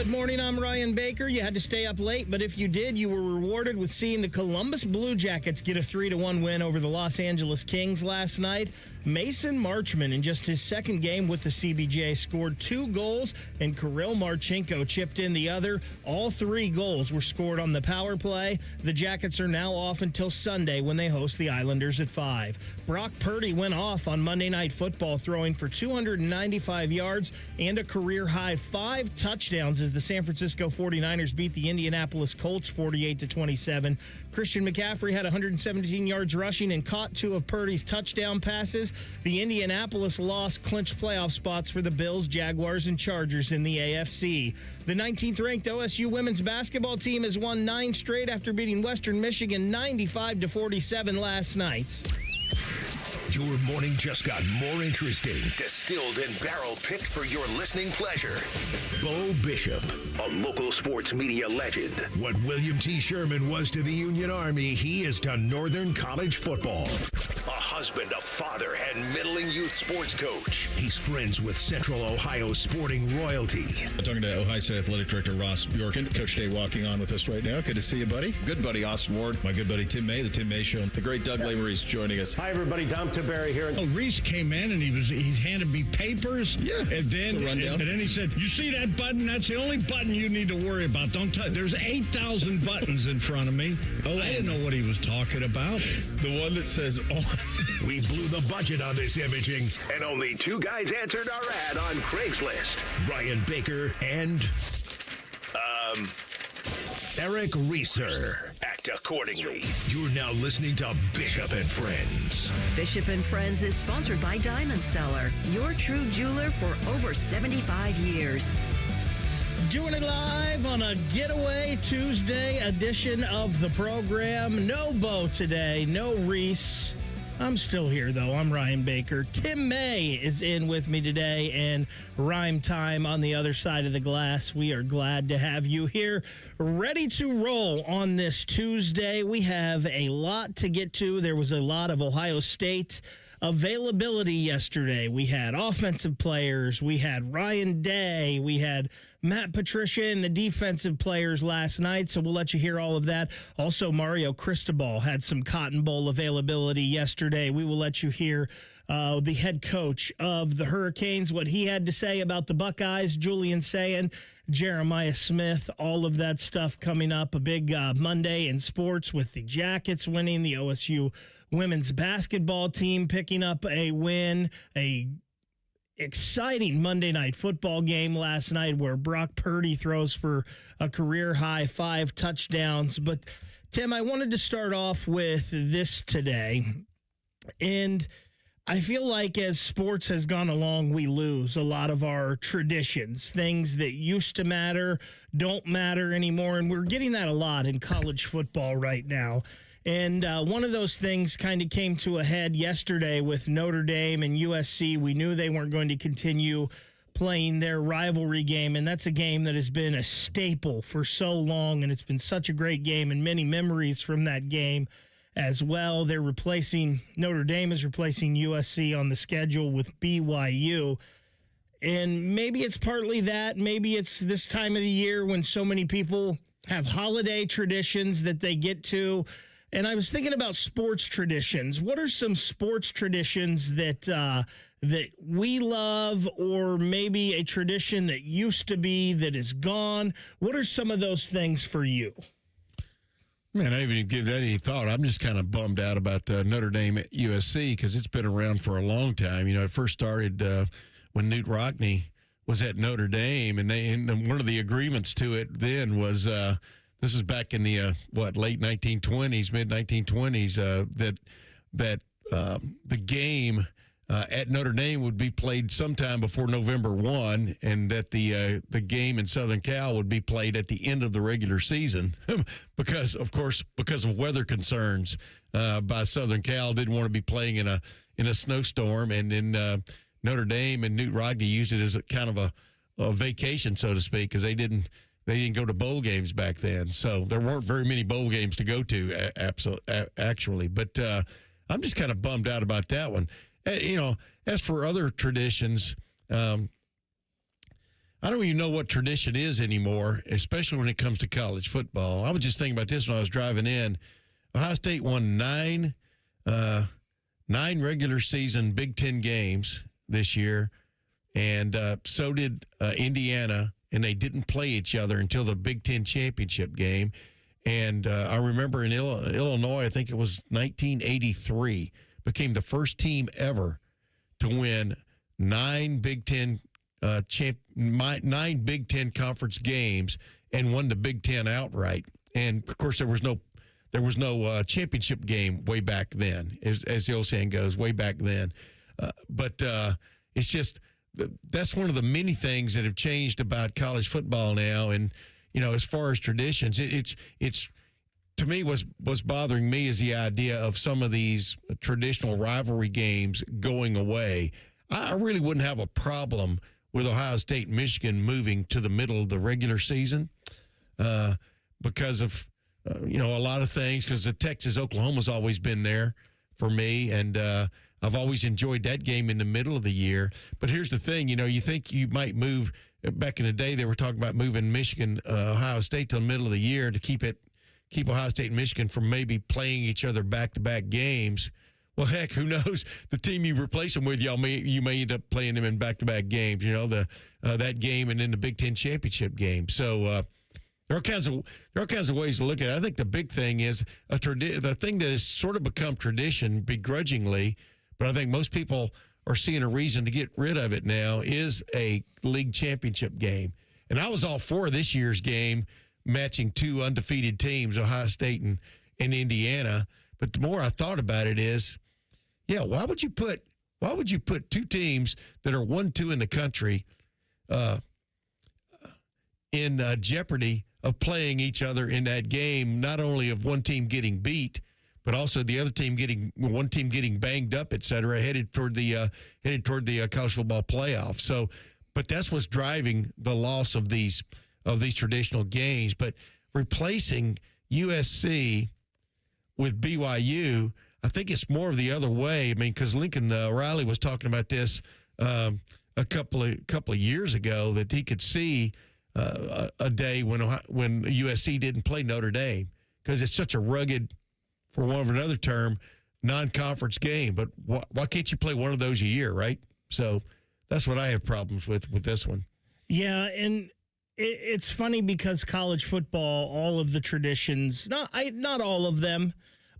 Good morning, I'm Ryan Baker. You had to stay up late, but if you did, you were rewarded with seeing the Columbus Blue Jackets get a 3-1 win over the Los Angeles Kings last night. Mason Marchman, in just his second game with the CBJ, scored 2 goals, and Kirill Marchenko chipped in the other. All 3 goals were scored on the power play. The Jackets are now off until Sunday when they host the Islanders at 5. Brock Purdy went off on Monday Night Football, throwing for 295 yards and a career-high 5 touchdowns as the San Francisco 49ers beat the Indianapolis Colts 48-27. Christian McCaffrey had 117 yards rushing and caught 2 of Purdy's touchdown passes. The Indianapolis loss clinched playoff spots for the Bills, Jaguars, and Chargers in the AFC. The 19th-ranked OSU women's basketball team has won 9 straight after beating Western Michigan 95-47 last night. Your morning just got more interesting. Distilled and barrel-picked for your listening pleasure. Bo Bishop, a local sports media legend. What William T. Sherman was to the Union Army, he is to Northern College football. A husband, a father, and middling youth sports coach. He's friends with Central Ohio sporting royalty. Talking to Ohio State Athletic Director Ross Bjorken. Coach Day walking on with us right now. Good to see you, buddy. Good buddy Austin Ward. My good buddy Tim May, the Tim May Show. The great Doug Lavery is joining us. Hi, everybody. Dom Tiberi here. Oh, Reese came in and he handed me papers. Yeah, and then it's a rundown. And then he said, "You see that button? That's the only button you need to worry about. Don't touch. There's 8,000 buttons in front of me." Oh, I didn't know what he was talking about. The one that says on. We blew the budget on this imaging, and only 2 guys answered our ad on Craigslist. Ryan Baker and Eric Reeser. Act accordingly. You're now listening to Bishop and Friends. Bishop and Friends is sponsored by Diamond Seller, your true jeweler for over 75 years. Doing it live on a Getaway Tuesday edition of the program. No Bo today, no Reese. I'm still here, though. I'm Ryan Baker. Tim May is in with me today, and Rhyme Time on the other side of the glass. We are glad to have you here, ready to roll on this Tuesday. We have a lot to get to. There was a lot of Ohio State availability yesterday. We had offensive players. We had Ryan Day. We had Matt Patricia and the defensive players last night, so we'll let you hear all of that. Also, Mario Cristobal had some Cotton Bowl availability yesterday. We will let you hear the head coach of the Hurricanes, what he had to say about the Buckeyes, Julian Sayin, Jeremiah Smith, all of that stuff coming up. A big Monday in sports with the Jackets winning, the OSU women's basketball team picking up a win, a exciting Monday Night Football game last night where Brock Purdy throws for a career-high 5 touchdowns. But, Tim, I wanted to start off with this today. And I feel like as sports has gone along, we lose a lot of our traditions. Things that used to matter don't matter anymore. And we're getting that a lot in college football right now. And one of those things kind of came to a head yesterday with Notre Dame and USC. We knew they weren't going to continue playing their rivalry game, and that's a game that has been a staple for so long, and it's been such a great game and many memories from that game as well. Notre Dame is replacing USC on the schedule with BYU. And maybe it's partly that. Maybe it's this time of the year when so many people have holiday traditions that they get to. And I was thinking about sports traditions. What are some sports traditions that we love, or maybe a tradition that used to be that is gone? What are some of those things for you? Man, I haven't even give that any thought. I'm just kind of bummed out about Notre Dame at USC because it's been around for a long time. You know, it first started when Newt Rockne was at Notre Dame, and one of the agreements to it then was this is back in the late 1920s, mid 1920s, that the game at Notre Dame would be played sometime before November 1, and that the game in Southern Cal would be played at the end of the regular season because of weather concerns by Southern Cal. Didn't want to be playing in a snowstorm, and then Notre Dame and Newt Rockne used it as a kind of a vacation, so to speak, because they didn't go to bowl games back then. So there weren't very many bowl games to go to, actually. But I'm just kind of bummed out about that one. You know, as for other traditions, I I don't even know what tradition is anymore, especially when it comes to college football. I was just thinking about this when I was driving in. Ohio State won nine regular season Big Ten games this year, and so did Indiana, and they didn't play each other until the Big Ten championship game. And I remember in Illinois, I think it was 1983, became the first team ever to win nine Big Ten conference games and won the Big Ten outright. And of course, there was no championship game way back then, as the old saying goes, way back then. But it's just that's one of the many things that have changed about college football now. And as far as traditions, it's to me what's bothering me is the idea of some of these traditional rivalry games going away. I really wouldn't have a problem with Ohio State and Michigan moving to the middle of the regular season because of a lot of things, because the Texas-Oklahoma's always been there for me, and I've always enjoyed that game in the middle of the year. But here's the thing, you think you might move. Back in the day, they were talking about moving Michigan, Ohio State to the middle of the year to keep Ohio State and Michigan from maybe playing each other back-to-back games. Well, heck, who knows? The team you replace them with, you may end up playing them in back-to-back games. That game and then the Big Ten championship game. So there are kinds of ways to look at it. I think the big thing is the thing that has sort of become tradition begrudgingly, but I think most people are seeing a reason to get rid of it now, is a league championship game. And I was all for this year's game matching two undefeated teams, Ohio State and Indiana. But the more I thought about it is, why would you put two teams that are 1-2 in the country in jeopardy of playing each other in that game, not only of one team getting beat, but also the other team one team getting banged up, et cetera, headed toward the college football playoff. So, but that's what's driving the loss of these traditional games. But replacing USC with BYU, I think it's more of the other way. I mean, because Lincoln Riley was talking about this a couple of years ago, that he could see a day when USC didn't play Notre Dame, because it's such a rugged, for want of another term, non-conference game. But why can't you play one of those a year, right? So that's what I have problems with this one. Yeah, and it's funny because college football, all of the traditions, not all of them,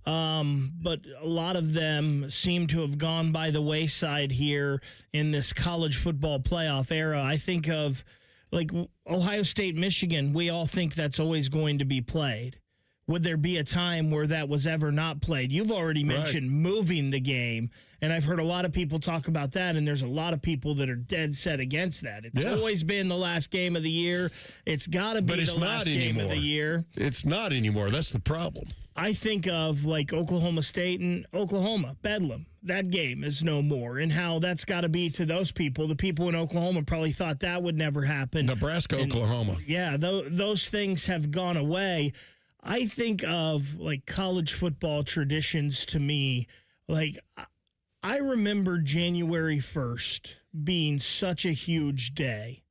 but a lot of them seem to have gone by the wayside here in this college football playoff era. I think of like Ohio State, Michigan. We all think that's always going to be played. Would there be a time where that was ever not played? You've already mentioned moving the game, and I've heard a lot of people talk about that, and there's a lot of people that are dead set against that. It's always been the last game of the year. It's got to be the last game of the year. It's not anymore. That's the problem. I think of like Oklahoma State and Oklahoma, Bedlam. That game is no more, and how that's got to be to those people. The people in Oklahoma probably thought that would never happen. Nebraska, Oklahoma. Yeah, those things have gone away. I think of like college football traditions to me, like I remember January 1st being such a huge day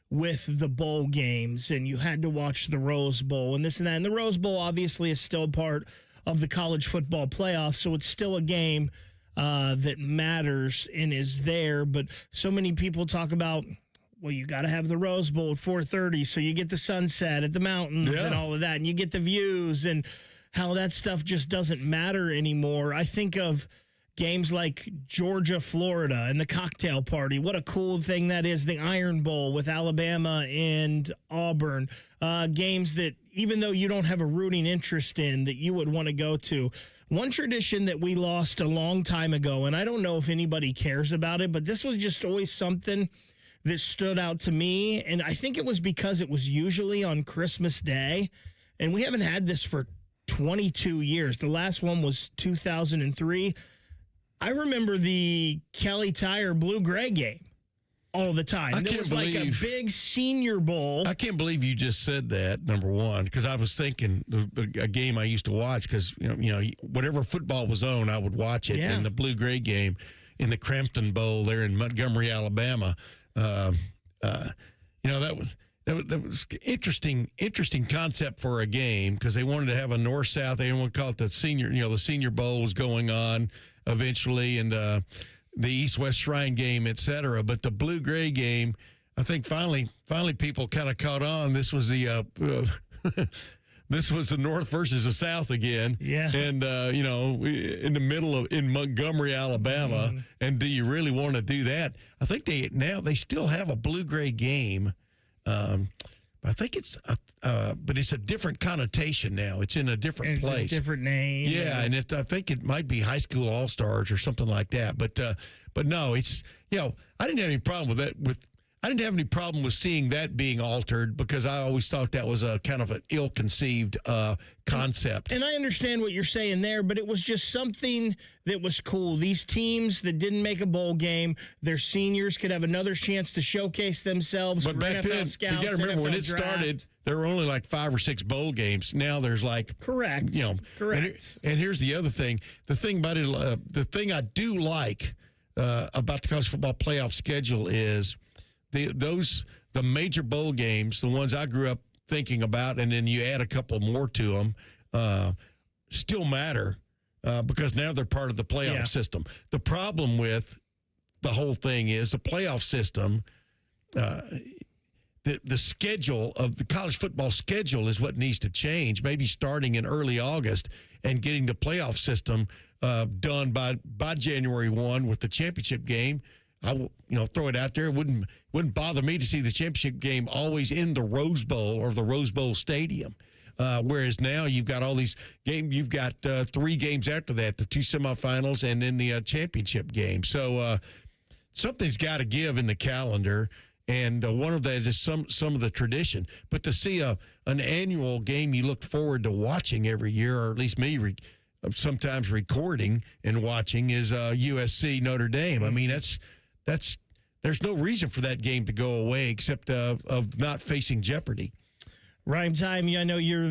with the bowl games, and you had to watch the Rose Bowl and this and that. And the Rose Bowl obviously is still part of the college football playoff, so it's still a game that matters and is there. But so many people talk about, well, you got to have the Rose Bowl at 4:30, so you get the sunset at the mountains and all of that, and you get the views, and how that stuff just doesn't matter anymore. I think of games like Georgia, Florida, and the cocktail party. What a cool thing that is. The Iron Bowl with Alabama and Auburn. Games that, even though you don't have a rooting interest in, that you would want to go to. One tradition that we lost a long time ago, and I don't know if anybody cares about it, but this was just always something that stood out to me, and I think it was because it was usually on Christmas Day, and we haven't had this for 22 years. The last one was 2003. I remember the Kelly Tire Blue-Gray game all the time. There was like a big Senior Bowl. I can't believe you just said that, number one, because I was thinking a game I used to watch, because whatever football was on, I would watch it, and the Blue-Gray game in the Crampton Bowl there in Montgomery, Alabama. that was interesting concept for a game because they wanted to have a north-south. They didn't want to call it the Senior Bowl was going on eventually, and the East-West Shrine game, et cetera. But the blue-gray game, I think finally people kind of caught on. This was the this was the North versus the South again. Yeah. And, in the middle in Montgomery, Alabama. Mm-hmm. And do you really want to do that? I think they still have a blue-gray game. I think but it's a different connotation now. It's in a different place. It's a different name. Yeah, and I think it might be High School All-Stars or something like that. But no, it's, I didn't have any problem with that. I didn't have any problem with seeing that being altered because I always thought that was a kind of an ill-conceived concept. And I understand what you're saying there, but it was just something that was cool. These teams that didn't make a bowl game, their seniors could have another chance to showcase themselves. But for back NFL then, scouts, you got to remember NFL when it draft. started, there were only like 5 or 6 bowl games. Now there's like correct. Correct. And here's the other thing. The thing about it, the thing I do like about the college football playoff schedule is the major bowl games, the ones I grew up thinking about, and then you add a couple more to them, still matter because now they're part of the playoff system. The problem with the whole thing is the playoff system, the schedule of the college football schedule is what needs to change, maybe starting in early August and getting the playoff system done by January 1 with the championship game. I will, throw it out there. It wouldn't bother me to see the championship game always in the Rose Bowl or the Rose Bowl Stadium. Whereas now you've got all these games. You've got 3 games after that, the 2 semifinals and then the championship game. So something's got to give in the calendar, and one of that is some of the tradition. But to see an annual game you look forward to watching every year, or at least me sometimes recording and watching, is USC Notre Dame. I mean, there's no reason for that game to go away except of not facing jeopardy. Rhyme time. I know you're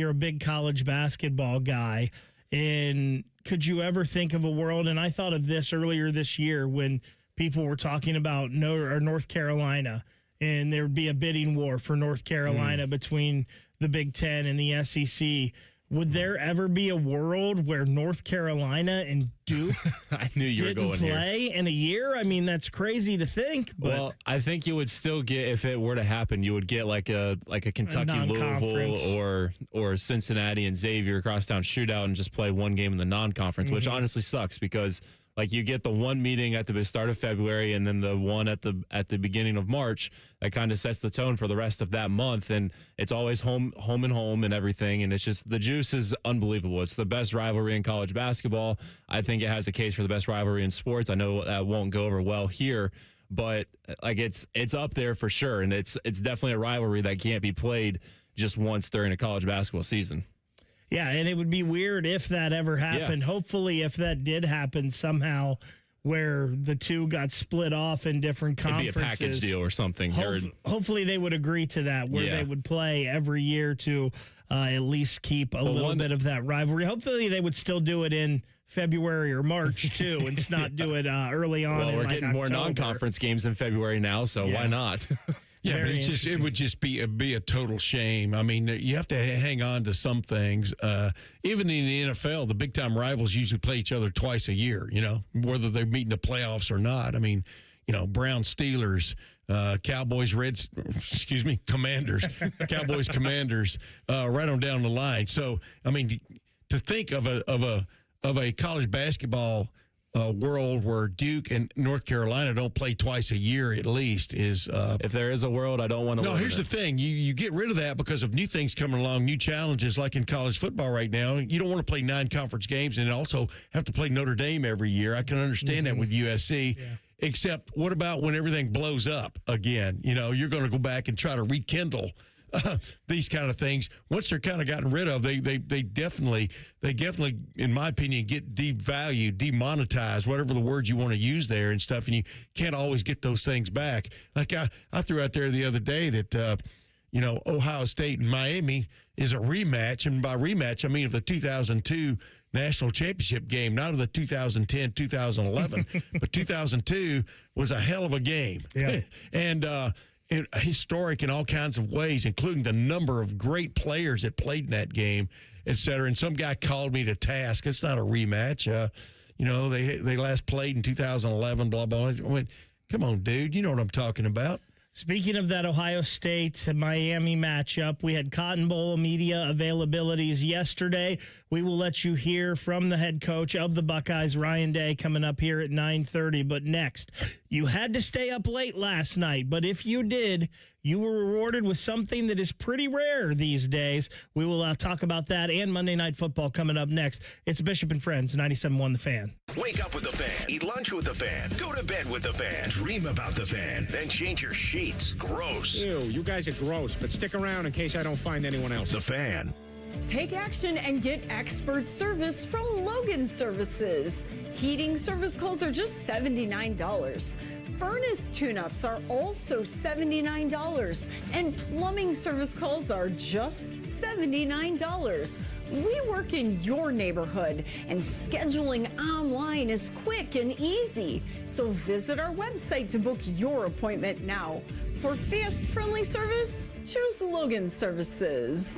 a big college basketball guy, and could you ever think of a world? And I thought of this earlier this year when people were talking about North Carolina, and there would be a bidding war for North Carolina between the Big Ten and the SEC. Would there ever be a world where North Carolina and Duke I knew you were going play in a year? I mean, that's crazy to think. But well, I think you would still get, if it were to happen, you would get like a Kentucky Louisville or Cincinnati and Xavier crosstown shootout and just play one game in the non-conference, which honestly sucks because like you get the one meeting at the start of February and then the one at the beginning of March that kind of sets the tone for the rest of that month, and it's always home and everything, and it's just the juice is unbelievable. It's the best rivalry in college basketball. I think it has a case for the best rivalry in sports. I know that won't go over well here, but like it's up there for sure, and it's definitely a rivalry that can't be played just once during a college basketball season. Yeah, and it would be weird if that ever happened. Yeah. Hopefully, if that did happen somehow where the two got split off in different conferences. It'd be a package deal or something. Hopefully, they would agree to that, where they would play every year to at least keep a little bit of that rivalry. Hopefully, they would still do it in February or March, too, and not do it early on. Well, we're getting more non-conference games in February now, so why not? Yeah, but it would just be a total shame. I mean, you have to hang on to some things. Even in the NFL, the big-time rivals usually play each other twice a year, whether they're meeting the playoffs or not. I mean, Browns, Steelers, Cowboys, Commanders, Cowboys, Commanders, right on down the line. So, I mean, to think of a college basketball world where Duke and North Carolina don't play twice a year at least is if there is a world, I don't want to. No, here's the thing: you get rid of that because of new things coming along, new challenges like in college football right now. You don't want to play 9 conference games and also have to play Notre Dame every year. I can understand that with USC. Yeah. Except, what about when everything blows up again? You're going to go back and try to rekindle these kind of things. Once they're kind of gotten rid of, they definitely, in my opinion, get devalued, demonetized, whatever the word you want to use there and stuff, and you can't always get those things back. Like I threw out there the other day that, Ohio State and Miami is a rematch, and by rematch, I mean of the 2002 national championship game, not of the 2010, 2011, but 2002 was a hell of a game. Yeah. and historic in all kinds of ways, including the number of great players that played in that game, et cetera. And some guy called me to task. It's not a rematch. They last played in 2011, blah, blah. I went, come on, dude. You know what I'm talking about. Speaking of that Ohio State Miami matchup, we had Cotton Bowl media availabilities yesterday. We will let you hear from the head coach of the Buckeyes, Ryan Day, coming up here at 9:30. But next, you had to stay up late last night, but if you did, you were rewarded with something that is pretty rare these days. We will talk about that and Monday Night Football coming up next. It's Bishop and Friends, 97.1 The Fan. Wake up with the Fan. Eat lunch with the Fan. Go to bed with the Fan. Dream about the Fan. Then change your sheets. Gross. Ew, you guys are gross, but stick around in case I don't find anyone else. The Fan. Take action and get expert service from Logan Services. Heating service calls are just $79. Furnace tune-ups are also $79. And plumbing service calls are just $79. We work in your neighborhood, and scheduling online is quick and easy. So visit our website to book your appointment now. For fast, friendly service, choose Logan Services.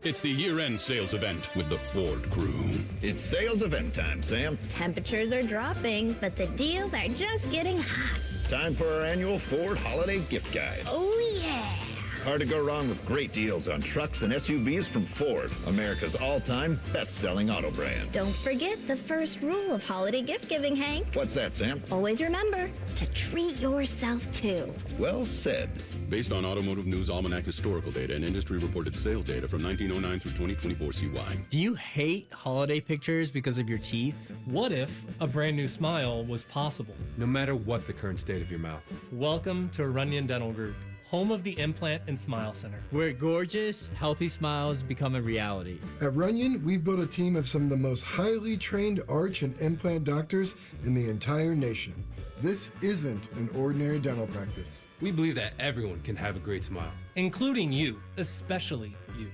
It's the year-end sales event with the Ford crew. It's sales event time, Sam. Temperatures are dropping, but the deals are just getting hot. Time for our annual Ford Holiday Gift Guide. Oh, yeah. Hard to go wrong with great deals on trucks and SUVs from Ford, America's all-time best-selling auto brand. Don't forget the first rule of holiday gift giving, Hank. What's that, Sam? Always remember to treat yourself, too. Well said. Based on Automotive News Almanac historical data and industry-reported sales data from 1909 through 2024 CY. Do you hate holiday pictures because of your teeth? What if a brand new smile was possible? No matter what the current state of your mouth. Welcome to Runyon Dental Group, home of the Implant and Smile Center, where gorgeous, healthy smiles become a reality. At Runyon, we've built a team of some of the most highly trained arch and implant doctors in the entire nation. This isn't an ordinary dental practice. We believe that everyone can have a great smile. Including you, especially you.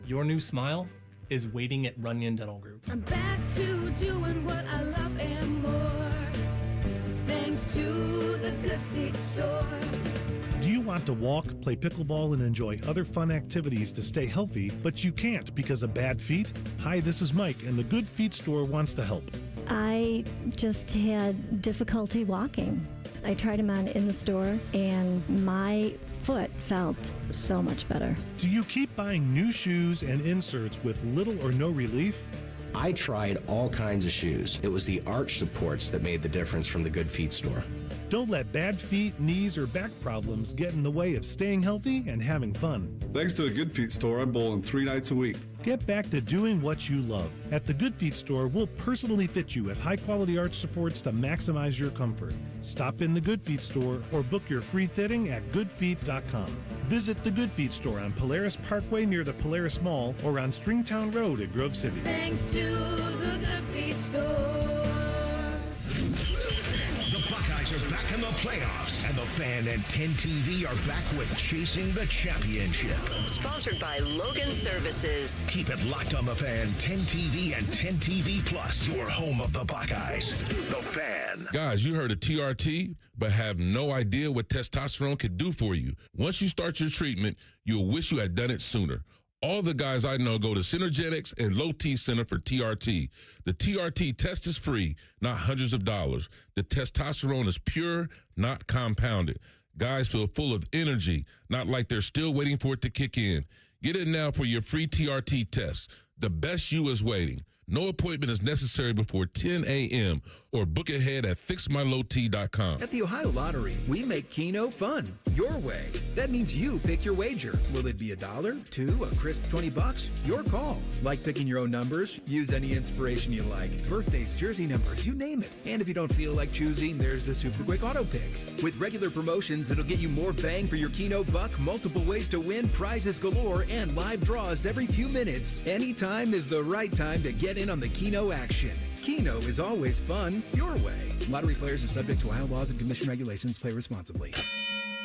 Your new smile is waiting at Runyon Dental Group. I'm back to doing what I love and more, thanks to the Good Feet store. Do you want to walk, play pickleball, and enjoy other fun activities to stay healthy, but you can't because of bad feet? Hi, this is Mike, and the Good Feet store wants to help. I just had difficulty walking. I tried them on in the store, and my foot felt so much better. Do you keep buying new shoes and inserts with little or no relief? I tried all kinds of shoes. It was the arch supports that made the difference from the Good Feet store. Don't let bad feet, knees, or back problems get in the way of staying healthy and having fun. Thanks to the Good Feet store, I'm bowling 3 nights a week. Get back to doing what you love. At the Good Feet store, we'll personally fit you with high-quality arch supports to maximize your comfort. Stop in the Good Feet store or book your free fitting at goodfeet.com. Visit the Good Feet store on Polaris Parkway near the Polaris Mall or on Stringtown Road at Grove City. Thanks to the Good Feet store. The Buckeyes are back in the playoffs, and the Fan and 10 TV are back with Chasing the Championship. Sponsored by Logan Services. Keep it locked on the Fan, 10 TV, and 10 TV Plus, your home of the Buckeyes. The Fan. Guys, you heard of TRT, but have no idea what testosterone could do for you. Once you start your treatment, you'll wish you had done it sooner. All the guys I know go to Synergetics and Low T Center for TRT. The TRT test is free, not hundreds of dollars. The testosterone is pure, not compounded. Guys feel full of energy, not like they're still waiting for it to kick in. Get it now for your free TRT test. The best you is waiting. No appointment is necessary before 10 a.m. or book ahead at fixmylowt.com. At the Ohio Lottery, we make Keno fun, your way. That means you pick your wager. Will it be $1, $2, a crisp $20? Your call. Like picking your own numbers? Use any inspiration you like. Birthdays, jersey numbers, you name it. And if you don't feel like choosing, there's the Super Quick Auto Pick. With regular promotions that'll get you more bang for your Keno buck, multiple ways to win, prizes galore, and live draws every few minutes. Anytime is the right time to get in on the Keno action. Keno is always fun, your way. Lottery players are subject to Ohio laws and commission regulations. Play responsibly.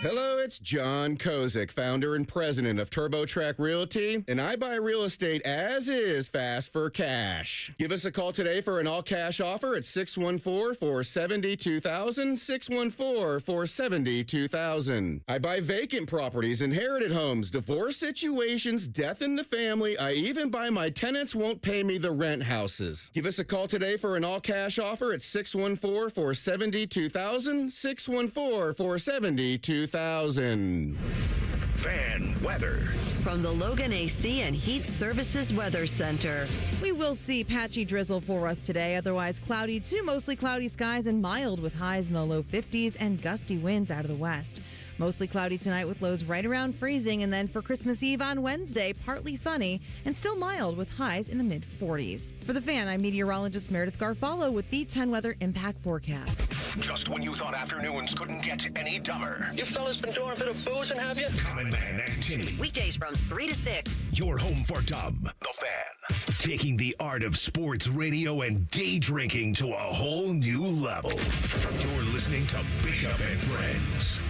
Hello, it's John Kozik, founder and president of TurboTrack Realty, and I buy real estate as is fast for cash. Give us a call today for an all-cash offer at 614-470-2000, 614-470-2000. I buy vacant properties, inherited homes, divorce situations, death in the family. I even buy my tenants won't pay me the rent houses. Give us a call today for an all-cash offer at 614-470-2000, 614-470-2000. Fan weather. From the Logan AC and Heat Services Weather Center. We will see patchy drizzle for us today, otherwise cloudy to mostly cloudy skies and mild with highs in the low 50s and gusty winds out of the west. Mostly cloudy tonight with lows right around freezing, and then for Christmas Eve on Wednesday, partly sunny and still mild with highs in the mid-40s. For The Fan, I'm meteorologist Meredith Garfalo with the 10 Weather Impact Forecast. Just when you thought afternoons couldn't get any dumber. You fellas been doing a bit of boozing, have you? Common Man and Timmy. Weekdays from 3 to 6. Your home for dumb. The Fan. Taking the art of sports radio and day drinking to a whole new level. You're listening to Bishop and Friends.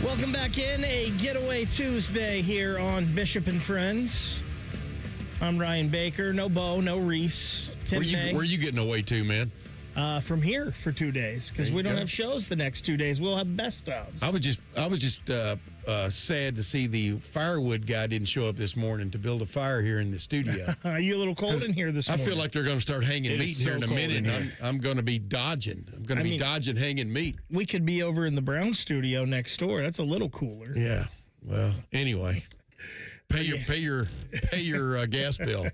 Welcome back in a Getaway Tuesday here on Bishop and Friends. I'm Ryan Baker. No Bo, no Reese. Where you getting away to, man? From here for 2 days, because we don't have shows the next 2 days. We'll have best ofs. I was just sad to see the firewood guy didn't show up this morning to build a fire here in the studio. Are you a little cold in here this morning? I feel like they're going to start hanging meat here in a minute. I'm going to be dodging. I'm going to be dodging hanging meat. We could be over in the Brown studio next door. That's a little cooler. Yeah. Well, anyway, pay your gas bill.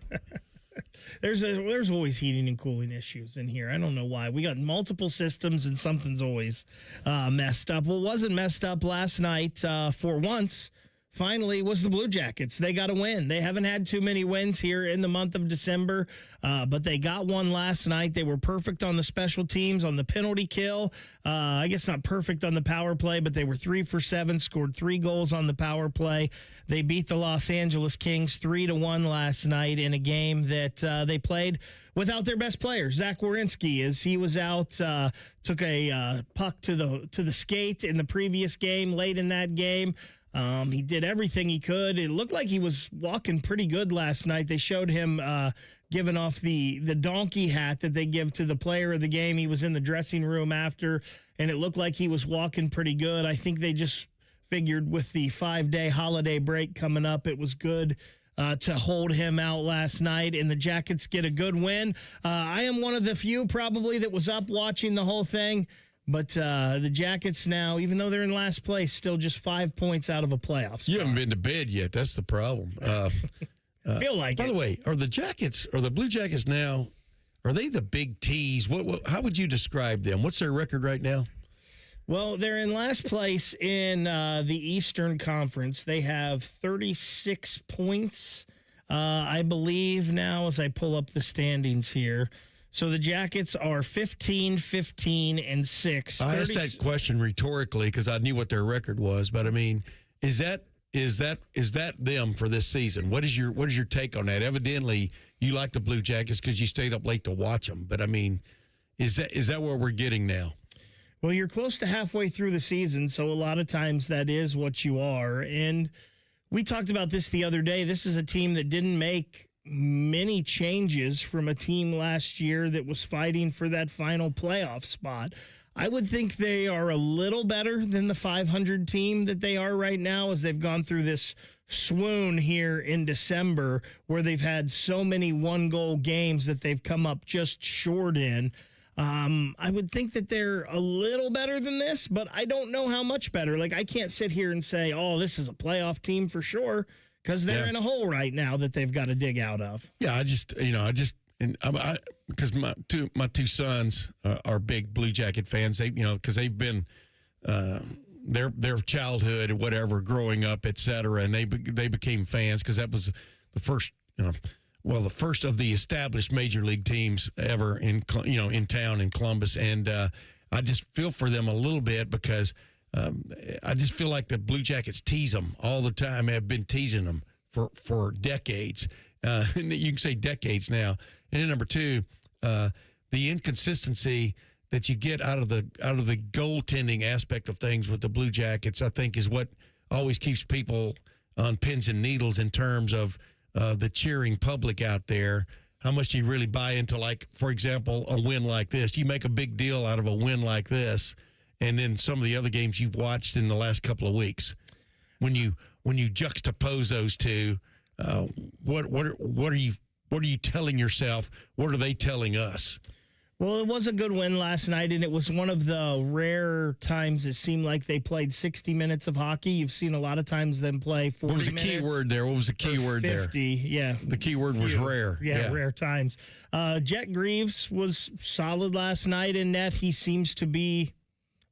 There's always heating and cooling issues in here. I don't know why. We got multiple systems and something's always messed up. What wasn't messed up last night for once, finally, was the Blue Jackets. They got a win. They haven't had too many wins here in the month of December, but they got one last night. They were perfect on the special teams, on the penalty kill. I guess not perfect on the power play, but they were 3 for 7, scored 3 goals on the power play. They beat the Los Angeles Kings 3-1 last night in a game that they played without their best player, Zach Werenski, as he was out, took a puck to the skate in the previous game, late in that game. He did everything he could. It looked like he was walking pretty good last night. They showed him giving off the donkey hat that they give to the player of the game. He was in the dressing room after, and it looked like he was walking pretty good. I think they just figured with the 5-day holiday break coming up, it was good to hold him out last night, and the Jackets get a good win. I am one of the few probably that was up watching the whole thing. But the Jackets now, even though they're in last place, still just 5 points out of a playoff spot. You haven't been to bed yet. That's the problem. Feel like By the way, are the Blue Jackets now, are they the big T's? How would you describe them? What's their record right now? Well, they're in last place in the Eastern Conference. They have 36 points, I believe, now as I pull up the standings here. So the Jackets are 15-15-6. I asked that question rhetorically because I knew what their record was, but I mean, is that them for this season? What is your take on that? Evidently, you like the Blue Jackets because you stayed up late to watch them, but I mean, is that what we're getting now? Well, you're close to halfway through the season, so a lot of times that is what you are. And we talked about this the other day. This is a team that didn't make many changes from a team last year that was fighting for that final playoff spot. I would think they are a little better than the 500 team that they are right now, as they've gone through this swoon here in December where they've had so many one-goal games that they've come up just short in. I would think that they're a little better than this, but I don't know how much better. Like, I can't sit here and say, oh, this is a playoff team for sure, because they're in a hole right now that they've got to dig out of. Yeah, because my two sons are big Blue Jacket fans. They, because they've been their childhood or whatever, growing up, et cetera, and they became fans because that was the first, the first of the established major league teams ever in town in Columbus, and I just feel for them a little bit because I just feel like the Blue Jackets tease them all the time. Have been teasing them for decades. You can say decades now. And then number two, the inconsistency that you get out of the goaltending aspect of things with the Blue Jackets, I think, is what always keeps people on pins and needles in terms of the cheering public out there. How much do you really buy into, like, for example, a win like this? You make a big deal out of a win like this, and then some of the other games you've watched in the last couple of weeks. When you juxtapose those two, what are you telling yourself? What are they telling us? Well, it was a good win last night, and it was one of the rare times it seemed like they played 60 minutes of hockey. You've seen a lot of times them play 40 minutes. What was the key word there? What was the key word 50, there? Yeah. The key word was rare. Yeah, rare times. Jet Greaves was solid last night in net. He seems to be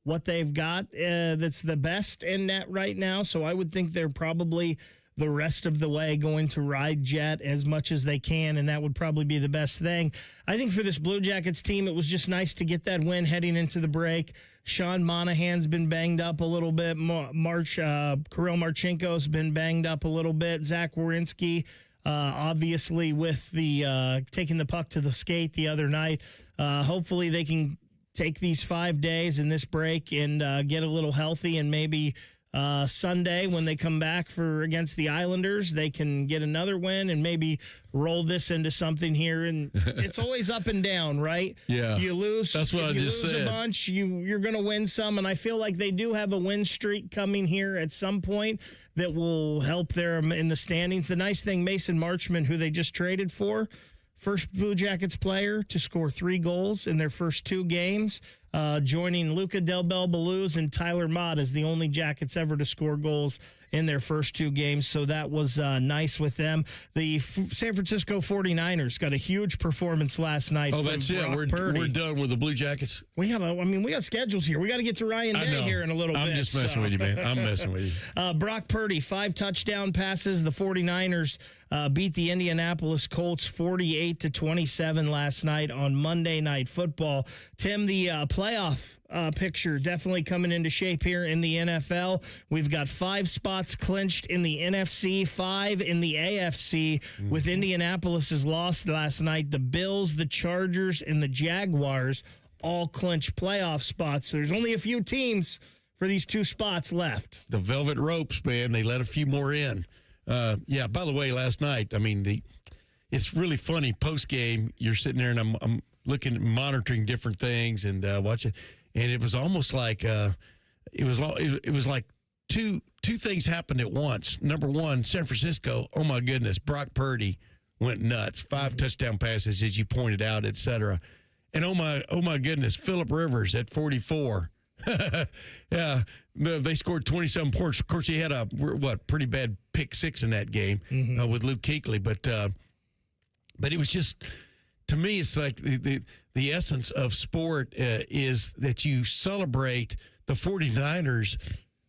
what they've got that's the best in net right now, so I would think they're probably the rest of the way going to ride Jet as much as they can, and that would probably be the best thing. I think for this Blue Jackets team, it was just nice to get that win heading into the break. Sean Monahan's been banged up a little bit. Kirill Marchenko's been banged up a little bit. Zach Werenski, obviously with the taking the puck to the skate the other night. Hopefully they can take these 5 days in this break and get a little healthy, and maybe Sunday when they come back against the Islanders, they can get another win and maybe roll this into something here. And it's always up and down, right? Yeah. You lose. That's what I just said. You lose a bunch, you're going to win some, and I feel like they do have a win streak coming here at some point that will help them in the standings. The nice thing, Mason Marchment, who they just traded for, first Blue Jackets player to score 3 goals in their first 2 games, joining Luca Del Bel Baluz and Tyler Mott as the only Jackets ever to score goals in their first 2 games. So that was nice with them. The San Francisco 49ers got a huge performance last night. Oh, that's it. We're done with the Blue Jackets. We got schedules here. We got to get to Ryan Day here in a little bit. I'm just messing with you, man. I'm messing with you. Brock Purdy, 5 touchdown passes. The 49ers beat the Indianapolis Colts 48-27 last night on Monday Night Football. Tim, the playoff picture definitely coming into shape here in the NFL. We've got 5 spots clinched in the NFC, 5 in the AFC, with Indianapolis's loss last night. The Bills, the Chargers, and the Jaguars all clinch playoff spots. So there's only a few teams for these 2 spots left. The velvet ropes, man. They let a few more in. Yeah, by the way, last night, I mean, it's really funny. Post-game, you're sitting there, and I'm looking at monitoring different things and watching. And it was almost like it was like two things happened at once. Number one, San Francisco, oh my goodness, Brock Purdy went nuts. 5 touchdown passes, as you pointed out, et cetera. And oh my goodness, Phillip Rivers at 44. Yeah, they scored 27 points. Of course, he had a pretty bad pick 6 in that game with Luke Kuechly, but it was just, to me, it's like the essence of sport is that you celebrate. The 49ers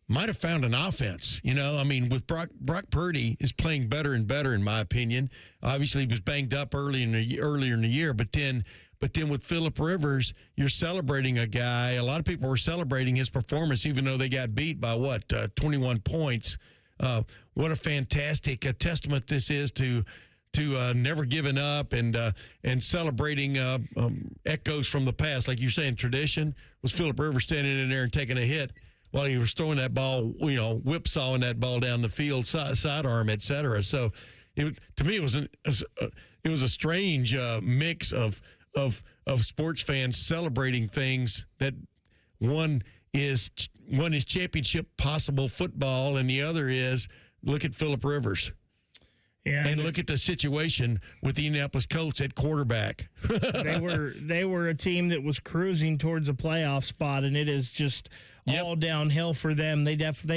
might have found an offense, I mean, with Brock Purdy is playing better and better, in my opinion. Obviously, he was banged up earlier in the year, but then with Phillip Rivers, you're celebrating a guy. A lot of people were celebrating his performance, even though they got beat by 21 points. What a fantastic testament this is to never giving up and celebrating echoes from the past. Like you're saying, tradition was Phillip Rivers standing in there and taking a hit while he was throwing that ball, whipsawing that ball down the field, sidearm, et cetera. So to me, it was a strange mix of sports fans celebrating things that one is championship possible football, and the other is look at Phillip Rivers. Yeah, and look at the situation with the Indianapolis Colts at quarterback. They were a team that was cruising towards a playoff spot, and it is just all downhill for them. They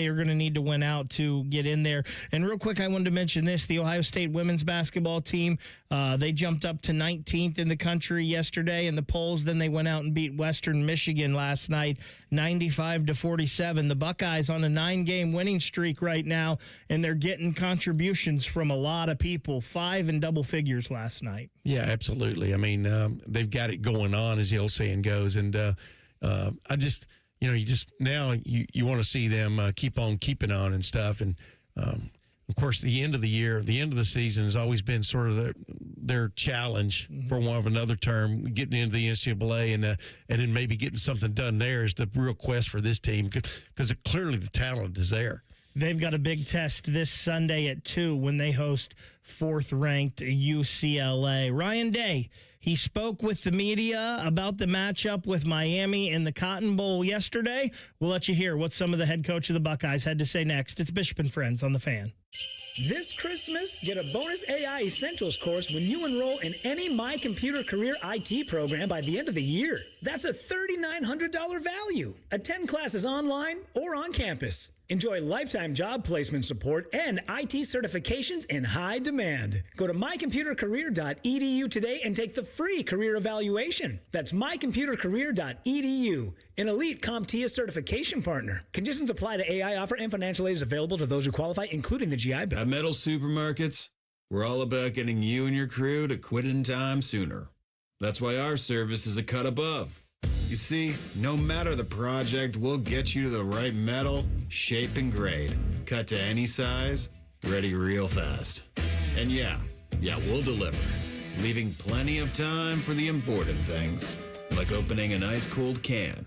are going to need to win out to get in there. And real quick, I wanted to mention this: the Ohio State women's basketball team, they jumped up to 19th in the country yesterday in the polls. Then they went out and beat Western Michigan last night, 95-47. The Buckeyes on a 9-game winning streak right now, and they're getting contributions from a lot of people. 5 in double figures last night. Yeah, absolutely. I mean, they've got it going on, as the old saying goes. And I just, you want to see them keep on keeping on and stuff. And of course, the end of the year, the end of the season has always been sort of their challenge, for one of another term, getting into the NCAA and then maybe getting something done there is the real quest for this team because clearly the talent is there. They've got a big test this Sunday at 2 when they host 4th-ranked UCLA. Ryan Day, he spoke with the media about the matchup with Miami in the Cotton Bowl yesterday. We'll let you hear what some of the head coach of the Buckeyes had to say next. It's Bishop and Friends on The Fan. This Christmas, get a bonus AI Essentials course when you enroll in any My Computer Career IT program by the end of the year. That's a $3,900 value. Attend classes online or on campus. Enjoy lifetime job placement support and IT certifications in high demand. Go to mycomputercareer.edu today and take the free career evaluation. That's mycomputercareer.edu, an elite CompTIA certification partner. Conditions apply to AI offer and financial aid is available to those who qualify, including the GI Bill. At Metal Supermarkets, we're all about getting you and your crew to quit in time sooner. That's why our service is a cut above. You see, no matter the project, we'll get you to the right metal, shape, and grade. Cut to any size, ready real fast. And yeah, we'll deliver, leaving plenty of time for the important things, like opening an ice-cold can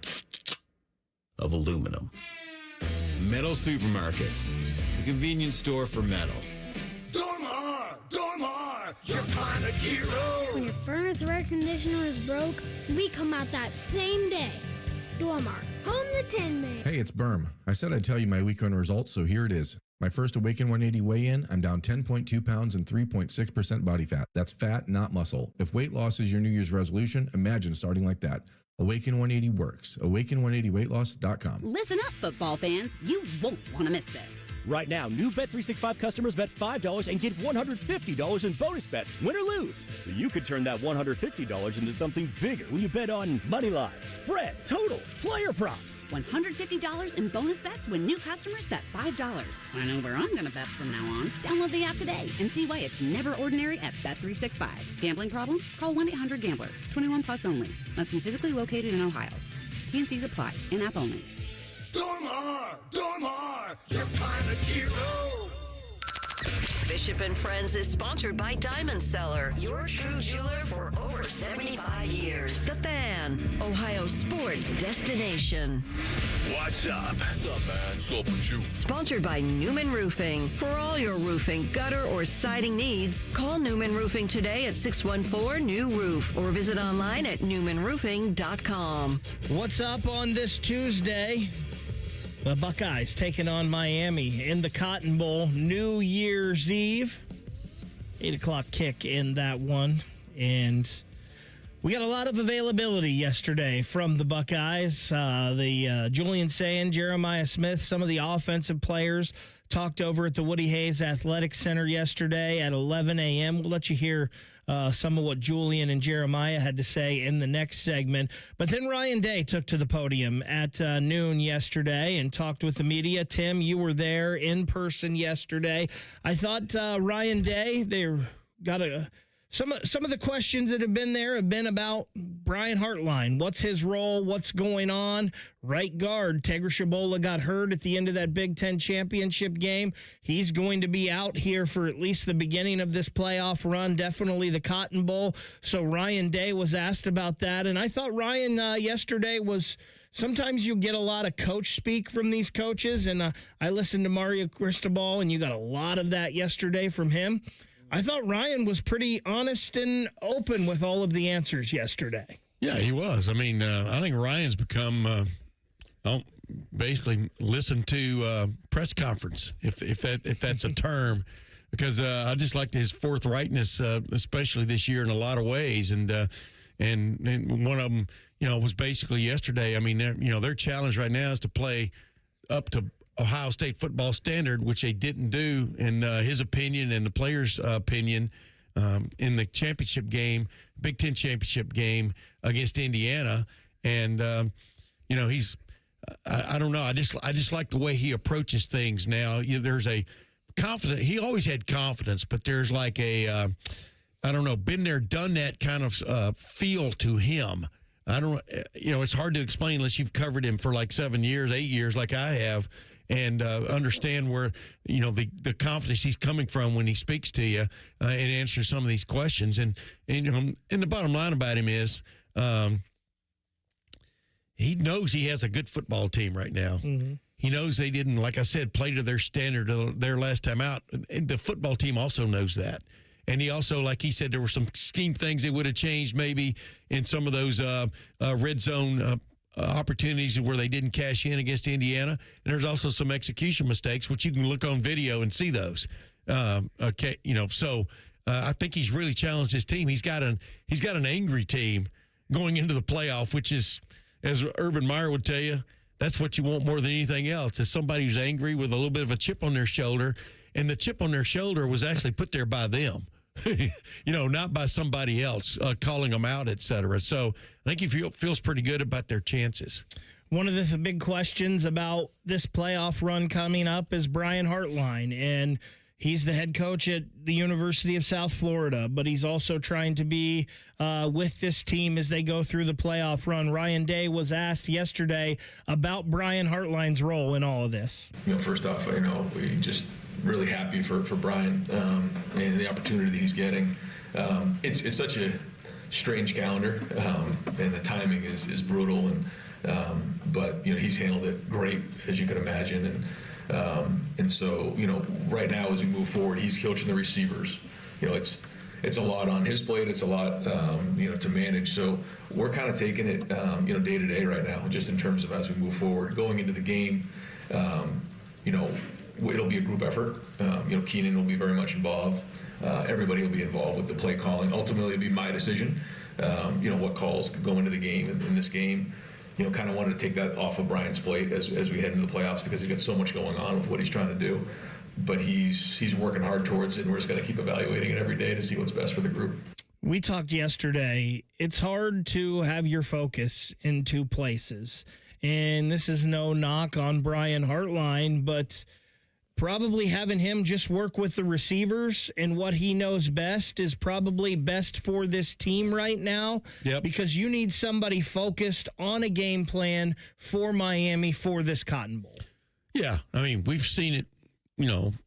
of aluminum. Metal Supermarkets, the convenience store for metal. Dormar, your kind of hero. When your furnace or air conditioner is broke, we come out that same day. Dormar, home the Tin Man. Hey, it's Berm. I said I'd tell you my weekend results, so here it is. My first Awaken 180 weigh-in, I'm down 10.2 pounds and 3.6% body fat. That's fat, not muscle. If weight loss is your New Year's resolution, imagine starting like that. Awaken 180 works. Awaken180weightloss.com. Listen up, football fans. You won't want to miss this. Right now, new Bet365 customers bet $5 and get $150 in bonus bets, win or lose. So you could turn that $150 into something bigger when you bet on money line, spread, totals, player props. $150 in bonus bets when new customers bet $5. I know where I'm going to bet from now on. Download the app today and see why it's never ordinary at Bet365. Gambling problem? Call 1-800-GAMBLER. 21 plus only. Must be physically located in Ohio. T&Cs apply. In-app only. Dormar, your kind of hero. Bishop and Friends is sponsored by Diamond Seller, your true jeweler for over 75 years. The Fan, Ohio sports destination. What's up? What's up, man? What's up with you? Sponsored by Newman Roofing. For all your roofing, gutter, or siding needs, call Newman Roofing today at 614-NEW-ROOF or visit online at newmanroofing.com. What's up on this Tuesday? The Buckeyes taking on Miami in the Cotton Bowl, New Year's Eve. 8 o'clock kick in that one. And we got a lot of availability yesterday from the Buckeyes. Julian Sayin, Jeremiah Smith, some of the offensive players talked over at the Woody Hayes Athletic Center yesterday at 11 a.m. We'll let you hear some of what Julian and Jeremiah had to say in the next segment. But then Ryan Day took to the podium at noon yesterday and talked with the media. Tim, you were there in person yesterday. I thought Ryan Day, some of the questions that have been there have been about Brian Hartline. What's his role? What's going on? Right guard, Tagovailoa got hurt at the end of that Big Ten championship game. He's going to be out here for at least the beginning of this playoff run, definitely the Cotton Bowl. So Ryan Day was asked about that. And I thought Ryan yesterday was... Sometimes you get a lot of coach speak from these coaches, and I listened to Mario Cristobal, and you got a lot of that yesterday from him. I thought Ryan was pretty honest and open with all of the answers yesterday. Yeah, he was. I mean, I think Ryan's become basically listen to press conference, if that's a term, because I just liked his forthrightness, especially this year in a lot of ways, and one of them, was basically yesterday. I mean, their challenge right now is to play up to Ohio State football standard, which they didn't do in his opinion and the players' opinion in the championship game, Big Ten championship game against Indiana. And he's I don't know. I just like the way he approaches things now. There's a confidence. He always had confidence, but there's like a I don't know, been there, done that kind of feel to him. I don't, it's hard to explain unless you've covered him for like 7 years, 8 years, like I have. and understand where, the confidence he's coming from when he speaks to you and answers some of these questions. And the bottom line about him is he knows he has a good football team right now. Mm-hmm. He knows they didn't, like I said, play to their standard their last time out. And the football team also knows that. And he also, like he said, there were some scheme things they would have changed maybe in some of those red zone opportunities where they didn't cash in against Indiana. And there's also some execution mistakes, which you can look on video and see those. So I think he's really challenged his team. He's got an angry team going into the playoff, which is, as Urban Meyer would tell you, that's what you want more than anything else, is somebody who's angry with a little bit of a chip on their shoulder. And the chip on their shoulder was actually put there by them. Not by somebody else calling them out, et cetera. So I think he feels pretty good about their chances. One of the big questions about this playoff run coming up is Brian Hartline, and he's the head coach at the University of South Florida, but he's also trying to be with this team as they go through the playoff run. Ryan Day was asked yesterday about Brian Hartline's role in all of this. First off, we just really happy for Brian and the opportunity that he's getting. It's such a strange calendar, and the timing is brutal. But he's handled it great, as you can imagine. And so right now as we move forward, he's coaching the receivers. It's a lot on his plate. It's a lot to manage. So we're kind of taking it day to day right now, just in terms of as we move forward, going into the game. It'll be a group effort. Keenan will be very much involved. Everybody will be involved with the play calling. Ultimately, it'll be my decision. What calls go into the game. In this game, kind of wanted to take that off of Brian's plate as we head into the playoffs, because he's got so much going on with what he's trying to do. But he's working hard towards it, and we're just going to keep evaluating it every day to see what's best for the group. We talked yesterday. It's hard to have your focus in two places. And this is no knock on Brian Hartline, but probably having him just work with the receivers and what he knows best is probably best for this team right now. Yep. Because you need somebody focused on a game plan for Miami for this Cotton Bowl. Yeah, I mean, we've seen it,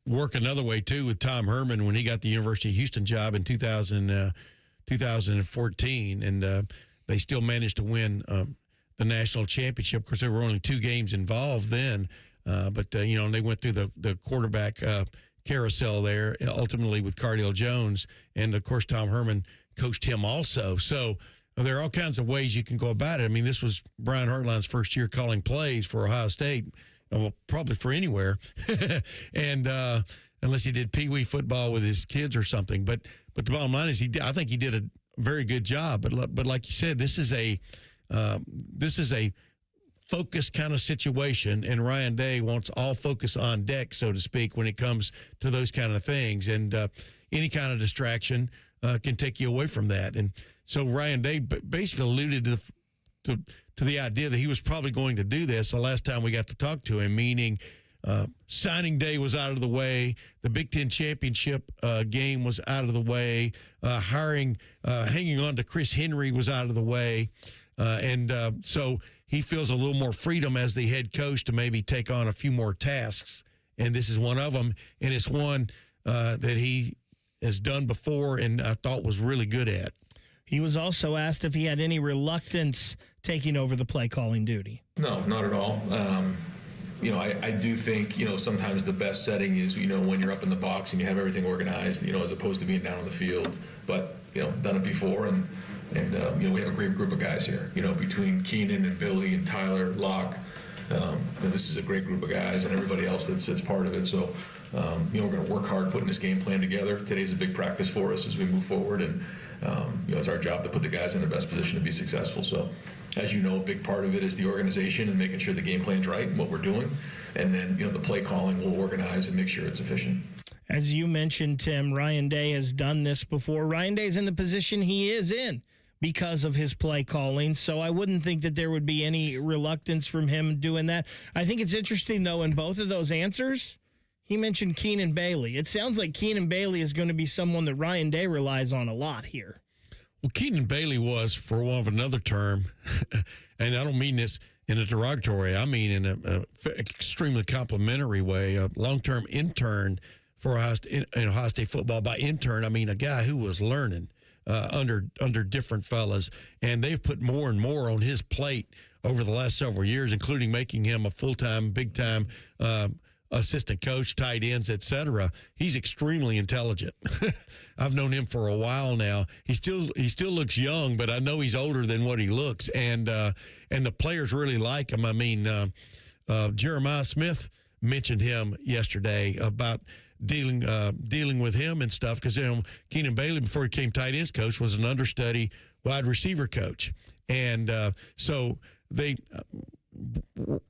work another way too with Tom Herman when he got the University of Houston job in 2014, and they still managed to win the national championship. Of course, there were only 2 games involved then. But they went through the quarterback carousel there, ultimately with Cardale Jones. And, of course, Tom Herman coached him also. So there are all kinds of ways you can go about it. I mean, this was Brian Hartline's first year calling plays for Ohio State, well, probably for anywhere, and unless he did peewee football with his kids or something. But the bottom line is I think he did a very good job. But like you said, this is a focused kind of situation, and Ryan Day wants all focus on deck, so to speak, when it comes to those kind of things. And any kind of distraction can take you away from that. And so Ryan Day basically alluded to the idea that he was probably going to do this the last time we got to talk to him, meaning signing day was out of the way, the Big Ten championship game was out of the way, hanging on to Chris Henry was out of the way, so he feels a little more freedom as the head coach to maybe take on a few more tasks, and this is one of them, and it's one that he has done before and I thought was really good at. He was also asked if he had any reluctance taking over the play calling duty. No, not at all. I do think, sometimes the best setting is, when you're up in the box and you have everything organized, as opposed to being down on the field. But, done it before, and we have a great group of guys here, between Keenan and Billy and Tyler, Locke. This is a great group of guys, and everybody else that's part of it. So, we're going to work hard putting this game plan together. Today's a big practice for us as we move forward, and it's our job to put the guys in the best position to be successful. So, as you know, a big part of it is the organization and making sure the game plan's right and what we're doing. And then, the play calling will organize and make sure it's efficient. As you mentioned, Tim, Ryan Day has done this before. Ryan Day's in the position he is in because of his play calling, so I wouldn't think that there would be any reluctance from him doing that. I think it's interesting, though, in both of those answers, he mentioned Keenan Bailey. It sounds like Keenan Bailey is going to be someone that Ryan Day relies on a lot here. Well, Keenan Bailey was, for want of another term, and I don't mean this in a derogatory, I mean in a extremely complimentary way, a long-term intern for Ohio State football. By intern, I mean a guy who was learning under different fellas, and they've put more and more on his plate over the last several years, including making him a full-time, big-time assistant coach, tight ends, etc. He's extremely intelligent. I've known him for a while now. He still looks young, but I know he's older than what he looks, and the players really like him. I mean, Jeremiah Smith mentioned him yesterday about dealing with him and stuff, because Keenan Bailey, before he became tight ends coach, was an understudy wide receiver coach, and so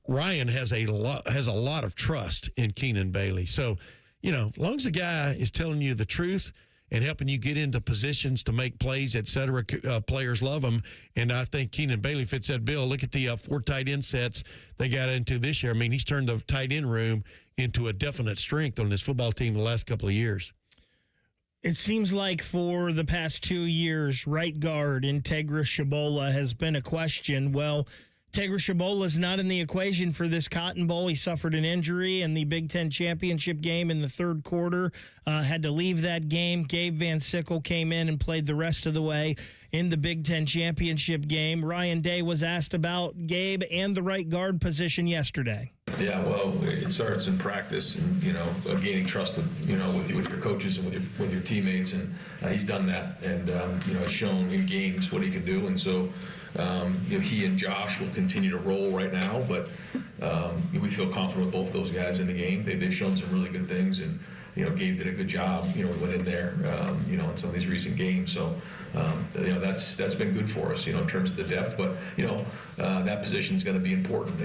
Ryan has a lot of trust in Keenan Bailey. So, as long as the guy is telling you the truth and helping you get into positions to make plays, et cetera, players love him. And I think Keenan Bailey fits that bill. Look at the 4 tight end sets they got into this year. I mean, he's turned the tight end room into a definite strength on this football team the last couple of years. It seems like for the past 2 years, right guard Integra Shabola has been a question. Well, Integra Shabola is not in the equation for this Cotton Bowl. He suffered an injury in the Big Ten championship game in the third quarter, had to leave that game. Gabe Van Sickle came in and played the rest of the way in the Big Ten championship game. Ryan Day was asked about Gabe and the right guard position yesterday. Yeah, well, it starts in practice and, gaining trust with your coaches and with your teammates. And he's done that and, has shown in games what he can do. And so, he and Josh will continue to roll right now, but we feel confident with both those guys in the game. They've shown some really good things, and Gabe did a good job. We went in there, in some of these recent games. So, that's been good for us, in terms of the depth. But that position is going to be important,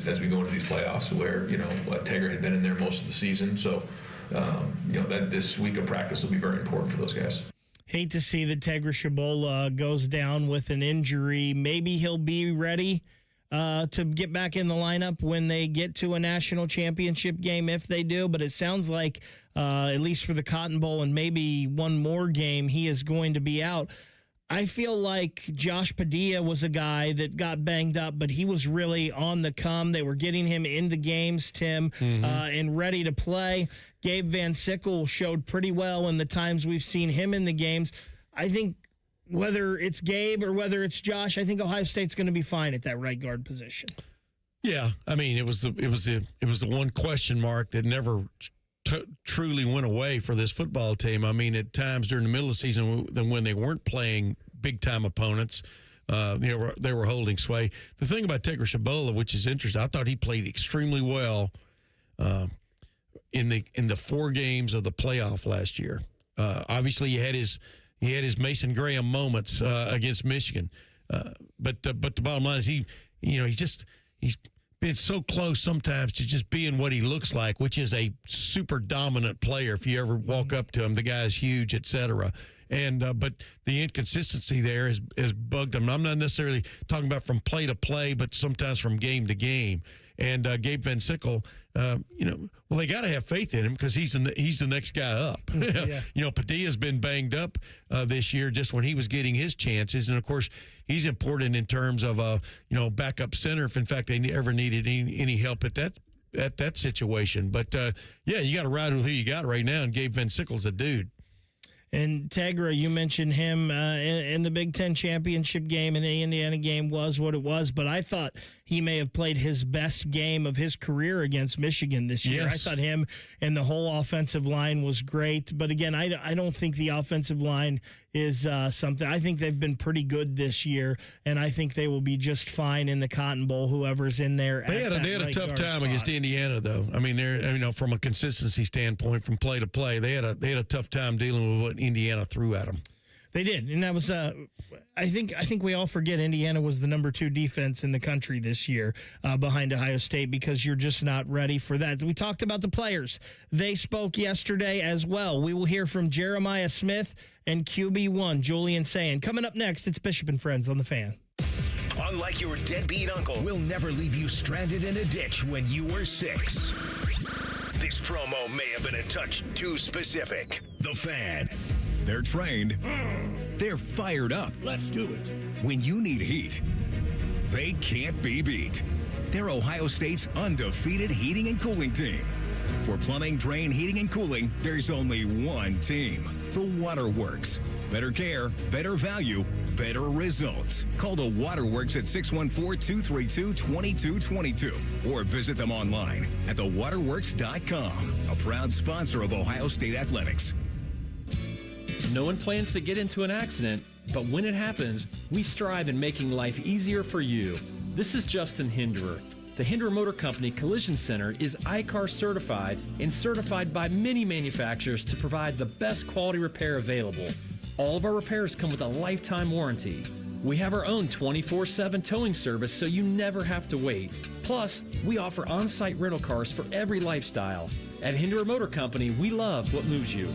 as we go into these playoffs, where Integra had been in there most of the season. So, that this week of practice will be very important for those guys. Hate to see that Integra Shabola goes down with an injury. Maybe he'll be ready to get back in the lineup when they get to a national championship game, if they do. But it sounds like, at least for the Cotton Bowl and maybe one more game, he is going to be out. I feel like Josh Padilla was a guy that got banged up, but he was really on the come. They were getting him in the games, Tim, and ready to play. Gabe Van Sickle showed pretty well in the times we've seen him in the games. I think whether it's Gabe or whether it's Josh, I think Ohio State's going to be fine at that right guard position. Yeah, I mean, it was the one question mark that never truly went away for this football team. I mean, at times during the middle of the season, when they weren't playing big-time opponents, they were holding sway. The thing about Integra Shabola, which is interesting, I thought he played extremely well in the 4 games of the playoff last year. Obviously, he had his Mason Graham moments against Michigan, but the bottom line is he's been so close sometimes to just being what he looks like, which is a super dominant player. If you ever walk up to him, the guy's huge, et cetera. And but the inconsistency there has bugged him. I'm not necessarily talking about from play to play, but sometimes from game to game. And Gabe Van Sickle, they got to have faith in him because he's the next guy up. Yeah. Padilla's been banged up this year just when he was getting his chances, and of course he's important in terms of backup center if in fact they ever needed any help at that situation. But you got to ride with who you got right now, and Gabe Van Sickle's a dude. And Integra, you mentioned him in the Big Ten championship game, and the Indiana game was what it was, but I thought he may have played his best game of his career against Michigan this year. Yes. I thought him and the whole offensive line was great. But again, I don't think the offensive line is something. I think they've been pretty good this year, and I think they will be just fine in the Cotton Bowl, whoever's in there. They had a tough time against Indiana, though. I mean, from a consistency standpoint, from play to play, they had a tough time dealing with what Indiana threw at them. They did, and that was I think we all forget Indiana was the number 2 defense in the country this year behind Ohio State because you're just not ready for that. We talked about the players. They spoke yesterday as well. We will hear from Jeremiah Smith and QB1 Julian Sayin. Coming up next, it's Bishop and Friends on The Fan. Unlike your deadbeat uncle, we'll never leave you stranded in a ditch when you were 6. This promo may have been a touch too specific. The Fan. They're trained. They're fired up. Let's do it. When you need heat, they can't be beat. They're Ohio State's undefeated heating and cooling team. For plumbing, drain, heating, and cooling, there's only one team. The Waterworks. Better care, better value, better results. Call the Waterworks at 614-232-2222 or visit them online at thewaterworks.com. A proud sponsor of Ohio State Athletics. No one plans to get into an accident, but when it happens, we strive in making life easier for you. This is Justin Hinderer. The Hinderer Motor Company Collision Center is ICAR certified and certified by many manufacturers to provide the best quality repair available. All of our repairs come with a lifetime warranty. We have our own 24/7 towing service so you never have to wait. Plus, we offer on-site rental cars for every lifestyle. At Hinderer Motor Company, we love what moves you.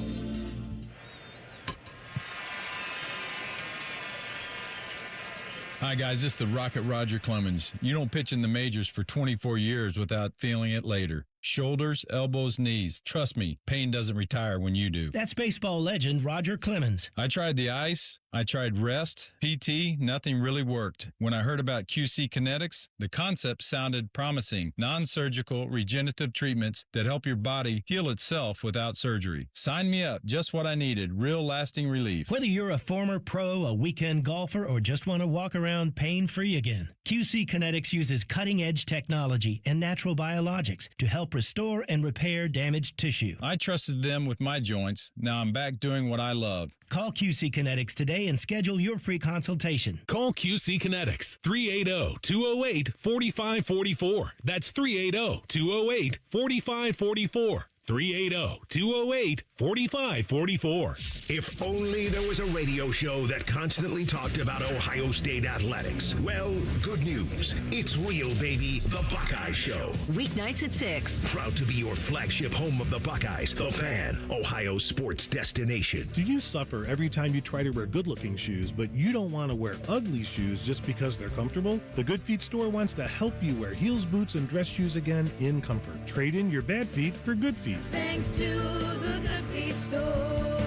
Hi, guys. This is the Rocket Roger Clemens. You don't pitch in the majors for 24 years without feeling it later. Shoulders, elbows, knees. Trust me, pain doesn't retire when you do. That's baseball legend Roger Clemens. I tried the ice. I tried rest, PT, nothing really worked. When I heard about QC Kinetics, the concept sounded promising. Non-surgical regenerative treatments that help your body heal itself without surgery. Sign me up, just what I needed, real lasting relief. Whether you're a former pro, a weekend golfer, or just want to walk around pain-free again, QC Kinetics uses cutting-edge technology and natural biologics to help restore and repair damaged tissue. I trusted them with my joints. Now I'm back doing what I love. Call QC Kinetics today and schedule your free consultation. Call QC Kinetics, 380-208-4544. That's 380-208-4544. 380-208-4544. If only there was a radio show that constantly talked about Ohio State athletics. Well, good news. It's real, baby. The Buckeye Show. Weeknights at 6. Proud to be your flagship home of the Buckeyes. The Fan, Ohio sports destination. Do you suffer every time you try to wear good-looking shoes, but you don't want to wear ugly shoes just because they're comfortable? The Good Feet store wants to help you wear heels, boots, and dress shoes again in comfort. Trade in your bad feet for good feet. Thanks to the Good Feet store.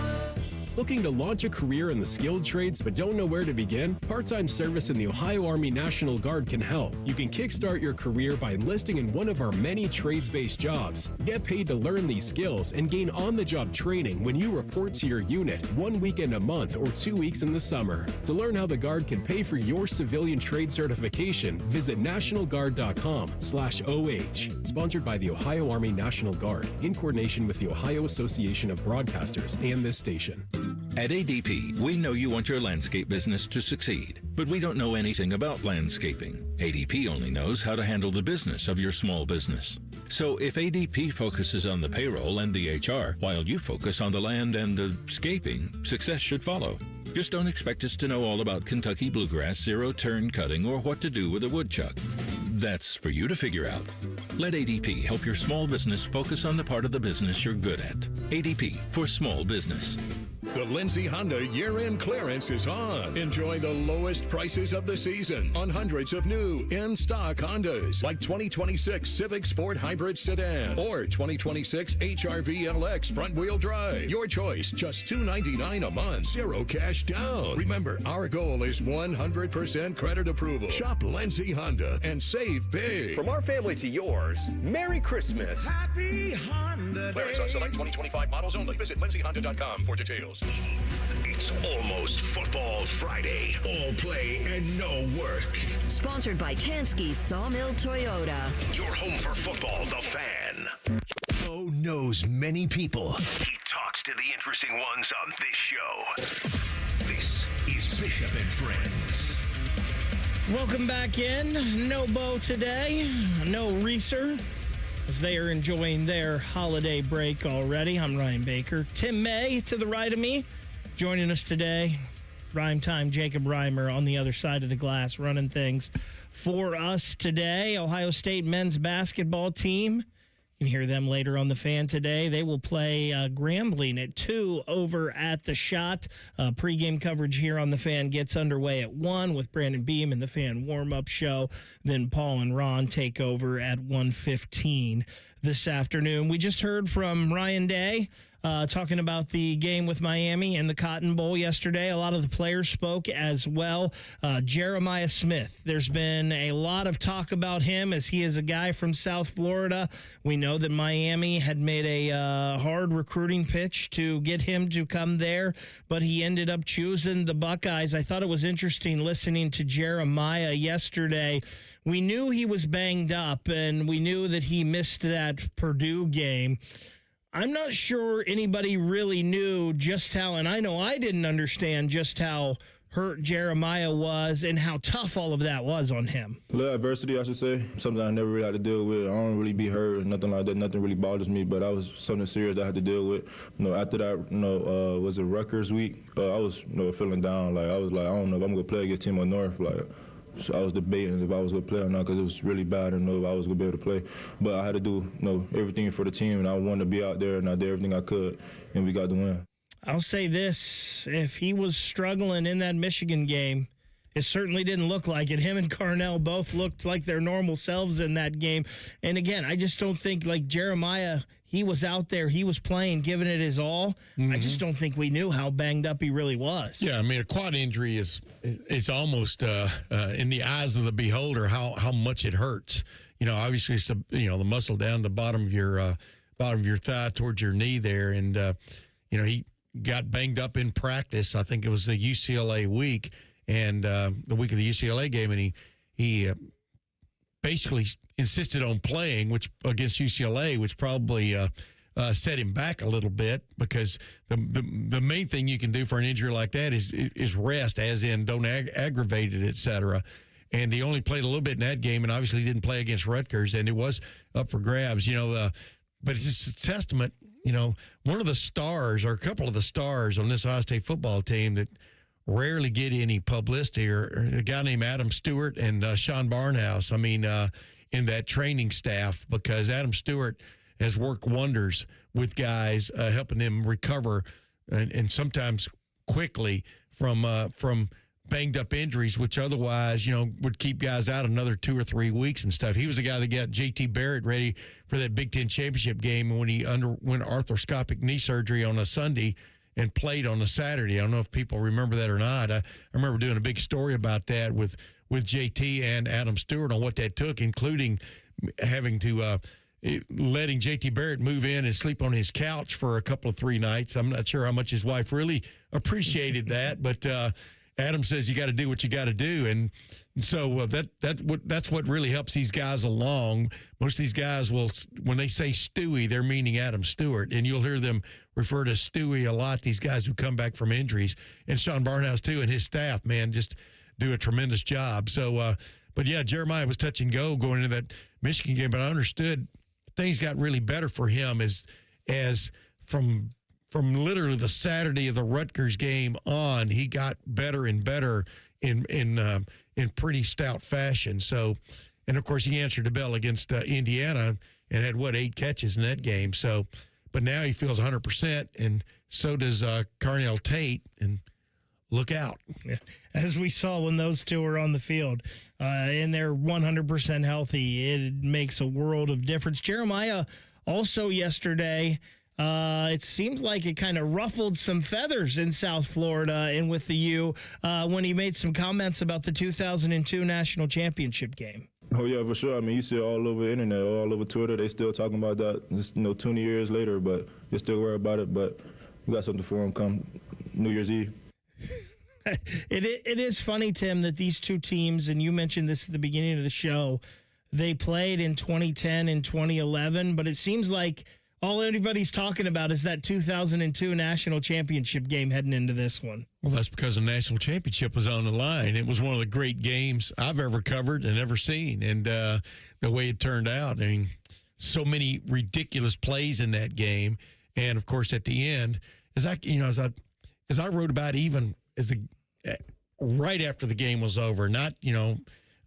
Looking to launch a career in the skilled trades but don't know where to begin? Part-time service in the Ohio Army National Guard can help. You can kickstart your career by enlisting in one of our many trades-based jobs. Get paid to learn these skills and gain on-the-job training when you report to your unit 1 weekend a month or 2 weeks in the summer. To learn how the Guard can pay for your civilian trade certification, visit nationalguard.com/OH. Sponsored by the Ohio Army National Guard in coordination with the Ohio Association of Broadcasters and this station. At ADP, we know you want your landscape business to succeed, but we don't know anything about landscaping. ADP only knows how to handle the business of your small business. So if ADP focuses on the payroll and the HR, while you focus on the land and the scaping, success should follow. Just don't expect us to know all about Kentucky bluegrass, zero-turn cutting, or what to do with a woodchuck. That's for you to figure out. Let ADP help your small business focus on the part of the business you're good at. ADP for small business. The Lindsay Honda year-end clearance is on. Enjoy the lowest prices of the season on hundreds of new in-stock Hondas, like 2026 Civic Sport Hybrid Sedan or 2026 HR-V LX front-wheel drive. Your choice, just $299 a month, zero cash down. Remember, our goal is 100% credit approval. Shop Lindsay Honda and save big. From our family to yours, Merry Christmas. Happy Honda Clearance on select 2025 models only. Visit lindsayhonda.com for details. It's almost Football Friday. All play and no work. Sponsored by Tansky Sawmill Toyota. Your home for football, The Fan. Bo knows many people. He talks to the interesting ones on this show. This is Bishop and Friends. Welcome back in. No Bo today. No Reeser, as they are enjoying their holiday break already. I'm Ryan Baker. Tim May to the right of me, joining us today. Rhyme time, Jacob Reimer on the other side of the glass, running things for us today. Ohio State men's basketball team. You can hear them later on The Fan today. They will play Grambling at 2 over at the Shot. Pre-game coverage here on The Fan gets underway at 1 with Brandon Beam and The Fan warm-up show. Then Paul and Ron take over at 1:15 this afternoon. We just heard from Ryan Day talking about the game with Miami and the Cotton Bowl yesterday. A lot of the players spoke as well. Jeremiah Smith, there's been a lot of talk about him as he is a guy from South Florida. We know that Miami had made a hard recruiting pitch to get him to come there, but he ended up choosing the Buckeyes. I thought it was interesting listening to Jeremiah yesterday. We knew he was banged up, and we knew that he missed that Purdue game. I'm not sure anybody really knew just how, and I know I didn't understand just how hurt Jeremiah was and how tough all of that was on him. A little adversity, I should say. Something I never really had to deal with. I don't really be hurt or nothing like that. Nothing really bothers me, but that was something serious that I had to deal with. After that, was it Rutgers week? I was, feeling down. Like, I was like, I don't know if I'm going to play against Team of North. Like, so I was debating if I was going to play or not because it was really bad. I didn't know if I was going to be able to play. But I had to do everything for the team, and I wanted to be out there, and I did everything I could, and we got the win. I'll say this. If he was struggling in that Michigan game, it certainly didn't look like it. Him and Carnell both looked like their normal selves in that game. And, again, I just don't think, like Jeremiah, he was out there, he was playing, giving it his all. Mm-hmm. I just don't think we knew how banged up he really was. Yeah, I mean, a quad injury is almost in the eyes of the beholder how much it hurts. Obviously, it's the muscle down the bottom of your thigh towards your knee there, and he got banged up in practice. I think it was the UCLA week, and the week of the UCLA game, and he basically insisted on playing, which against UCLA, which probably set him back a little bit, because the main thing you can do for an injury like that is rest, as in don't aggravate it, et cetera. And he only played a little bit in that game, and obviously didn't play against Rutgers, and it was up for grabs. But it's just a testament. One of the stars, or a couple of the stars on this Ohio State football team that rarely get any publicity are a guy named Adam Stewart and Sean Barnhouse. I mean, in that training staff, because Adam Stewart has worked wonders with guys, helping them recover and sometimes quickly from banged up injuries, which otherwise, would keep guys out another 2 or 3 weeks and stuff. He was the guy that got J.T. Barrett ready for that Big Ten championship game when he underwent arthroscopic knee surgery on a Sunday and played on a Saturday. I don't know if people remember that or not. I remember doing a big story about that with J.T. and Adam Stewart on what that took, including having to letting J.T. Barrett move in and sleep on his couch for a couple of 3 nights. I'm not sure how much his wife really appreciated that, but Adam says you got to do what you got to do, and so that's what really helps these guys along. Most of these guys will, when they say Stewie, they're meaning Adam Stewart, and you'll hear them refer to Stewie a lot. These guys who come back from injuries, and Sean Barnhouse too, and his staff, man, just do a tremendous job. So, but yeah, Jeremiah was touch and go going into that Michigan game, but I understood things got really better for him as from literally the Saturday of the Rutgers game on, he got better and better in pretty stout fashion. So, and of course he answered the bell against Indiana and had 8 catches in that game. So, but now he feels 100%, and so does Carnell Tate. And look out. Yeah. As we saw when those two are on the field, and they're 100% healthy, it makes a world of difference. Jeremiah also yesterday, it seems like it kind of ruffled some feathers in South Florida and with the U when he made some comments about the 2002 national championship game. Oh, yeah, for sure. I mean, you see it all over the internet, all over Twitter. They still talking about that, just, 20 years later, but they still worry about it. But we got something for him come New Year's Eve. It is funny, Tim, that these two teams, and you mentioned this at the beginning of the show, they played in 2010 and 2011, but it seems like all anybody's talking about is that 2002 national championship game heading into this one. Well, that's because the national championship was on the line. It was one of the great games I've ever covered and ever seen. And the way it turned out, I mean, so many ridiculous plays in that game. And of course, at the end, as I wrote about, even right after the game was over, not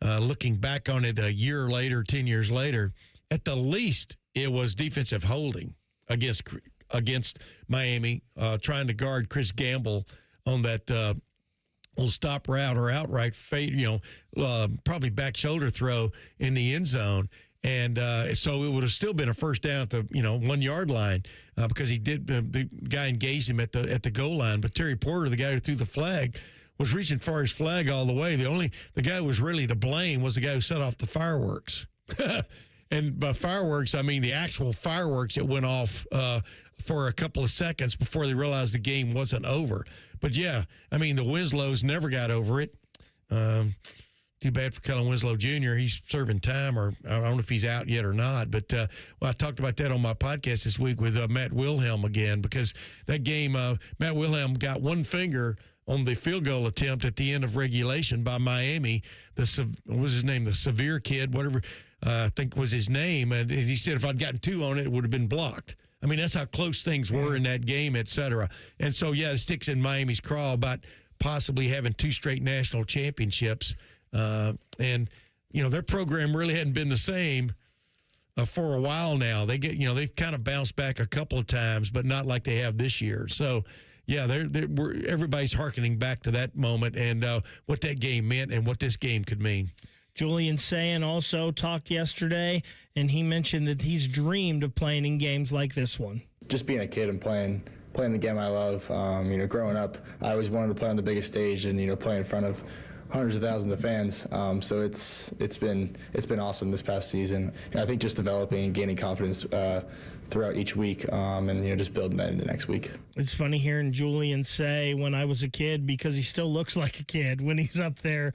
looking back on it a year later, 10 years later, at the least, it was defensive holding against Miami, trying to guard Chris Gamble on that on stop route or outright fade, probably back shoulder throw in the end zone. And so it would have still been a first down at the 1 yard line because he did the guy engaged him at the goal line. But Terry Porter, the guy who threw the flag, was reaching for his flag all the way. The guy who was really to blame was the guy who set off the fireworks. And by fireworks, I mean the actual fireworks that went off for a couple of seconds before they realized the game wasn't over. But yeah, I mean the Winslows never got over it. Too bad for Kellen Winslow Jr. He's serving time, or I don't know if he's out yet or not. But I talked about that on my podcast this week with Matt Wilhelm again, because that game, Matt Wilhelm got one finger on the field goal attempt at the end of regulation by Miami. What was his name? The Severe kid, whatever I think was his name. And he said if I'd gotten two on it, it would have been blocked. I mean, that's how close things were in that game, et cetera. And so, yeah, it sticks in Miami's craw about possibly having 2 straight national championships. And their program really hadn't been the same for a while now. They've kind of bounced back a couple of times, but not like they have this year. So, yeah, everybody's hearkening back to that moment and what that game meant and what this game could mean. Julian Sayin also talked yesterday, and he mentioned that he's dreamed of playing in games like this one. Just being a kid and playing the game I love. Growing up, I always wanted to play on the biggest stage and play in front of hundreds of thousands of fans. So it's been awesome this past season. I think just developing and gaining confidence throughout each week, and just building that into next week. It's funny hearing Julian say when I was a kid, because he still looks like a kid when he's up there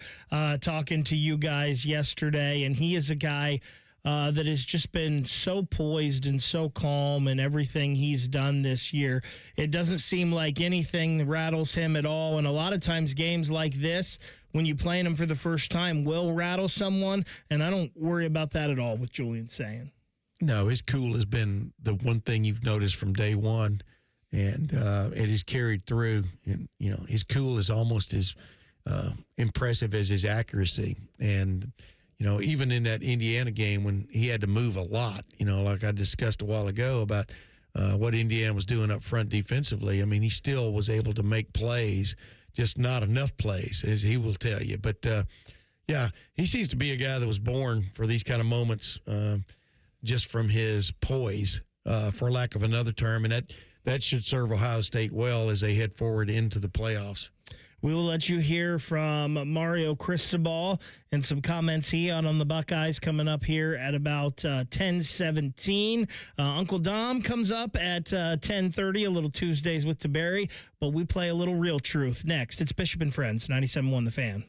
talking to you guys yesterday, and he is a guy that has just been so poised and so calm in everything he's done this year. It doesn't seem like anything rattles him at all, and a lot of times games like this, when you play them for the first time, will rattle someone, and I don't worry about that at all with Julian Sayin. No, his cool has been the one thing you've noticed from day one, and it has carried through. And his cool is almost as impressive as his accuracy. And even in that Indiana game when he had to move a lot, like I discussed a while ago about what Indiana was doing up front defensively. I mean, he still was able to make plays, just not enough plays, as he will tell you. But yeah, he seems to be a guy that was born for these kind of moments. Just from his poise, for lack of another term. And that should serve Ohio State well as they head forward into the playoffs. We will let you hear from Mario Cristobal and some comments he had on the Buckeyes coming up here at about 10:17. Uncle Dom comes up at 10:30, a little Tuesdays with Tiberi, but we play a little Real Truth next. It's Bishop and Friends, 97.1 The Fan.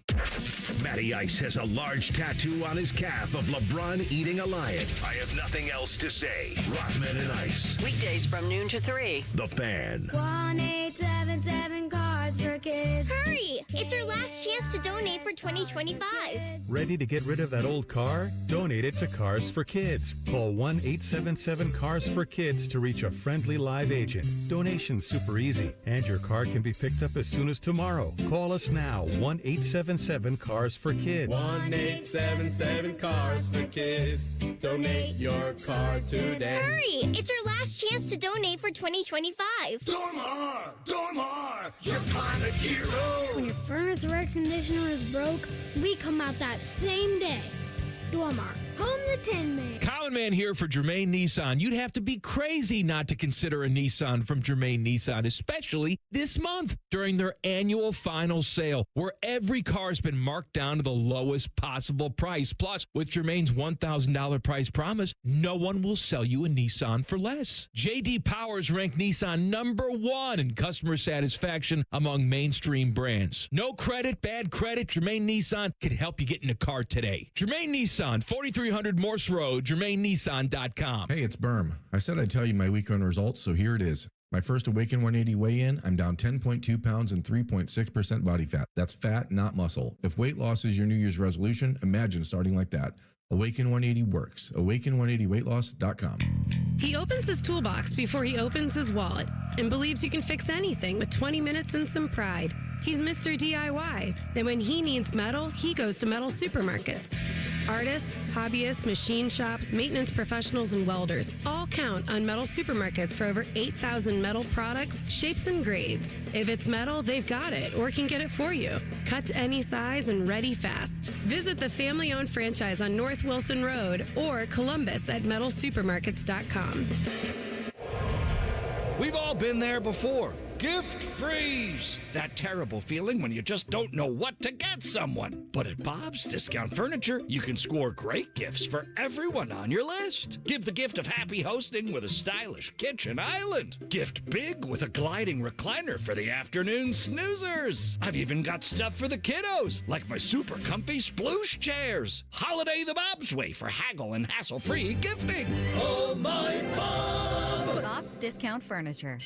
Matty Ice has a large tattoo on his calf of LeBron eating a lion. I have nothing else to say. Rothman and Ice. Weekdays from noon to 3. The Fan. 1877 Cars for Kids. Hurry! It's our last chance to donate for 2025. Ready to get rid of that old car? Donate it to Cars for Kids. Call 1-877-CARS-FOR-KIDS to reach a friendly live agent. Donation's super easy, and your car can be picked up as soon as tomorrow. Call us now, 1-877-CARS-FOR-KIDS. 1-877-CARS-FOR-KIDS. Donate your car today. Hurry! It's our last chance to donate for 2025. Dormar! Dormar! You're kind of hero! When your furnace or air conditioner is broke, we come out that same day. Dormar, home the Tin Man. Colin Man here for Germain Nissan. You'd have to be crazy not to consider a Nissan from Germain Nissan, especially this month during their annual final sale, where every car's been marked down to the lowest possible price. Plus, with Germain's $1,000 price promise, no one will sell you a Nissan for less. J.D. Powers ranked Nissan #1 in customer satisfaction among mainstream brands. No credit, bad credit, Germain Nissan can help you get in a car today. Germain Nissan, 4300 Morse Road, GermainNissan.com. Hey, it's Berm. I said I'd tell you my weekend results, so here it is. My first Awaken 180 weigh-in, I'm down 10.2 pounds and 3.6% body fat. That's fat, not muscle. If weight loss is your New Year's resolution, imagine starting like that. Awaken 180 works. Awaken180weightloss.com. He opens his toolbox before he opens his wallet and believes you can fix anything with 20 minutes and some pride. He's Mr. DIY. Then when he needs metal, he goes to Metal Supermarkets. Artists, hobbyists, machine shops, maintenance professionals, and welders all count on Metal Supermarkets for over 8,000 metal products, shapes, and grades. If it's metal, they've got it or can get it for you. Cut to any size and ready fast. Visit the family-owned franchise on North Wilson Road or Columbus at metalsupermarkets.com. We've all been there before. Gift freeze! That terrible feeling when you just don't know what to get someone. But at Bob's Discount Furniture, you can score great gifts for everyone on your list. Give the gift of happy hosting with a stylish kitchen island. Gift big with a gliding recliner for the afternoon snoozers. I've even got stuff for the kiddos, like my super comfy sploosh chairs. Holiday the Bob's way for haggle and hassle-free gifting. Oh, my Bob! Bob's Discount Furniture.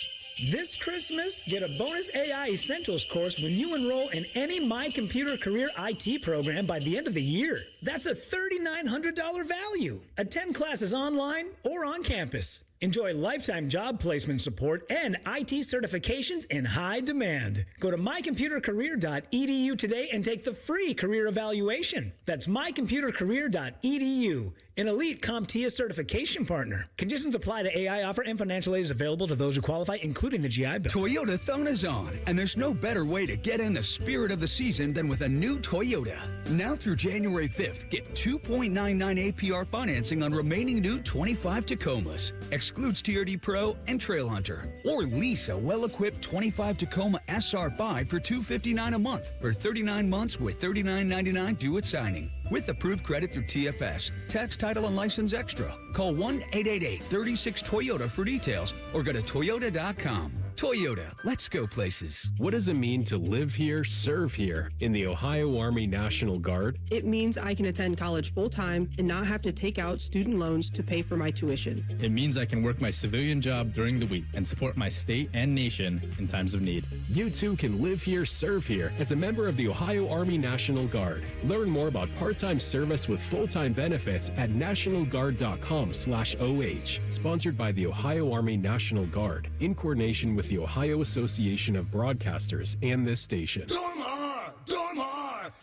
This Christmas, get a bonus AI Essentials course when you enroll in any My Computer Career IT program by the end of the year. That's a $3,900 value. Attend classes online or on campus. Enjoy lifetime job placement support and IT certifications in high demand. Go to mycomputercareer.edu today and take the free career evaluation. That's mycomputercareer.edu, an elite CompTIA certification partner. Conditions apply to AI offer and financial aid is available to those who qualify, including the GI Bill. Toyotathon is on, and there's no better way to get in the spirit of the season than with a new Toyota. Now through January 5th, get 2.99 APR financing on remaining new 25 Tacomas. Excludes TRD Pro and Trail Hunter. Or lease a well-equipped 25 Tacoma SR5 for $259 a month for 39 months with $39.99 due at signing. With approved credit through TFS, tax, title, and license extra. Call 1-888-36-TOYOTA for details or go to toyota.com. Toyota, let's go places. What does it mean to live here, serve here in the Ohio Army National Guard? It means I can attend college full-time and not have to take out student loans to pay for my tuition. It means I can work my civilian job during the week and support my state and nation in times of need. You too can live here, serve here as a member of the Ohio Army National Guard. Learn more about part-time service with full-time benefits at nationalguard.com/OH. Sponsored by the Ohio Army National Guard in coordination with the Ohio Association of Broadcasters and this station. Dormar,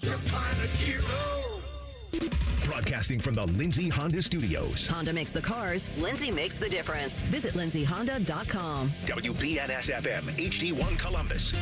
you're kind of hero. Broadcasting from the Lindsay Honda Studios. Honda makes the cars. Lindsay makes the difference. Visit lindsayhonda.com. WBNS-FM, HD1 Columbus.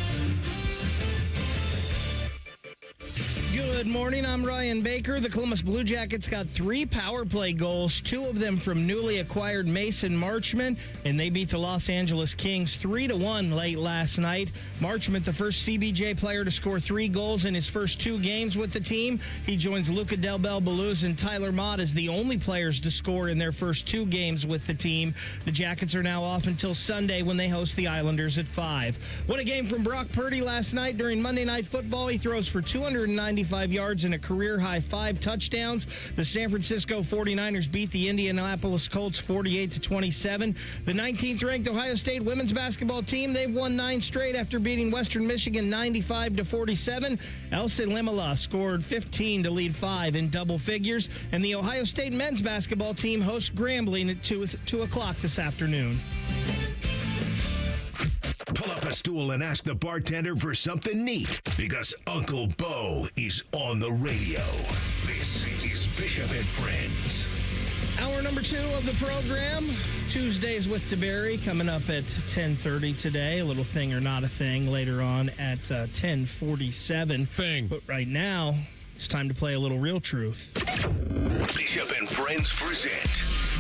Good morning, I'm Ryan Baker. The Columbus Blue Jackets got 3 power play goals, 2 of them from newly acquired Mason Marchment, and they beat the Los Angeles Kings 3-1 late last night. Marchment, the first CBJ player to score 3 goals in his first 2 games with the team. He joins Luca Del Bel Baluz and Tyler Mott as the only players to score in their first 2 games with the team. The Jackets are now off until Sunday when they host the Islanders at 5. What a game from Brock Purdy last night during Monday Night Football. He throws for 295 yards and a career-high 5 touchdowns. The San Francisco 49ers beat the Indianapolis Colts 48-27. The 19th-ranked Ohio State women's basketball team, they've won 9 straight after beating Western Michigan 95-47. Elsa Limala scored 15 to lead 5 in double figures. And the Ohio State men's basketball team hosts Grambling at 2 o'clock this afternoon. Pull up a stool and ask the bartender for something neat, because Uncle Bo is on the radio. This is Bishop and Friends. Hour number 2 of the program, Tuesdays with Tiberi, coming up at 10:30 today. A little thing or not a thing later on at 10:47. Thing. But right now, it's time to play a little Real Truth. Bishop and Friends present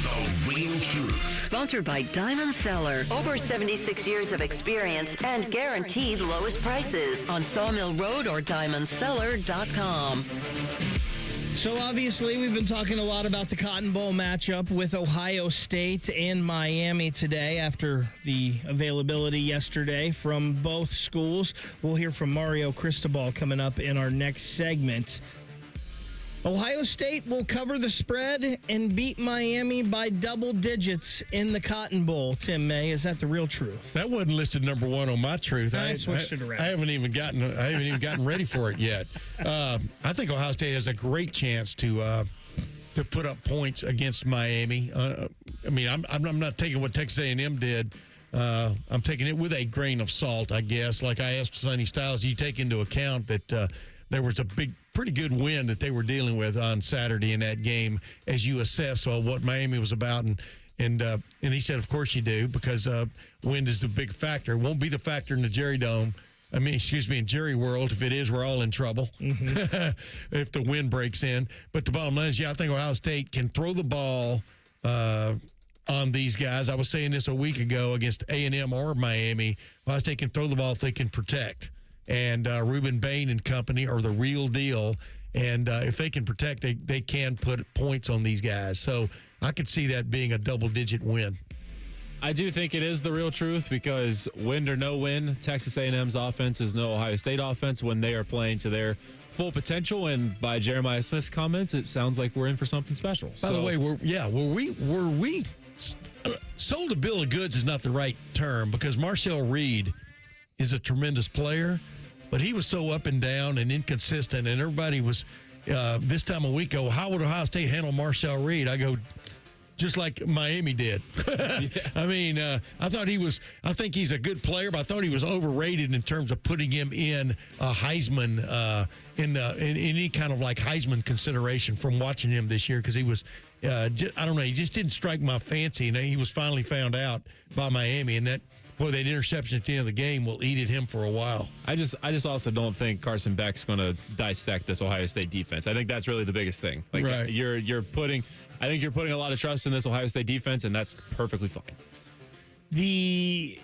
The Real Truth. Sponsored by Diamond Cellar. Over 76 years of experience and guaranteed lowest prices on Sawmill Road or diamondcellar.com. So obviously we've been talking a lot about the Cotton Bowl matchup with Ohio State and Miami today after the availability yesterday from both schools. We'll hear from Mario Cristobal coming up in our next segment. Ohio State will cover the spread and beat Miami by double digits in the Cotton Bowl. Tim May, is that the real truth? That wasn't listed number 1 on my truth. I switched it around. I haven't even gotten ready for it yet. I think Ohio State has a great chance to put up points against Miami. I'm not taking what Texas A&M did. I'm taking it with a grain of salt, I guess. Like I asked Sonny Styles, you take into account that there was a pretty good wind that they were dealing with on Saturday in that game as you assess what Miami was about. And he said, of course you do, because wind is the big factor. It won't be the factor in the Jerry Dome. in Jerry World. If it is, we're all in trouble if the wind breaks in. But the bottom line is, I think Ohio State can throw the ball on these guys. I was saying this a week ago against A&M or Miami. Ohio State can throw the ball if they can protect. And Reuben Bain and company are the real deal. And if they can protect, they can put points on these guys. So I could see that being a double-digit win. I do think it is the real truth, because win or no win, Texas A&M's offense is no Ohio State offense when they are playing to their full potential. And by Jeremiah Smith's comments, it sounds like we're in for something special. By the way, were we sold a bill of goods is not the right term, because Marcel Reed is a tremendous player, but he was so up and down and inconsistent, and everybody was this time a week ago, how would Ohio State handle Marcel Reed? I go, just like Miami did. I mean, I think he's a good player, but I thought he was overrated in terms of putting him in a Heisman, in any kind of like Heisman consideration from watching him this year, because he was, I don't know, he just didn't strike my fancy, and he was finally found out by Miami, and that interception at the end of the game will eat at him for a while. I just also don't think Carson Beck's going to dissect this Ohio State defense. I think that's really the biggest thing. Like, right. I think you're putting a lot of trust in this Ohio State defense, and that's perfectly fine. The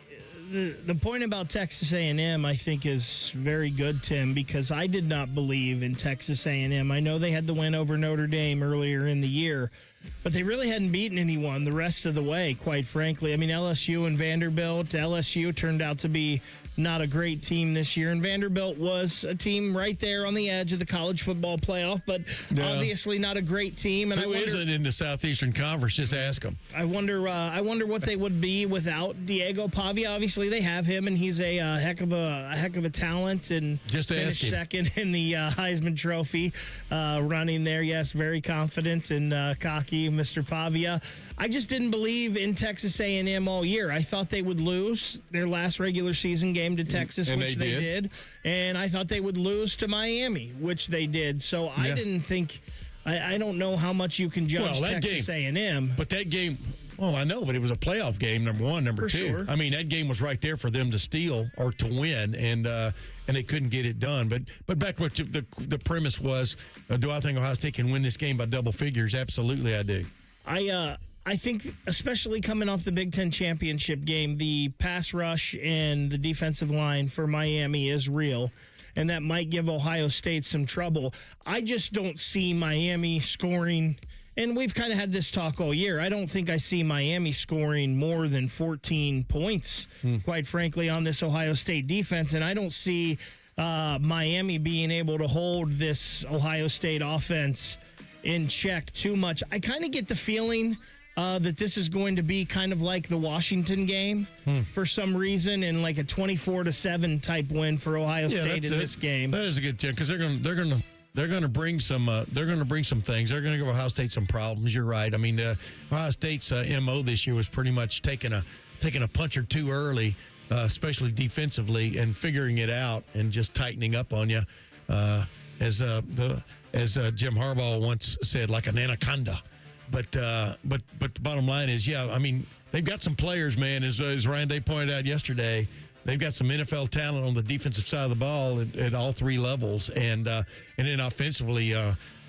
point about Texas A&M, I think, is very good, Tim, because I did not believe in Texas A&M. I know they had the win over Notre Dame earlier in the year, but they really hadn't beaten anyone the rest of the way, quite frankly. I mean, LSU and Vanderbilt. LSU turned out to be not a great team this year, and Vanderbilt was a team right there on the edge of the college football playoff, but obviously not a great team. And Who isn't in the Southeastern Conference? Just ask them. I wonder what they would be without Diego Pavia. Obviously, they have him, and he's a heck of a talent, and just finished second in the Heisman Trophy running there. Yes, very confident and cocky, Mr. Pavia. I just didn't believe in Texas A&M all year. I thought they would lose their last regular season game to Texas, which they did. And I thought they would lose to Miami, which they did. So I didn't think – I don't know how much you can judge Texas A&M. But that game – I know, but it was a playoff game, number one. Number two. Sure. I mean, that game was right there for them to steal or to win, and they couldn't get it done. But back to what the premise was, do I think Ohio State can win this game by double figures? Absolutely, I do. I think, especially coming off the Big Ten championship game, the pass rush and the defensive line for Miami is real, and that might give Ohio State some trouble. I just don't see Miami scoring, and we've kind of had this talk all year. I don't think I see Miami scoring more than 14 points, quite frankly, on this Ohio State defense, and I don't see Miami being able to hold this Ohio State offense in check too much. I kind of get the feeling that this is going to be kind of like the Washington game for some reason, and like a 24-7 type win for Ohio State in this game. That is a good tip, because they're going to bring some things. They're going to give Ohio State some problems. You're right. I mean, Ohio State's MO this year was pretty much taking a punch or two early, especially defensively, and figuring it out and just tightening up on you, as Jim Harbaugh once said, like an anaconda. But the bottom line is, I mean, they've got some players, man. As Ryan Day pointed out yesterday, they've got some NFL talent on the defensive side of the ball at all three levels, and then offensively,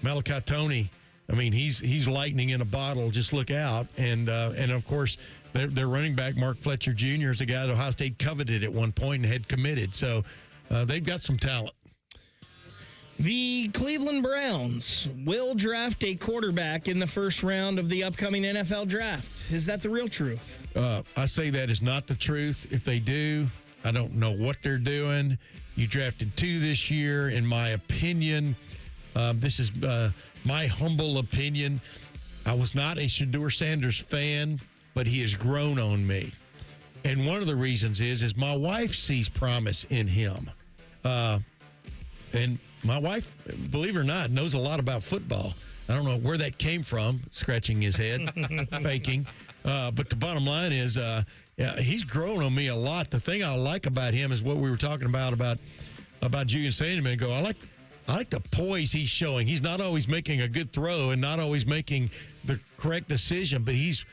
Malachi Toney. I mean, he's lightning in a bottle. Just look out, and of course, their running back Mark Fletcher Jr. is a guy that Ohio State coveted at one point and had committed. So they've got some talent. The Cleveland Browns will draft a quarterback in the first round of the upcoming NFL draft. Is that the real truth? I say that is not the truth. If they do, I don't know what they're doing. You drafted 2 this year. In my opinion, this is my humble opinion. I was not a Shedeur Sanders fan, but he has grown on me. And one of the reasons is my wife sees promise in him. And my wife, believe it or not, knows a lot about football. I don't know where that came from, scratching his head, faking. But the bottom line is he's grown on me a lot. The thing I like about him is what we were talking about Julian saying a minute ago. I like the poise he's showing. He's not always making a good throw and not always making the correct decision, but he's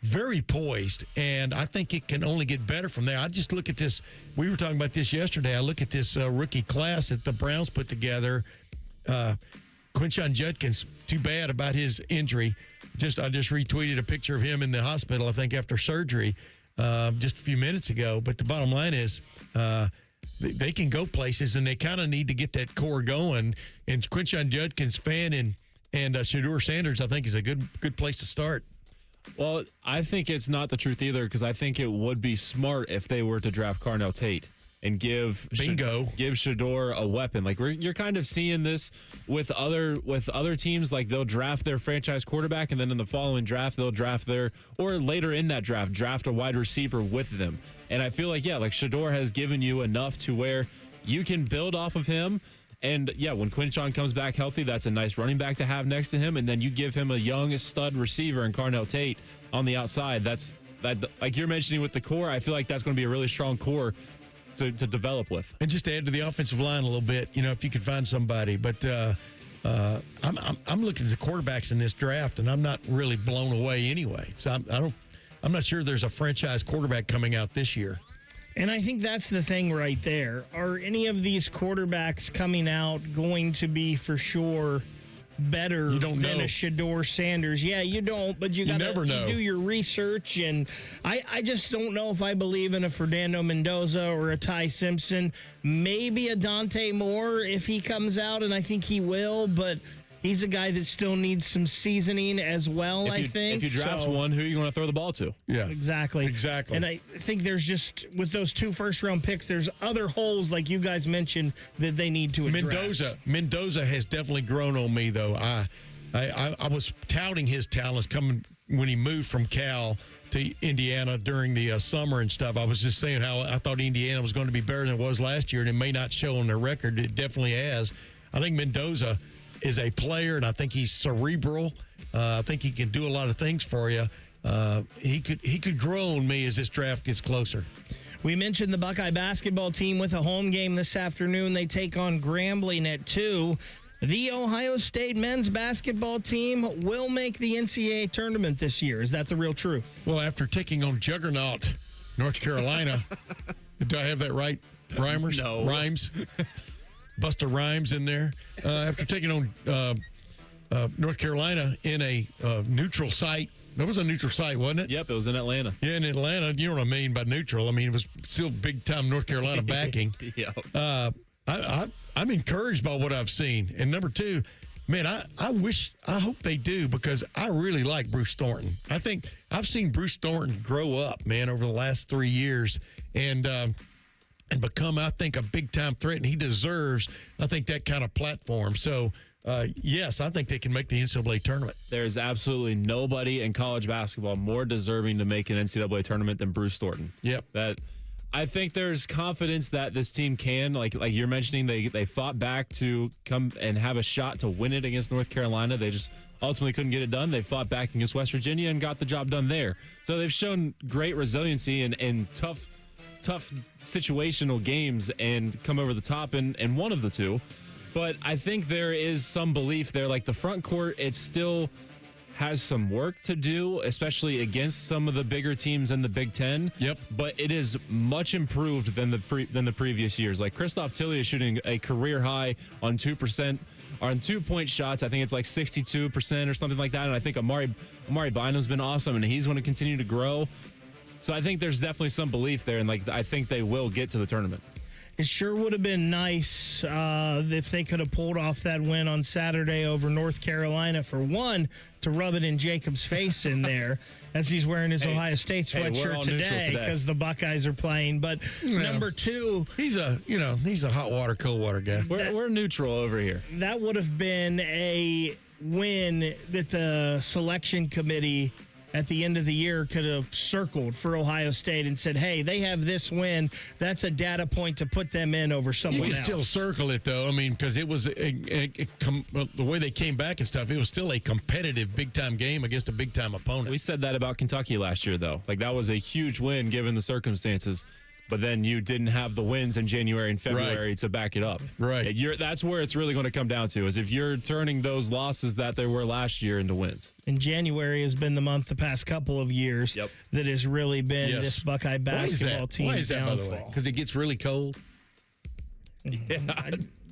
very poised, and I think it can only get better from there. I just look at this. We were talking about this yesterday. I look at this rookie class that the Browns put together. Quinshon Judkins, too bad about his injury. I just retweeted a picture of him in the hospital, I think, after surgery just a few minutes ago. But the bottom line is they can go places, and they kind of need to get that core going. And Quinshon Judkins, fan and Shedeur Sanders, I think, is a good place to start. Well, I think it's not the truth either, because I think it would be smart if they were to draft Carnell Tate and give Shedeur a weapon. Like you're kind of seeing this with other teams. Like they'll draft their franchise quarterback, and then in the following draft they'll draft or later in that draft a wide receiver with them. And I feel like Shedeur has given you enough to where you can build off of him. And, when Quinshon comes back healthy, that's a nice running back to have next to him. And then you give him a young stud receiver in Carnell Tate on the outside. That, like you're mentioning with the core, I feel like that's going to be a really strong core to develop with. And just to add to the offensive line a little bit, if you could find somebody. But I'm looking at the quarterbacks in this draft, and I'm not really blown away anyway. So I'm not sure there's a franchise quarterback coming out this year. And I think that's the thing right there. Are any of these quarterbacks coming out going to be for sure better than a Shedeur Sanders? Yeah, you don't, but you got to do your research. And I just don't know if I believe in a Fernando Mendoza or a Ty Simpson. Maybe a Dante Moore if he comes out, and I think he will, but he's a guy that still needs some seasoning as well, I think. If you draft one, who are you going to throw the ball to? Yeah. Exactly. Exactly. And I think there's just, with those 2 first-round picks, there's other holes, like you guys mentioned, that they need to address. Mendoza has definitely grown on me, though. I was touting his talents coming when he moved from Cal to Indiana during the summer and stuff. I was just saying how I thought Indiana was going to be better than it was last year, and it may not show on their record. It definitely has. I think Mendoza is a player, and I think he's cerebral. I think he can do a lot of things for you. He could grow on me as this draft gets closer. We mentioned the Buckeye basketball team with a home game this afternoon. They take on Grambling at 2. The Ohio State men's basketball team will make the NCAA tournament this year. Is that the real truth? Well, after taking on Juggernaut, North Carolina, do I have that right, Rhymers? No. Rhymes? Busta Rhymes in there. After taking on North Carolina in a neutral site. That was a neutral site, wasn't it? Yep, it was in Atlanta. Yeah, in Atlanta. You know what I mean by neutral. I mean, it was still big-time North Carolina backing. Yeah. I'm encouraged by what I've seen. And number 2, man, I hope they do, because I really like Bruce Thornton. I think I've seen Bruce Thornton grow up, man, over the last 3 years. And become, I think, a big-time threat, and he deserves, I think, that kind of platform. So, yes, I think they can make the NCAA tournament. There's absolutely nobody in college basketball more deserving to make an NCAA tournament than Bruce Thornton. Yep. I think there's confidence that this team can, like you're mentioning, they fought back to come and have a shot to win it against North Carolina. They just ultimately couldn't get it done. They fought back against West Virginia and got the job done there. So they've shown great resiliency and tough situational games and come over the top in one of the 2. But I think there is some belief there. Like the front court, it still has some work to do, especially against some of the bigger teams in the Big Ten. Yep. But it is much improved than the previous years. Like Christoph Tilly is shooting a career high on 2%. On 2-point shots, I think it's like 62% or something like that. And I think Amari Bynum's been awesome, and he's going to continue to grow. So I think there's definitely some belief there, and I think they will get to the tournament. It sure would have been nice if they could have pulled off that win on Saturday over North Carolina, for one, to rub it in Jacob's face in there as he's wearing his Ohio State sweatshirt today because the Buckeyes are playing. But number 2, he's a hot water, cold water guy. We're neutral over here. That would have been a win that the selection committee at the end of the year could have circled for Ohio State and said, hey, they have this win. That's a data point to put them in over someone else. You can still circle it, though. I mean, because it was the way they came back and stuff, it was still a competitive big-time game against a big-time opponent. We said that about Kentucky last year, though. Like, that was a huge win given the circumstances. but then you didn't have the wins in January and February to back it up. Right. That's where it's really going to come down to, is if you're turning those losses that they were last year into wins. And January has been the month the past couple of years that has really been this Buckeye basketball team's Why is that, by the way? downfall. Because it gets really cold?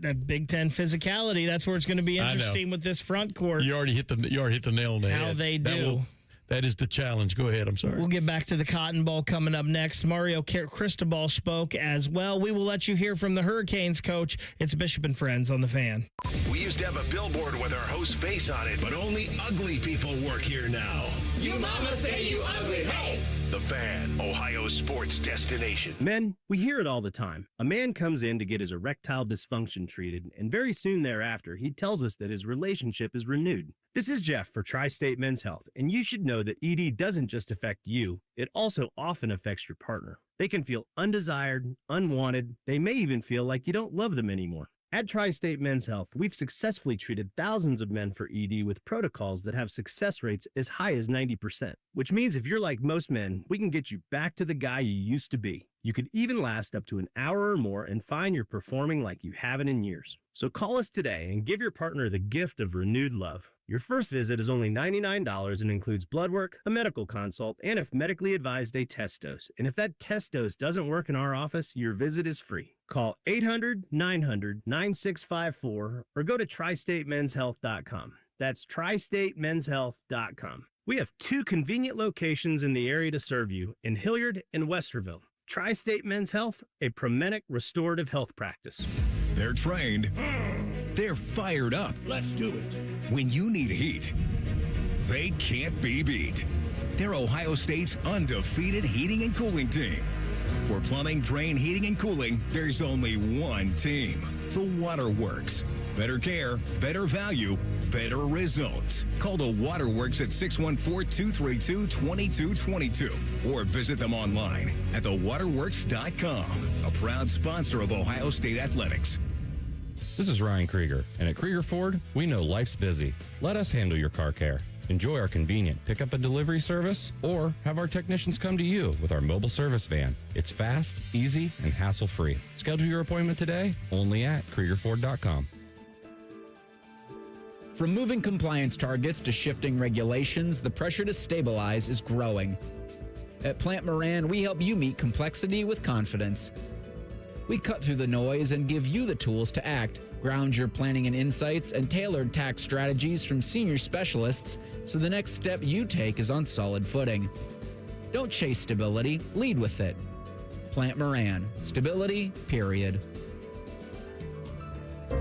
That Big Ten physicality, that's where it's going to be interesting with this front court. You already hit the nail on the head. How they do. That is the challenge. Go ahead. I'm sorry. We'll get back to the Cotton Bowl coming up next. Mario Cristobal spoke as well. We will let you hear from the Hurricanes coach. It's Bishop and Friends on The Fan. We used to have a billboard with our host's face on it, but only ugly people work here now. You mama say you ugly, hey! The Fan, Ohio sports destination. Men, we hear it all the time. A man comes in to get his erectile dysfunction treated, and very soon thereafter, he tells us that his relationship is renewed. This is Jeff for Tri-State Men's Health, and you should know that ED doesn't just affect you, it also often affects your partner. They can feel undesired, unwanted, they may even feel like you don't love them anymore. At Tri-State Men's Health, we've successfully treated thousands of men for ED with protocols that have success rates as high as 90%, which means if you're like most men, we can get you back to the guy you used to be. You could even last up to an hour or more and find you're performing like you haven't in years. So call us today and give your partner the gift of renewed love. Your first visit is only $99 and includes blood work, a medical consult, and if medically advised, a test dose. And if that test dose doesn't work in our office, your visit is free. Call 800-900-9654 or go to tristatemenshealth.com. That's tristatemenshealth.com. We have 2 convenient locations in the area to serve you in Hilliard and Westerville. Tri-State Men's Health, a Promenic restorative health practice. They're trained. They're fired up. Let's do it. When you need heat, they can't be beat. They're Ohio State's undefeated heating and cooling team. For plumbing, drain, heating, and cooling, there's only one team. The Waterworks. Better care, better value, better results. Call the Waterworks at 614-232-2222 or visit them online at thewaterworks.com. A proud sponsor of Ohio State Athletics. This is Ryan Krieger, and at Krieger Ford, we know life's busy. Let us handle your car care. Enjoy our convenient pickup and delivery service, or have our technicians come to you with our mobile service van. It's fast, easy, and hassle-free. Schedule your appointment today, only at KriegerFord.com. From moving compliance targets to shifting regulations, the pressure to stabilize is growing. At Plant Moran, we help you meet complexity with confidence. We cut through the noise and give you the tools to act, ground your planning in insights, and tailored tax strategies from senior specialists so the next step you take is on solid footing. Don't chase stability, lead with it. Plant Moran. Stability, period.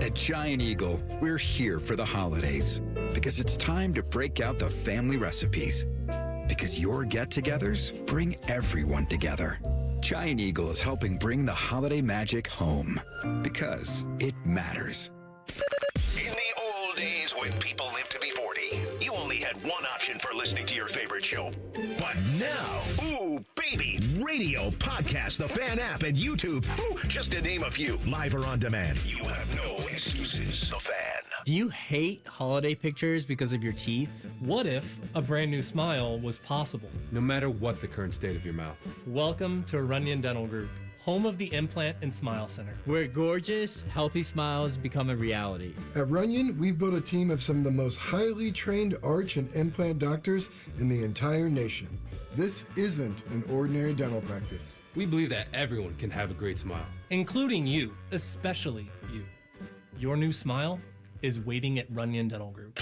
At Giant Eagle, we're here for the holidays because it's time to break out the family recipes. Because your get-togethers bring everyone together. Giant Eagle is helping bring the holiday magic home because it matters. In the old days when people lived to be 40, you only had one option for listening to your favorite show. But now, ooh, baby, radio, podcast, the Fan app, and YouTube, ooh, just to name a few, live or on demand. You have no excuses. The Fan. Do you hate holiday pictures because of your teeth? What if a brand new smile was possible? No matter what the current state of your mouth. Welcome to Runyon Dental Group, home of the Implant and Smile Center, where gorgeous, healthy smiles become a reality. At Runyon, we've built a team of some of the most highly trained arch and implant doctors in the entire nation. This isn't an ordinary dental practice. We believe that everyone can have a great smile. Including you, especially you. Your new smile is waiting at Runyon Dental Group.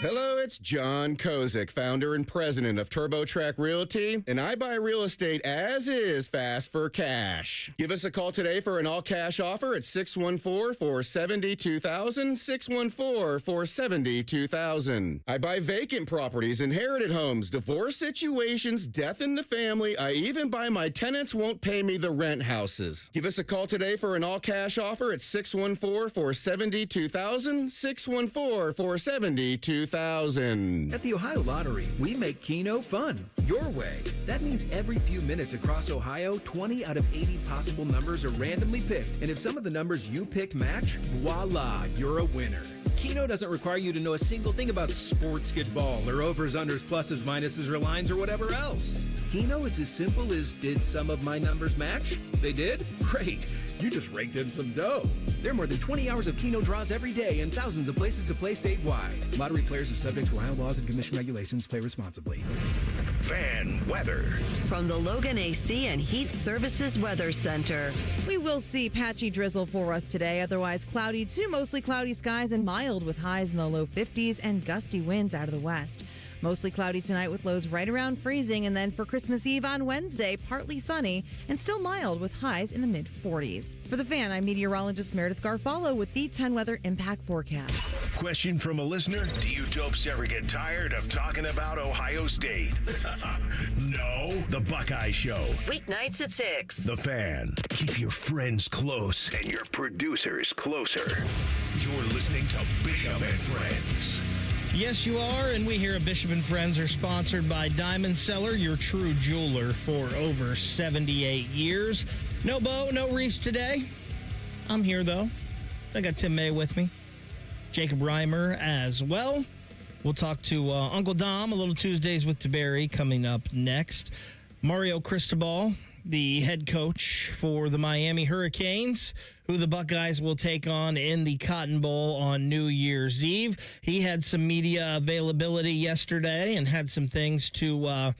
Hello, it's John Kozik, founder and president of TurboTrack Realty, and I buy real estate as is fast for cash. Give us a call today for an all-cash offer at 614-470-2000, 614-470-2000. I buy vacant properties, inherited homes, divorce situations, death in the family. I even buy my tenants won't pay me the rent houses. Give us a call today for an all-cash offer at 614-470-2000, 614-470-2000. At the Ohio Lottery, we make Keno fun, your way. That means every few minutes across Ohio, 20 out of 80 possible numbers are randomly picked. And if some of the numbers you pick match, voila, you're a winner. Keno doesn't require you to know a single thing about sports, ball, or overs, unders, pluses, minuses, or lines, or whatever else. Keno is as simple as, did some of my numbers match? They did? Great. You just raked in some dough. There are more than 20 hours of Keno draws every day and thousands of places to play statewide. Lottery players are subject to Ohio laws and commission regulations. Play responsibly. Fan weather. From the Logan AC and Heat Services Weather Center. We will see patchy drizzle for us today. Otherwise cloudy to mostly cloudy skies and mild with highs in the low 50s and gusty winds out of the west. Mostly cloudy tonight with lows right around freezing. And then for Christmas Eve on Wednesday, partly sunny and still mild with highs in the mid-40s. For The Fan, I'm meteorologist Meredith Garfalo with the 10 Weather Impact Forecast. Question from a listener: do you dopes ever get tired of talking about Ohio State? No. The Buckeye Show. Weeknights at 6. The Fan. Keep your friends close and your producers closer. You're listening to Bishop and Friends. Yes, you are, and we here at Bishop and Friends are sponsored by Diamond Seller, your true jeweler for over 78 years. No Bo, no Reese today. I'm here, though. I got Tim May with me. Jacob Reimer as well. We'll talk to Uncle Dom, a little Tuesdays with Tiberi, coming up next. Mario Cristobal, the head coach for the Miami Hurricanes, who the Buckeyes will take on in the Cotton Bowl on New Year's Eve. He had some media availability yesterday and had some things to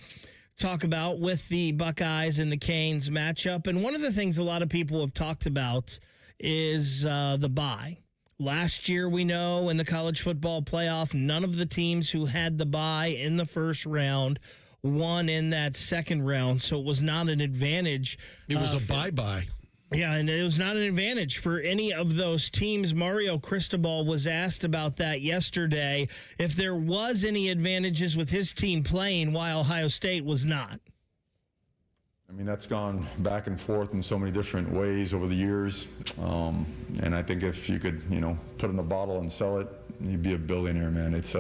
talk about with the Buckeyes and the Canes matchup. And one of the things a lot of people have talked about is the bye. Last year, we know, in the college football playoff, none of the teams who had the bye in the first round won in that second round, so it was not an advantage. It was a bye-bye. Yeah, and it was not an advantage for any of those teams. Mario Cristobal was asked about that yesterday, if there was any advantages with his team playing while Ohio State was not. I mean, that's gone back and forth in so many different ways over the years. And I think if you could, put it in a bottle and sell it, you'd be a billionaire, man. It's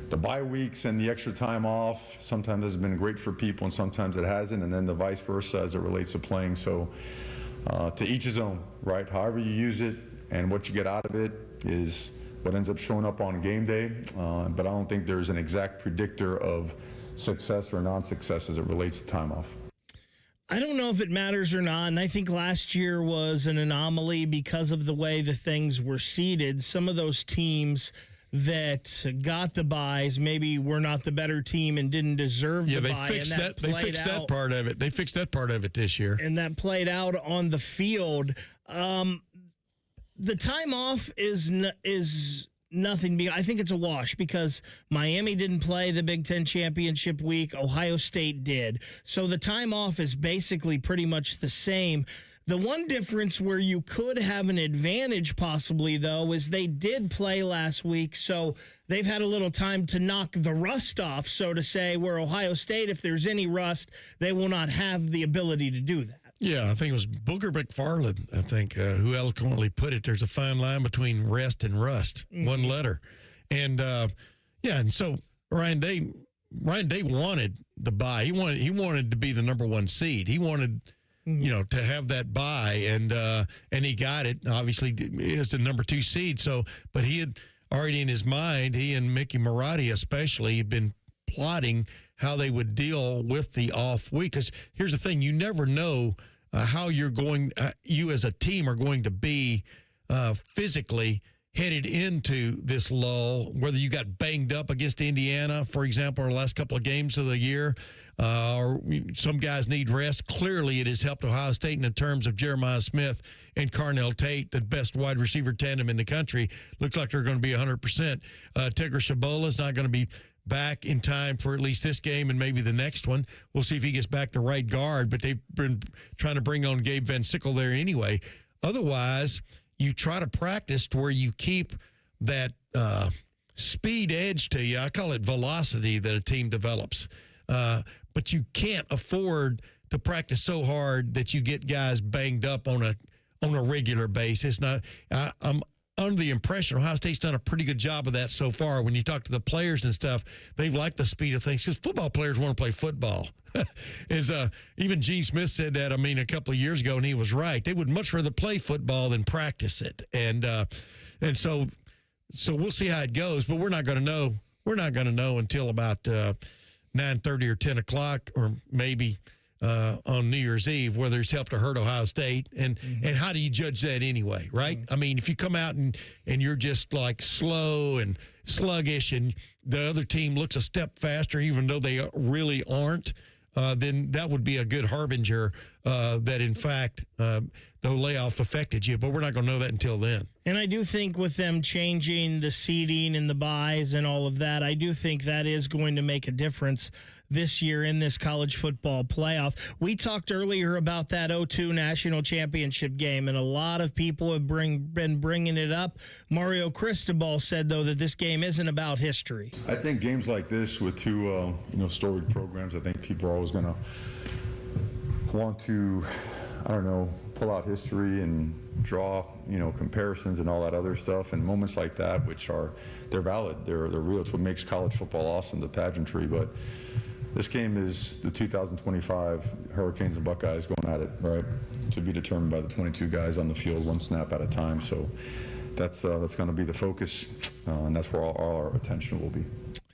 the bye weeks and the extra time off sometimes has been great for people and sometimes it hasn't, and then the vice versa as it relates to playing. So to each his own, right? However you use it and what you get out of it is what ends up showing up on game day. But I don't think there's an exact predictor of success or non-success as it relates to time off. I don't know if it matters or not, and I think last year was an anomaly because of the way the things were seeded. Some of those teams that got the buys maybe were not the better team and didn't deserve the buy. They fixed that part of it. They fixed that part of it this year. And that played out on the field. The time off is nothing. I think it's a wash because Miami didn't play the Big Ten championship week. Ohio State did. So the time off is basically pretty much the same. The one difference where you could have an advantage possibly, though, is they did play last week, so they've had a little time to knock the rust off, so to say, where Ohio State, if there's any rust, they will not have the ability to do that. Yeah, I think it was Booker McFarland, who eloquently put it. There's a fine line between rest and rust, one letter. And, and so Ryan Day wanted the bye. He wanted to be the number one seed. He wanted to have that bye, and he got it. Obviously, as the number 2 seed. So, but he had already in his mind, he and Mickey Marotti especially, had been plotting how they would deal with the off week. Because here's the thing: you never know how you as a team are going to be physically headed into this lull. Whether you got banged up against Indiana, for example, or the last couple of games of the year. Or some guys need rest. Clearly, it has helped Ohio State in terms of Jeremiah Smith and Carnell Tate, the best wide receiver tandem in the country. Looks like they're going to be 100%. Tigger Shabola is not going to be back in time for at least this game and maybe the next one. We'll see if he gets back to right guard, but they've been trying to bring on Gabe Van Sickle there anyway. Otherwise, you try to practice to where you keep that speed edge to you. I call it velocity that a team develops. But you can't afford to practice so hard that you get guys banged up on a regular basis. I'm under the impression Ohio State's done a pretty good job of that so far. When you talk to the players and stuff, they've liked the speed of things because football players want to play football. Even Gene Smith said that, a couple of years ago, and he was right. They would much rather play football than practice it. And so we'll see how it goes, but we're not going to know. We're not going to know until about 9:30 or 10 o'clock, or maybe on New Year's Eve, whether it's helped or hurt Ohio State. And how do you judge that anyway, right? I mean, if you come out and you're just like slow and sluggish and the other team looks a step faster, even though they really aren't, then that would be a good harbinger that, in fact, the layoff affected you. But we're not going to know that until then. And I do think with them changing the seeding and the buys and all of that, I do think that is going to make a difference this year in this college football playoff. We talked earlier about that 0-2 national championship game, and a lot of people have been bringing it up. Mario Cristobal said, though, that this game isn't about history. I think games like this with two storied programs, I think people are always going to want to, pull out history and draw, comparisons and all that other stuff. And moments like that, they're valid, they're real. It's what makes college football awesome, the pageantry. But this game is the 2025 Hurricanes and Buckeyes going at it, right? To be determined by the 22 guys on the field, one snap at a time. So that's going to be the focus, and that's where all our attention will be.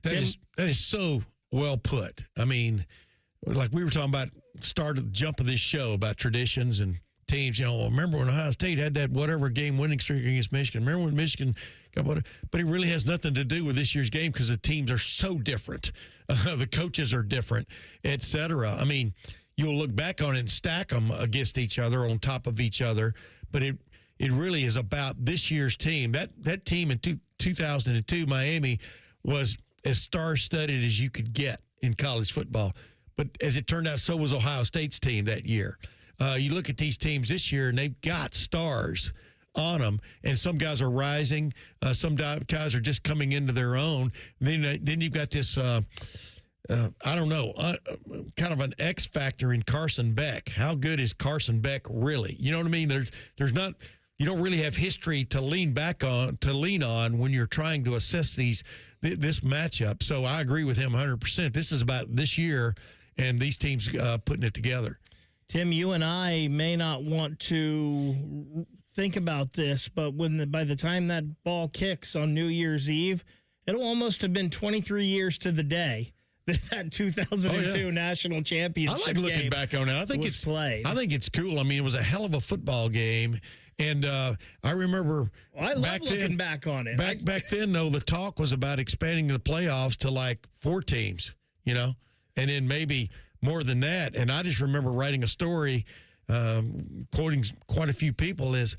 That is so well put. I mean, like we were talking about, start at the jump of this show about traditions and teams. Remember when Ohio State had that whatever game winning streak against Michigan? Remember when Michigan got whatever? But it really has nothing to do with this year's game because the teams are so different. The coaches are different, et cetera. I mean, you'll look back on it and stack them against each other, on top of each other, but it really is about this year's team. That team in 2002, Miami, was as star-studded as you could get in college football. But as it turned out, so was Ohio State's team that year. You look at these teams this year, and they've got stars on them, and some guys are rising. Some guys are just coming into their own. Then you've got this, kind of an X factor in Carson Beck. How good is Carson Beck really? You know what I mean? There's not. You don't really have history to lean on when you're trying to assess this matchup. So I agree with him 100%. This is about this year and these teams putting it together. Tim, you and I may not want to think about this, but by the time that ball kicks on New Year's Eve, it'll almost have been 23 years to the day that 2002 national championship I like looking game back on it. I think was played. I think it's cool. I mean, it was a hell of a football game. And I remember I love looking back on it. Back then, though, the talk was about expanding the playoffs to like 4 teams, and then maybe more than that. And I just remember writing a story, quoting quite a few people, is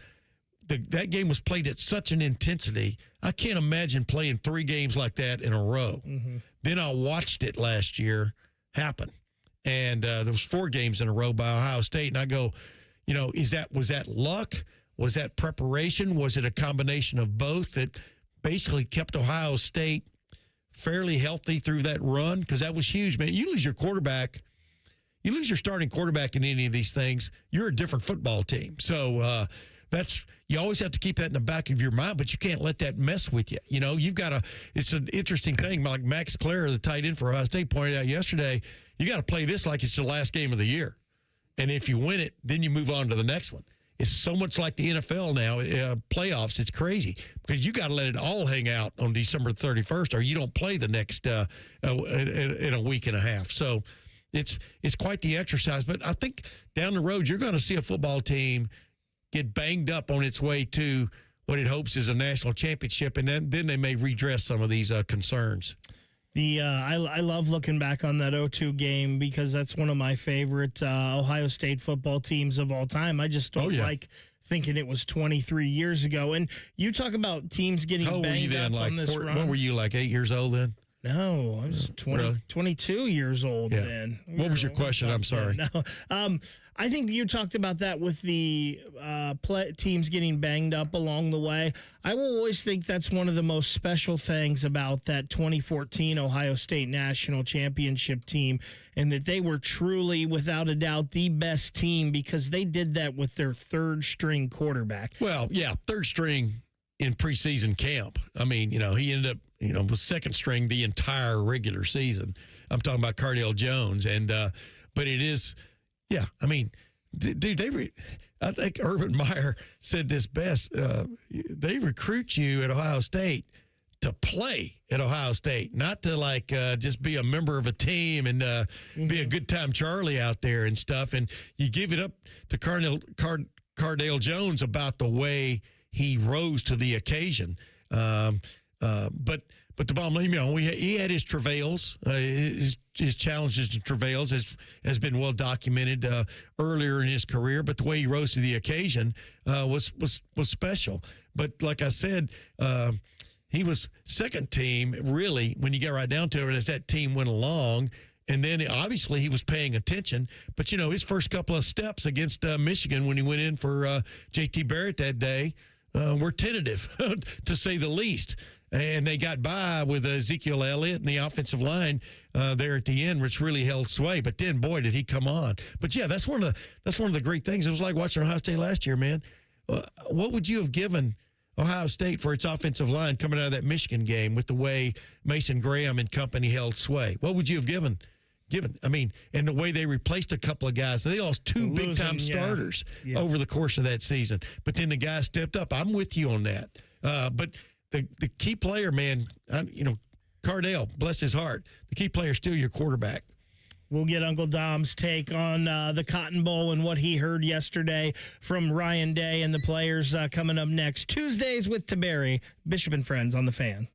that game was played at such an intensity. I can't imagine playing 3 games like that in a row. Mm-hmm. Then I watched it last year happen. And there was 4 games in a row by Ohio State. And I go, was that luck? Was that preparation? Was it a combination of both that basically kept Ohio State fairly healthy through that run? Because that was huge, man. You lose your quarterback, you lose your starting quarterback in any of these things, you're a different football team. So you always have to keep that in the back of your mind, but you can't let that mess with you. You've got to. It's an interesting thing. Like Max Clare, the tight end for Ohio State, pointed out yesterday. You got to play this like it's the last game of the year, and if you win it, then you move on to the next one. It's so much like the NFL now, playoffs. It's crazy because you got to let it all hang out on December 31st, or you don't play the next in a week and a half. So it's quite the exercise. But I think down the road you're going to see a football team get banged up on its way to what it hopes is a national championship, and then they may redress some of these concerns. I love looking back on that 0-2 game because that's one of my favorite Ohio State football teams of all time. I just don't like thinking it was 23 years ago. And you talk about teams getting banged up on this run. What were you, like 8 years old then? No, I was 22 years old then. What was your question? I'm sorry. No. I think you talked about that with the teams getting banged up along the way. I will always think that's one of the most special things about that 2014 Ohio State National Championship team, and that they were truly, without a doubt, the best team because they did that with their third-string quarterback. Well, yeah, third string in preseason camp. I mean, he ended up, was second string the entire regular season. I'm talking about Cardale Jones. And, but it is, I mean, dude, I think Urban Meyer said this best. They recruit you at Ohio State to play at Ohio State, not to just be a member of a team and be a good time Charlie out there and stuff. And you give it up to Cardale Jones about the way he rose to the occasion. But the bottom line, he had his travails, his challenges and travails has been well documented earlier in his career. But the way he rose to the occasion was special. But like I said, he was second team really when you get right down to it as that team went along. And then obviously he was paying attention. But his first couple of steps against Michigan when he went in for J.T. Barrett that day were tentative, to say the least. And they got by with Ezekiel Elliott and the offensive line there at the end, which really held sway. But then, boy, did he come on! But yeah, that's one of the great things. It was like watching Ohio State last year, man. What would you have given Ohio State for its offensive line coming out of that Michigan game with the way Mason Graham and company held sway? What would you have given? I mean, and the way they replaced a couple of guys. They lost two big-time starters over the course of that season. But then the guys stepped up. I'm with you on that. But the key player, man, Cardale, bless his heart, the key player is still your quarterback. We'll get Uncle Dom's take on the Cotton Bowl and what he heard yesterday from Ryan Day and the players coming up next. Tuesdays with Tiberi, Bishop and Friends on The Fan.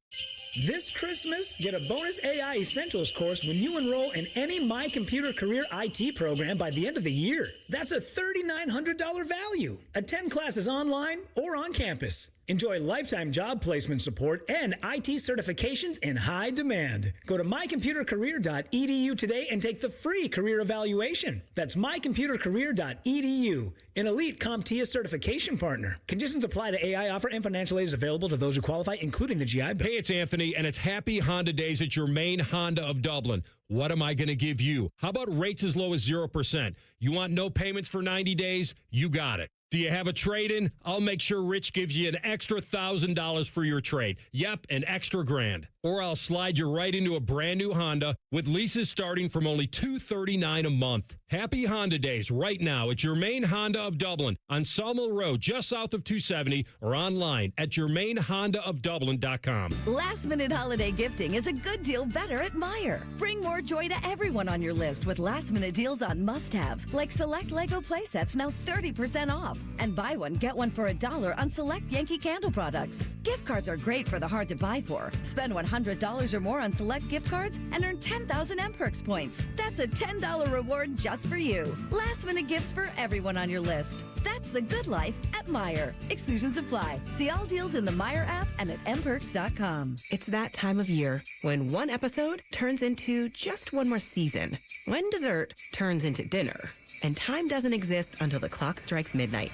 This Christmas, get a bonus AI Essentials course when you enroll in any My Computer Career IT program by the end of the year. That's a $3,900 value. Attend classes online or on campus. Enjoy lifetime job placement support and IT certifications in high demand. Go to mycomputercareer.edu today and take the free career evaluation. That's mycomputercareer.edu, an elite CompTIA certification partner. Conditions apply to AI offer and financial aid is available to those who qualify, including the GI Bill. Hey, it's Anthony, and it's Happy Honda Days at your main Honda of Dublin. What am I going to give you? How about rates as low as 0%? You want no payments for 90 days? You got it. Do you have a trade-in? I'll make sure Rich gives you an extra $1,000 for your trade. Yep, an extra $1,000. Or I'll slide you right into a brand new Honda with leases starting from only $239 a month. Happy Honda Days right now at your main Honda of Dublin on Sawmill Road, just south of 270, or online at yourmainhondaofdublin.com. Last-minute holiday gifting is a good deal better at Meijer. Bring more joy to everyone on your list with last-minute deals on must-haves like select Lego playsets now 30% off. And buy one, get one for $1 on select Yankee Candle products. Gift cards are great for the hard to buy for. Spend $100 or more on select gift cards and earn 10,000 MPerks points. That's a $10 reward just for you. Last minute gifts for everyone on your list. That's the good life at Meijer. Exclusions apply. See all deals in the Meijer app and at mperks.com. It's that time of year when one episode turns into just one more season. When dessert turns into dinner. And time doesn't exist until the clock strikes midnight.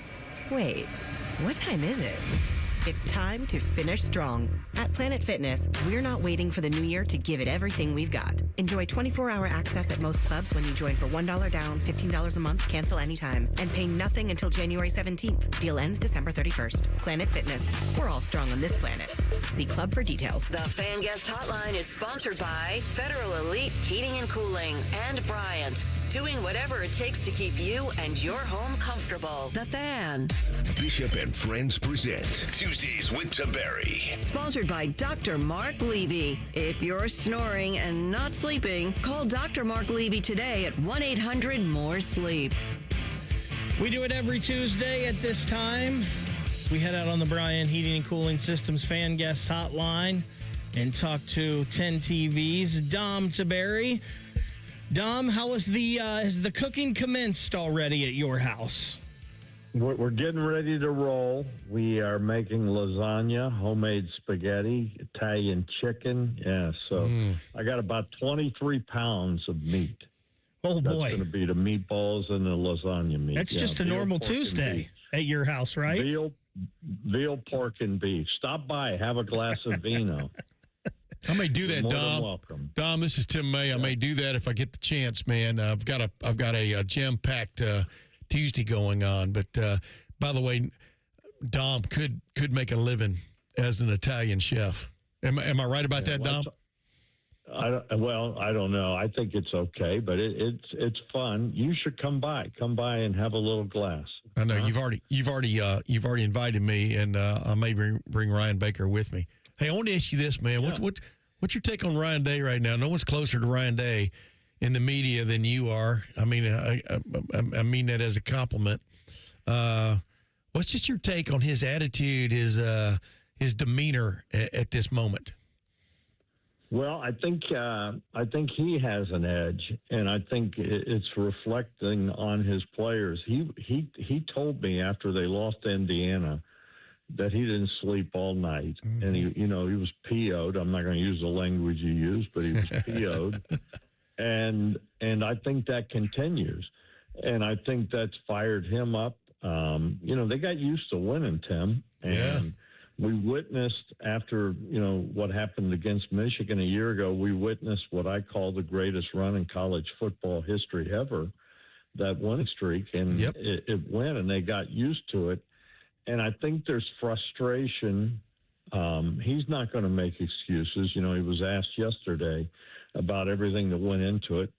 Wait, what time is it? It's time to finish strong. At Planet Fitness, we're not waiting for the new year to give it everything we've got. Enjoy 24-hour access at most clubs when you join for $1 down, $15 a month, cancel anytime, and pay nothing until January 17th. Deal ends December 31st. Planet Fitness. We're all strong on this planet. See club for details. The Fan Guest Hotline is sponsored by Federal Elite Heating and Cooling and Bryant. Doing whatever it takes to keep you and your home comfortable. The Fan. Bishop and Friends present Tuesdays with Tiberi. Sponsored by Dr. Mark Levy. If you're snoring and not sleeping, call Dr. Mark Levy today at 1-800-MORE-SLEEP. We do it every Tuesday at this time. We head out on the Bryant Heating and Cooling Systems Fan Guest Hotline and talk to 10 TV's Dom Tiberi. Dom, how is has the cooking commenced already at your house? We're getting ready to roll. We are making lasagna, homemade spaghetti, Italian chicken. Yeah, so I got about 23 pounds of meat. Oh, boy. That's going to be the meatballs and the lasagna meat. That's just a normal Tuesday at your house, right? Veal, pork, and beef. Stop by. Have a glass of vino. I may do that, You're more Dom. than welcome. Dom, this is Tim May. I may do that if I get the chance, man. I've got a jam-packed Tuesday going on. But by the way, Dom could make a living as an Italian chef. Am I right about that, Dom? I don't know. I think it's okay, but it's fun. You should come by. Come by and have a little glass. I know you've already invited me, and I may bring Ryan Baker with me. Hey, I want to ask you this, man. Yeah. What's your take on Ryan Day right now? No one's closer to Ryan Day in the media than you are. I mean, I mean that as a compliment. What's just your take on his attitude, his demeanor at this moment? Well, I think he has an edge, and I think it's reflecting on his players. He told me after they lost to Indiana that he didn't sleep all night, and he was PO'd. I'm not going to use the language you used, but he was PO'd, and I think that continues, and I think that's fired him up. They got used to winning, Tim, and we witnessed after what happened against Michigan a year ago. We witnessed what I call the greatest run in college football history ever, that winning streak, and it went, and they got used to it. And I think there's frustration. He's not going to make excuses. He was asked yesterday about everything that went into it.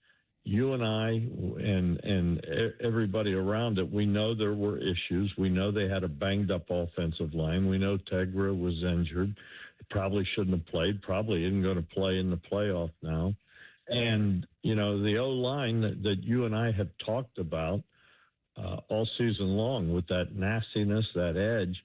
You and I and everybody around it, we know there were issues. We know they had a banged-up offensive line. We know Tegra was injured. Probably shouldn't have played. Probably isn't going to play in the playoff now. And, the O-line that you and I have talked about all season long with that nastiness, that edge,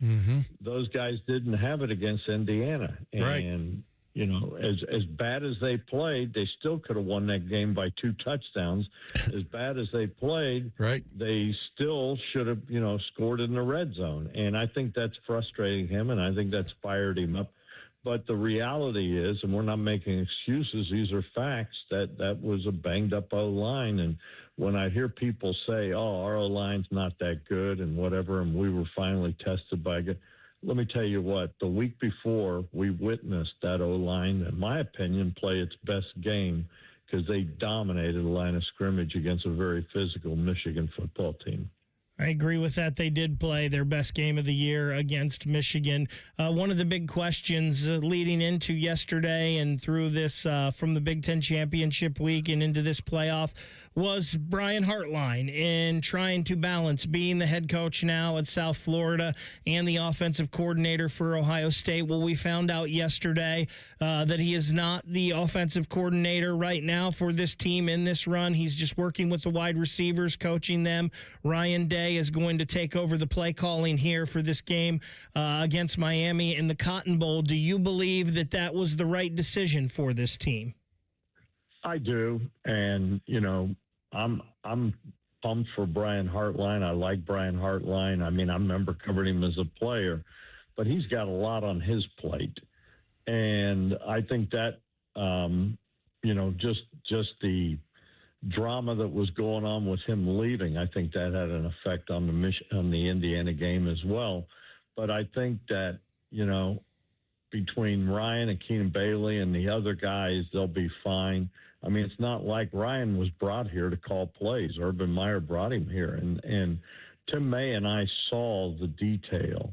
those guys didn't have it against Indiana. And, as bad as they played, they still could have won that game by 2 touchdowns. As bad as they played, they still should have, scored in the red zone. And I think that's frustrating him, and I think that's fired him up. But the reality is, and we're not making excuses, these are facts, that was a banged-up O-line. And when I hear people say, our O-line's not that good and whatever, and we were finally tested by good, let me tell you what, the week before, we witnessed that O-line, in my opinion, play its best game because they dominated the line of scrimmage against a very physical Michigan football team. I agree with that. They did play their best game of the year against Michigan. One of the big questions leading into yesterday and through this from the Big Ten championship week and into this playoff was Brian Hartline in trying to balance being the head coach now at South Florida and the offensive coordinator for Ohio State. Well, we found out yesterday that he is not the offensive coordinator right now for this team in this run. He's just working with the wide receivers, coaching them. Ryan Day is going to take over the play calling here for this game against Miami in the Cotton Bowl. Do you believe that was the right decision for this team? I do, and I'm pumped for Brian Hartline. I like Brian Hartline. I mean, I remember covering him as a player, but he's got a lot on his plate, and I think that just the drama that was going on with him leaving, I think that had an effect on the Indiana game as well. But I think that between Ryan and Keenan Bailey and the other guys, they'll be fine. I mean, it's not like Ryan was brought here to call plays. Urban Meyer brought him here. And Tim May and I saw the detail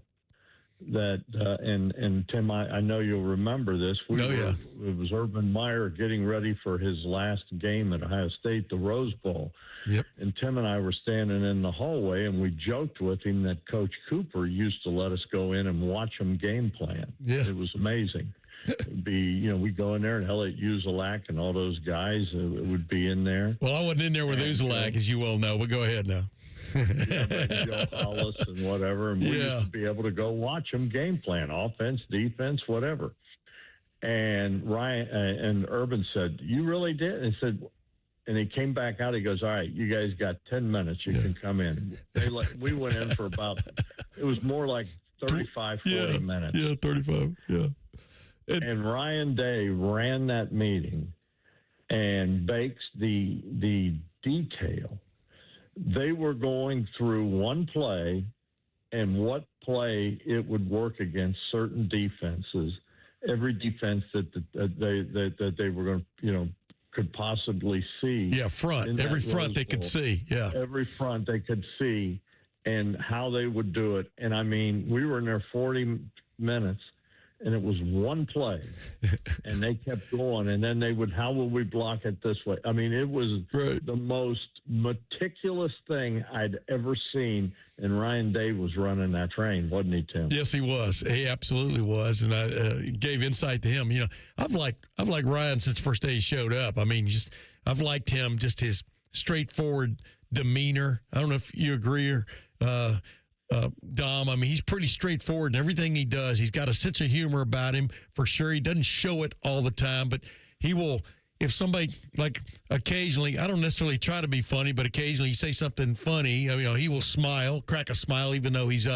that, and Tim, I know you'll remember this. It was Urban Meyer getting ready for his last game at Ohio State, the Rose Bowl. Yep. And Tim and I were standing in the hallway, and we joked with him that Coach Cooper used to let us go in and watch him game plan. Yeah. It was amazing. We'd go in there, and Elliot Uzelac and all those guys would be in there. Well, I wasn't in there with Uzelac, as you well know, but go ahead now. Joe Hollis and whatever, and we used to be able to go watch them game plan, offense, defense, whatever. And Ryan and Urban said, "You really did?" And he said, and he came back out. He goes, "All right, you guys got 10 minutes. You can come in." We went in for about, it was more like 35, 40 minutes. Yeah, 35. Yeah. And Ryan Day ran that meeting and bakes the detail. They were going through one play and what play it would work against certain defenses. Every defense that they were going to, could possibly see. Yeah, front. Every front they could see. Yeah. Every front they could see and how they would do it. And I mean, we were in there 40 minutes and it was one play, and they kept going, and then they would, how will we block it this way? I mean, it was the most meticulous thing I'd ever seen, and Ryan Day was running that train, wasn't he, Tim? Yes, he was. He absolutely was, and I gave insight to him. You know, I've liked Ryan since the first day he showed up. I mean, I've liked him, just his straightforward demeanor. I don't know if you agree or Dom. I mean, he's pretty straightforward in everything he does. He's got a sense of humor about him, for sure. He doesn't show it all the time, but he will, if somebody, like, occasionally, I don't necessarily try to be funny, but occasionally you say something funny, you know, he will smile, crack a smile, even though he's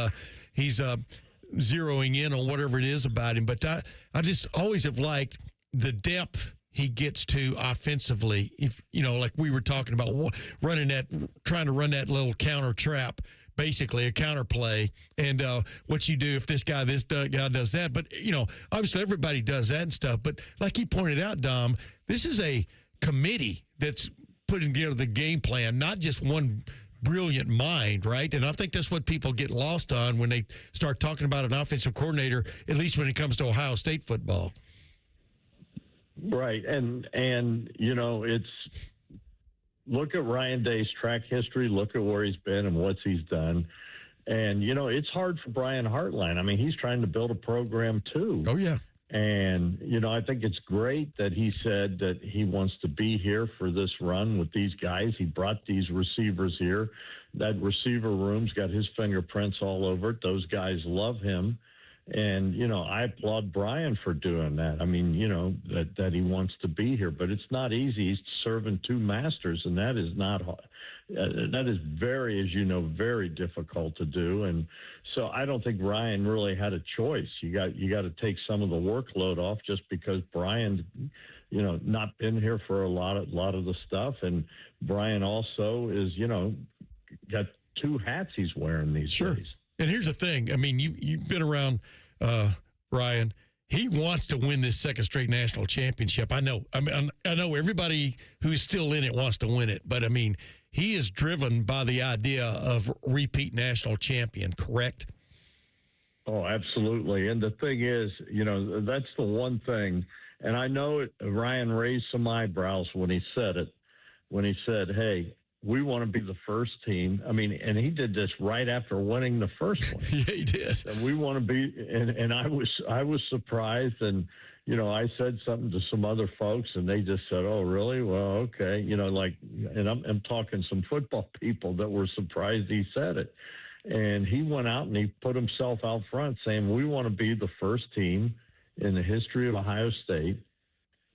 zeroing in on whatever it is about him. But I just always have liked the depth he gets to offensively. If, you know, like we were talking about trying to run that little counter trap, basically a counter play, and what you do if this guy does that. But, you know, obviously everybody does that and stuff. But like he pointed out, Dom, this is a committee that's putting together the game plan, not just one brilliant mind, right? And I think that's what people get lost on when they start talking about an offensive coordinator, at least when it comes to Ohio State football. Right. And you know, look at Ryan Day's track history, look at where he's been and what he's done. And, you know, it's hard for Brian Hartline. I mean, he's trying to build a program too. Oh, yeah. And, you know, I think it's great that he said that he wants to be here for this run with these guys. He brought these receivers here. That receiver room's got his fingerprints all over it. Those guys love him. And, you know, I applaud Brian for doing that. I mean, you know, that he wants to be here, but it's not easy. He's serving two masters, and that is not that is very, as you know, very difficult to do. And so I don't think Brian really had a choice. You got to take some of the workload off just because Brian, you know, not been here for a lot of the stuff. And Brian also is, you know, got two hats he's wearing these days. And here's the thing. I mean, you've been around Ryan. He wants to win this second straight national championship. I know. I mean, I know everybody who's still in it wants to win it. But, I mean, he is driven by the idea of repeat national champion, correct? Oh, absolutely. And the thing is, you know, that's the one thing. And I know Ryan raised some eyebrows when he said it, when he said, hey, we want to be the first team. I mean, and he did this right after winning the first one. Yeah, he did. And we want to be, and I was surprised. And, you know, I said something to some other folks and they just said, oh, really? Well, okay. You know, like, and I'm talking some football people that were surprised he said it. And he went out and he put himself out front saying, we want to be the first team in the history of Ohio State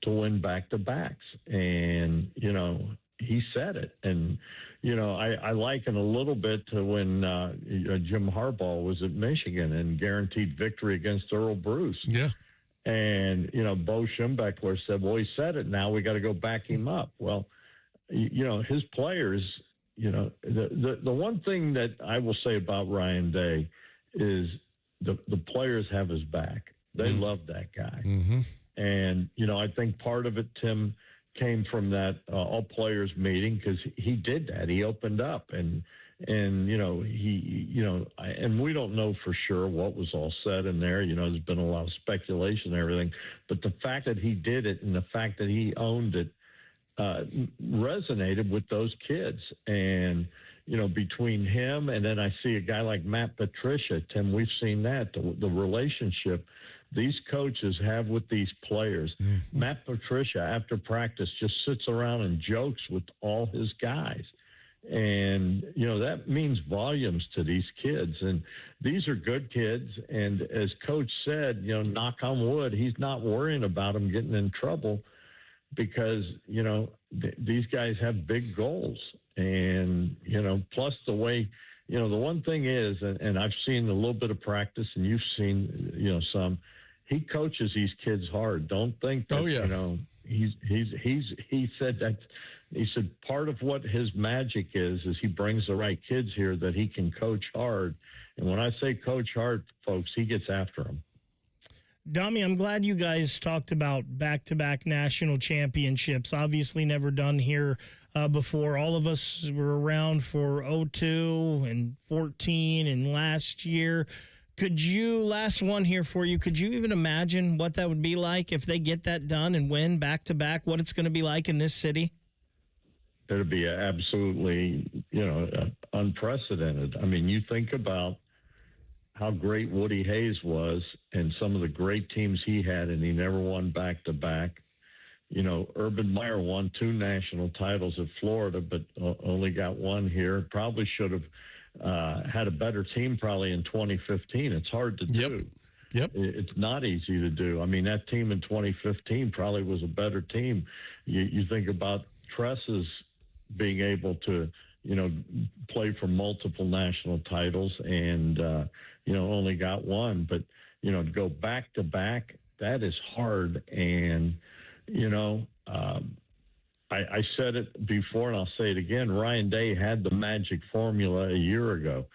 to win back-to-backs. And, you know, he said it. And, you know, I liken a little bit to when Jim Harbaugh was at Michigan and guaranteed victory against Earl Bruce. Yeah. And, you know, Bo Schembechler said, well, he said it. Now we got to go back him up. Well, you know, his players, you know, the one thing that I will say about Ryan Day is the players have his back. They love that guy. Mm-hmm. And, you know, I think part of it, Tim, came from that all players meeting because he did that. He opened up and you know, and we don't know for sure what was all said in there. You know, there's been a lot of speculation and everything, but the fact that he did it and the fact that he owned it resonated with those kids. And, you know, between him and then I see a guy like Matt Patricia, Tim, we've seen that, the relationship these coaches have with these players. Mm-hmm. Matt Patricia, after practice, just sits around and jokes with all his guys. And, you know, that means volumes to these kids. And these are good kids. And as Coach said, you know, knock on wood, he's not worrying about them getting in trouble because, you know, these guys have big goals. And, you know, plus the way, you know, the one thing is, and I've seen a little bit of practice and you've seen, you know, some, he coaches these kids hard. Don't think that, you know, he said that, he said part of what his magic is he brings the right kids here that he can coach hard. And when I say coach hard, folks, he gets after them. Dami, I'm glad you guys talked about back-to-back national championships. Obviously never done here before. All of us were around for 02 and 14 and last year. last one here for you, could you even imagine what that would be like if they get that done and win back-to-back, what it's going to be like in this city? It'd be absolutely, unprecedented. I mean, you think about how great Woody Hayes was and some of the great teams he had, and he never won back-to-back. Urban Meyer won 2 national titles at Florida, but only got 1 here. Probably should have had a better team probably in 2015. It's hard to do. Yep. It's not easy to do. I mean, that team in 2015 probably was a better team. You think about Tress's being able to, play for multiple national titles and, only got 1. But, to go back to back, that is hard. And, I said it before and I'll say it again. Ryan Day had the magic formula a year ago.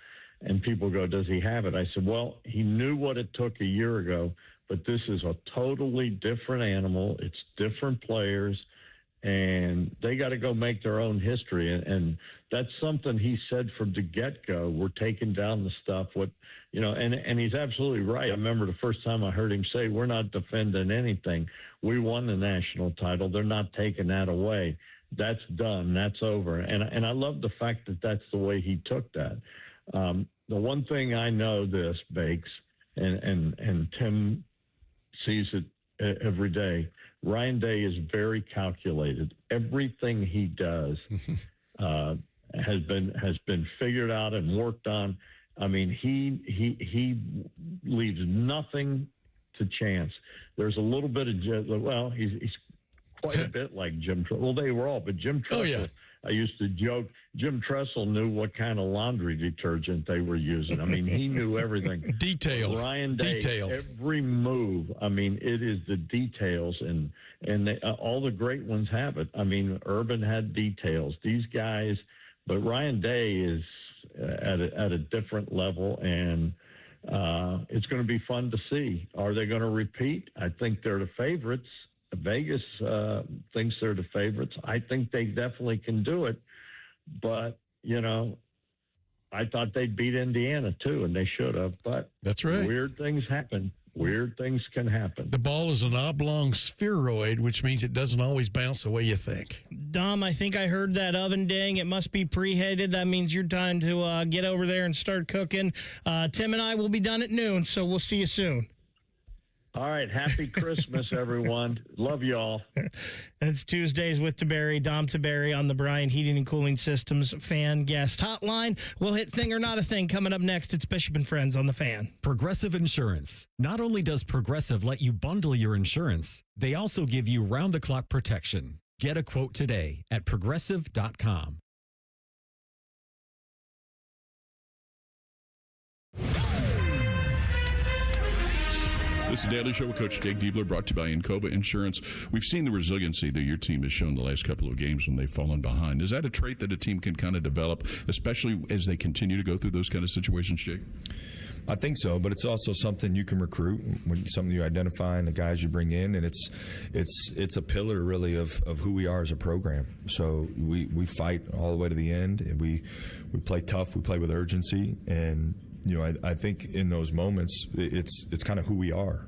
And people go, does he have it? I said, well, he knew what it took a year ago, but this is a totally different animal. It's different players. And they got to go make their own history. And that's something he said from the get-go. We're taking down the stuff. And he's absolutely right. I remember the first time I heard him say, we're not defending anything. We won the national title. They're not taking that away. That's done. That's over. And I love the fact that that's the way he took that. The one thing I know this, Bakes, and Tim sees it every day, Ryan Day is very calculated. Everything he does has been figured out and worked on. I mean, he leaves nothing to chance. There's a little bit of he's quite a bit like Jim Tressel. Well, they were all, but Jim Tressel. Oh, yeah. I used to joke, Jim Tressel knew what kind of laundry detergent they were using. I mean, he knew everything. Detail. Ryan Day, every move. I mean, it is the details, and all the great ones have it. I mean, Urban had details. These guys, but Ryan Day is at a different level, and it's going to be fun to see. Are they going to repeat? I think they're the favorites. Vegas thinks they're the favorites. I think they definitely can do it. But, I thought they'd beat Indiana, too, and they should have. But that's right. Weird things happen. Weird things can happen. The ball is an oblong spheroid, which means it doesn't always bounce the way you think. Dom, I think I heard that oven ding. It must be preheated. That means your time to get over there and start cooking. Tim and I will be done at noon, so we'll see you soon. All right. Happy Christmas, everyone. Love y'all. It's Tuesdays with Tiberi, Dom Tiberi on the Bryan Heating and Cooling Systems Fan Guest Hotline. We'll hit Thing or Not a Thing coming up next. It's Bishop and Friends on the Fan. Progressive Insurance. Not only does Progressive let you bundle your insurance, they also give you round-the-clock protection. Get a quote today at progressive.com. This is the Daily Show with Coach Jake Diebler, brought to you by Encova Insurance. We've seen the resiliency that your team has shown the last couple of games when they've fallen behind. Is that a trait that a team can kind of develop, especially as they continue to go through those kind of situations, Jake? I think so, but it's also something you can recruit, something you identify in the guys you bring in, and it's a pillar really of who we are as a program. So we fight all the way to the end, and we play tough, we play with urgency, and I think in those moments, it's kind of who we are.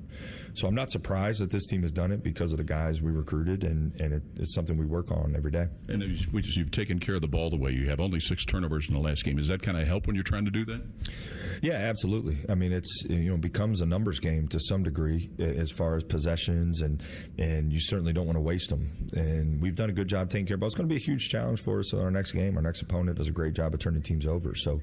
So I'm not surprised that this team has done it because of the guys we recruited, and it's something we work on every day. And you've taken care of the ball the way you have. Only 6 turnovers in the last game. Does that kind of help when you're trying to do that? Yeah, absolutely. I mean, it's becomes a numbers game to some degree as far as possessions, and you certainly don't want to waste them. And we've done a good job taking care of it. It's going to be a huge challenge for us in our next game. Our next opponent does a great job of turning teams over. So,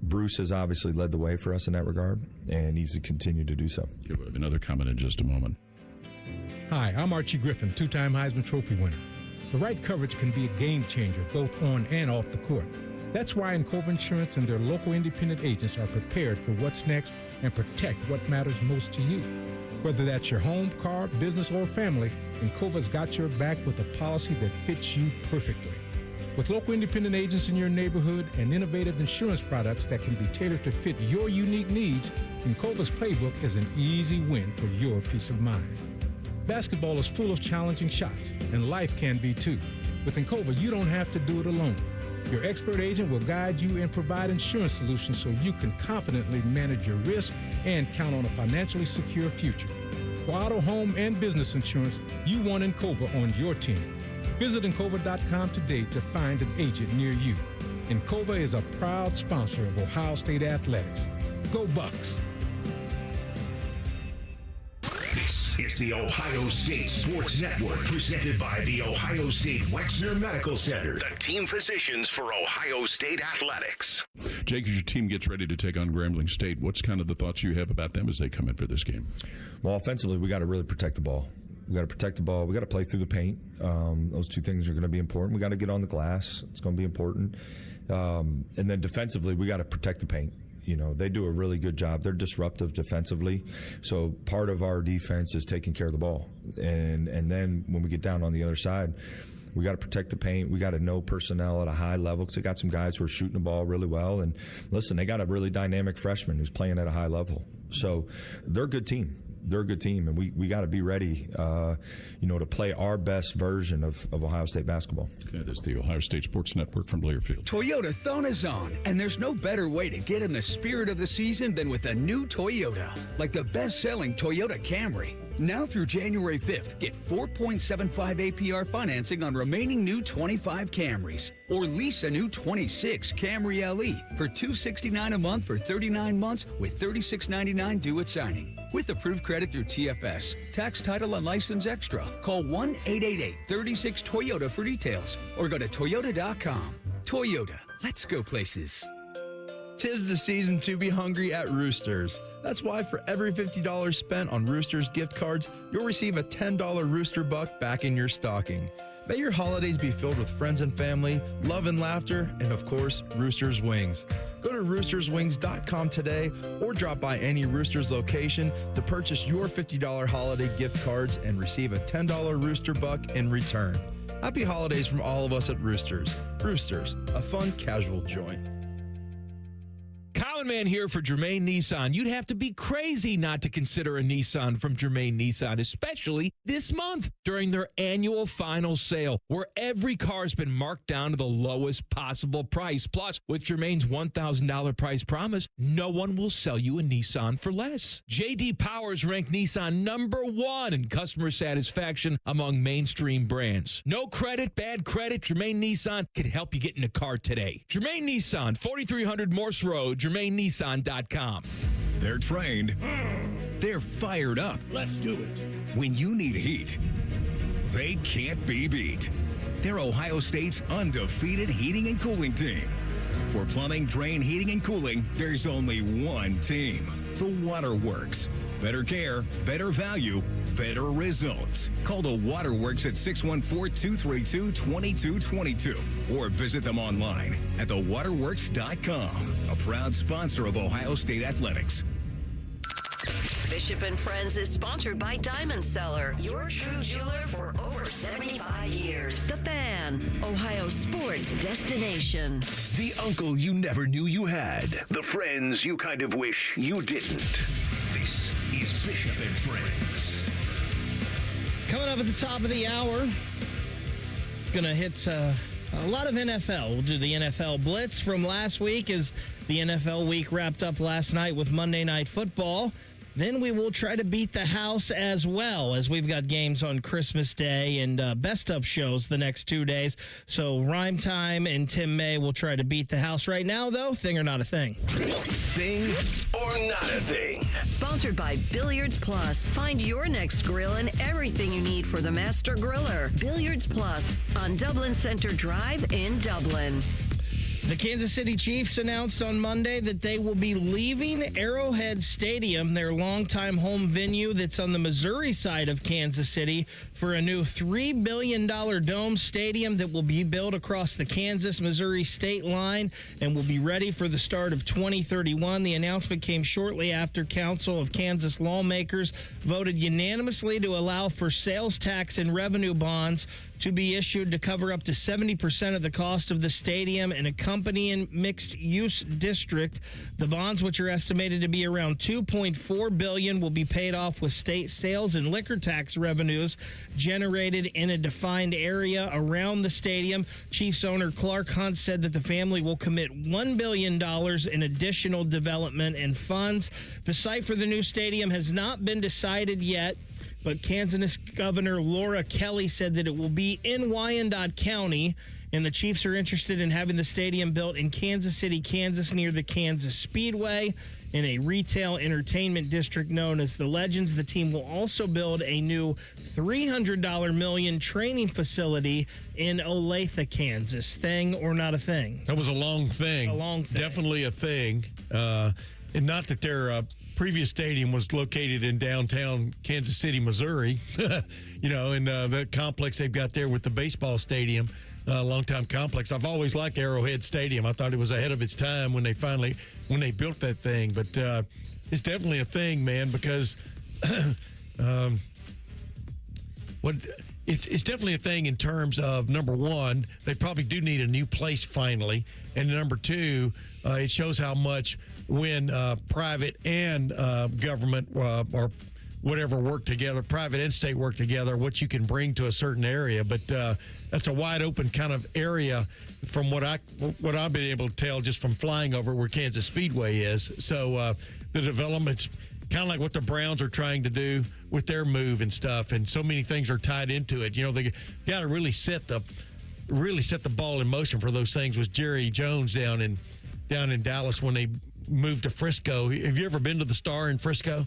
Bruce has obviously led the way for us in that regard, and needs to continue to do so. Give another comment in just a moment. Hi, I'm Archie Griffin, 2-time Heisman Trophy winner. The right coverage can be a game changer, both on and off the court. That's why Encova Insurance and their local independent agents are prepared for what's next and protect what matters most to you. Whether that's your home, car, business, or family, Encova's got your back with a policy that fits you perfectly. With local independent agents in your neighborhood and innovative insurance products that can be tailored to fit your unique needs, Encova's playbook is an easy win for your peace of mind. Basketball is full of challenging shots, and life can be too. With Encova, you don't have to do it alone. Your expert agent will guide you and provide insurance solutions so you can confidently manage your risk and count on a financially secure future. For auto, home, and business insurance, you want Encova on your team. Visit Encova.com today to find an agent near you. Encova is a proud sponsor of Ohio State Athletics. Go Bucks! This is the Ohio State Sports Network, presented by the Ohio State Wexner Medical Center, the team physicians for Ohio State Athletics. Jake, as your team gets ready to take on Grambling State, what's kind of the thoughts you have about them as they come in for this game? Well, offensively, we got to really protect the ball. We got to protect the ball. We got to play through the paint. Those two things are going to be important. We got to get on the glass. It's going to be important. And then defensively, we got to protect the paint. You know, they do a really good job. They're disruptive defensively. So part of our defense is taking care of the ball. And then when we get down on the other side, we got to protect the paint. We got to know personnel at a high level because they got some guys who are shooting the ball really well. And listen, they got a really dynamic freshman who's playing at a high level. So they're a good team. They're a good team, and we got to be ready, to play our best version of Ohio State basketball. Okay, that's the Ohio State Sports Network from Learfield. Toyota Thon is on, and there's no better way to get in the spirit of the season than with a new Toyota, like the best-selling Toyota Camry. Now through January 5th, get 4.75 APR financing on remaining new 25 Camrys, or lease a new 26 Camry LE for $269 a month for 39 months with $36.99 due at signing. With approved credit through TFS, tax, title, and license extra. Call 1-888-36-TOYOTA for details, or go to toyota.com. Toyota, let's go places. 'Tis the season to be hungry at Roosters. That's why for every $50 spent on Roosters gift cards, you'll receive a $10 Rooster Buck back in your stocking. May your holidays be filled with friends and family, love and laughter, and of course, Roosters Wings. Go to roosterswings.com today or drop by any Roosters location to purchase your $50 holiday gift cards and receive a $10 Rooster Buck in return. Happy holidays from all of us at Roosters. Roosters, a fun, casual joint. Common Man here for Germain Nissan. You'd have to be crazy not to consider a Nissan from Germain Nissan, especially this month during their annual final sale, where every car's been marked down to the lowest possible price. Plus, with Germain's $1,000 price promise, no one will sell you a Nissan for less. J.D. Powers ranked Nissan #1 in customer satisfaction among mainstream brands. No credit, bad credit, Germain Nissan can help you get in a car today. Germain Nissan, 4300 Morse Road, GermainNissan.com. They're trained. They're fired up. Let's do it. When you need heat, they can't be beat. They're Ohio State's undefeated heating and cooling team. For plumbing, drain, heating, and cooling, there's only one team. The Waterworks. Better care, better value, better results. Call the Waterworks at 614-232-2222 or visit them online at thewaterworks.com. A proud sponsor of Ohio State Athletics. Bishop and Friends is sponsored by Diamond Seller, your true jeweler for over 75 years. The Fan, Ohio sports destination. The uncle you never knew you had. The friends you kind of wish you didn't. This is Bishop and Friends. Coming up at the top of the hour, gonna hit a lot of NFL. We'll do the NFL Blitz from last week as the NFL week wrapped up last night with Monday Night Football. Then we will try to beat the house as well, as we've got games on Christmas Day and best of shows the next 2 days. So Rhyme Time and Tim May will try to beat the house. Right now, though, thing or not a thing? Thing or not a thing? Sponsored by Billiards Plus. Find your next grill and everything you need for the master griller. Billiards Plus on Dublin Center Drive in Dublin. The Kansas City Chiefs announced on Monday that they will be leaving Arrowhead Stadium, their longtime home venue that's on the Missouri side of Kansas City, for a new $3 billion dome stadium that will be built across the Kansas-Missouri state line and will be ready for the start of 2031. The announcement came shortly after Council of Kansas lawmakers voted unanimously to allow for sales tax and revenue bonds to be issued to cover up to 70% of the cost of the stadium and accompanying mixed-use district. The bonds, which are estimated to be around $2.4 billion, will be paid off with state sales and liquor tax revenues generated in a defined area around the stadium. Chiefs owner Clark Hunt said that the family will commit $1 billion in additional development and funds. The site for the new stadium has not been decided yet, but Kansas Governor Laura Kelly said that it will be in Wyandotte County, and the Chiefs are interested in having the stadium built in Kansas City, Kansas, near the Kansas Speedway, in a retail entertainment district known as the Legends. The team will also build a new $300 million training facility in Olathe, Kansas. Thing or not a thing? That was a long thing. A long thing. Definitely a thing. And not that their previous stadium was located in downtown Kansas City, Missouri. And the complex they've got there with the baseball stadium, long-time complex. I've always liked Arrowhead Stadium. I thought it was ahead of its time when they built that thing. But it's definitely a thing, man, because it's definitely a thing in terms of, number one, they probably do need a new place finally, and number two, it shows how much when private and government or whatever work together, private and state work together, what you can bring to a certain area. But that's a wide open kind of area from what I've been able to tell just from flying over where Kansas Speedway is. So the development's kind of like what the Browns are trying to do with their move and stuff, and so many things are tied into it. They got to really set the ball in motion for those things. With Jerry Jones down in Dallas when they moved to Frisco. Have you ever been to the Star in Frisco?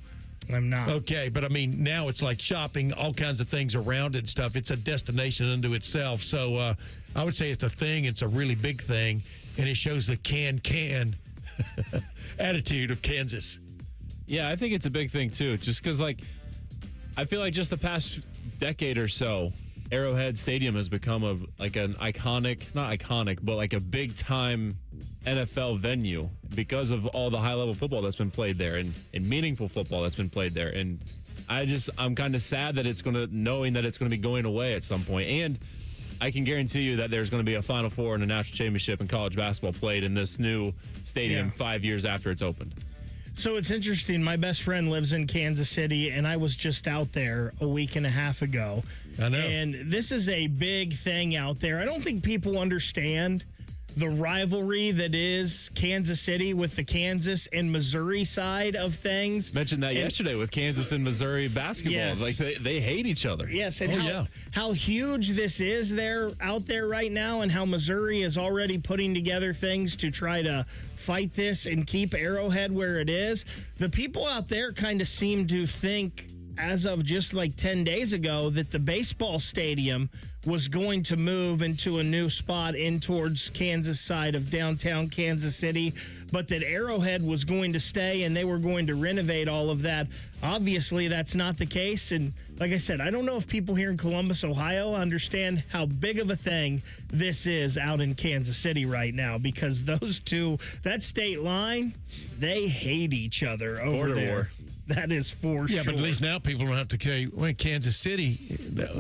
I'm not. Okay, but I mean, now it's like shopping, all kinds of things around it and stuff. It's a destination unto itself. So I would say it's a thing. It's a really big thing, and it shows the can attitude of Kansas. Yeah, I think it's a big thing, too, just because, I feel like just the past decade or so, Arrowhead Stadium has become an iconic, not iconic, but like a big-time NFL venue because of all the high-level football that's been played there and meaningful football that's been played there. And I'm kind of sad that knowing that it's going to be going away at some point. And I can guarantee you that there's going to be a Final Four and a national championship in college basketball played in this new stadium 5 years after it's opened. So it's interesting. My best friend lives in Kansas City, and I was just out there a week and a half ago. I know. And this is a big thing out there. I don't think people understand the rivalry that is Kansas City with the Kansas and Missouri side of things. Mentioned that yesterday with Kansas and Missouri basketball. Yes. Like they hate each other. Yes, and how huge this is out there right now, and how Missouri is already putting together things to try to fight this and keep Arrowhead where it is. The people out there kind of seem to think, as of just like 10 days ago, that the baseball stadium was going to move into a new spot in towards Kansas side of downtown Kansas City, but that Arrowhead was going to stay and they were going to renovate all of that. Obviously, that's not the case. And like I said, I don't know if people here in Columbus, Ohio understand how big of a thing this is out in Kansas City right now, because those two, that state line, they hate each other over Border there. war. That is for sure. Yeah, but at least now people don't have to carry. Kansas City,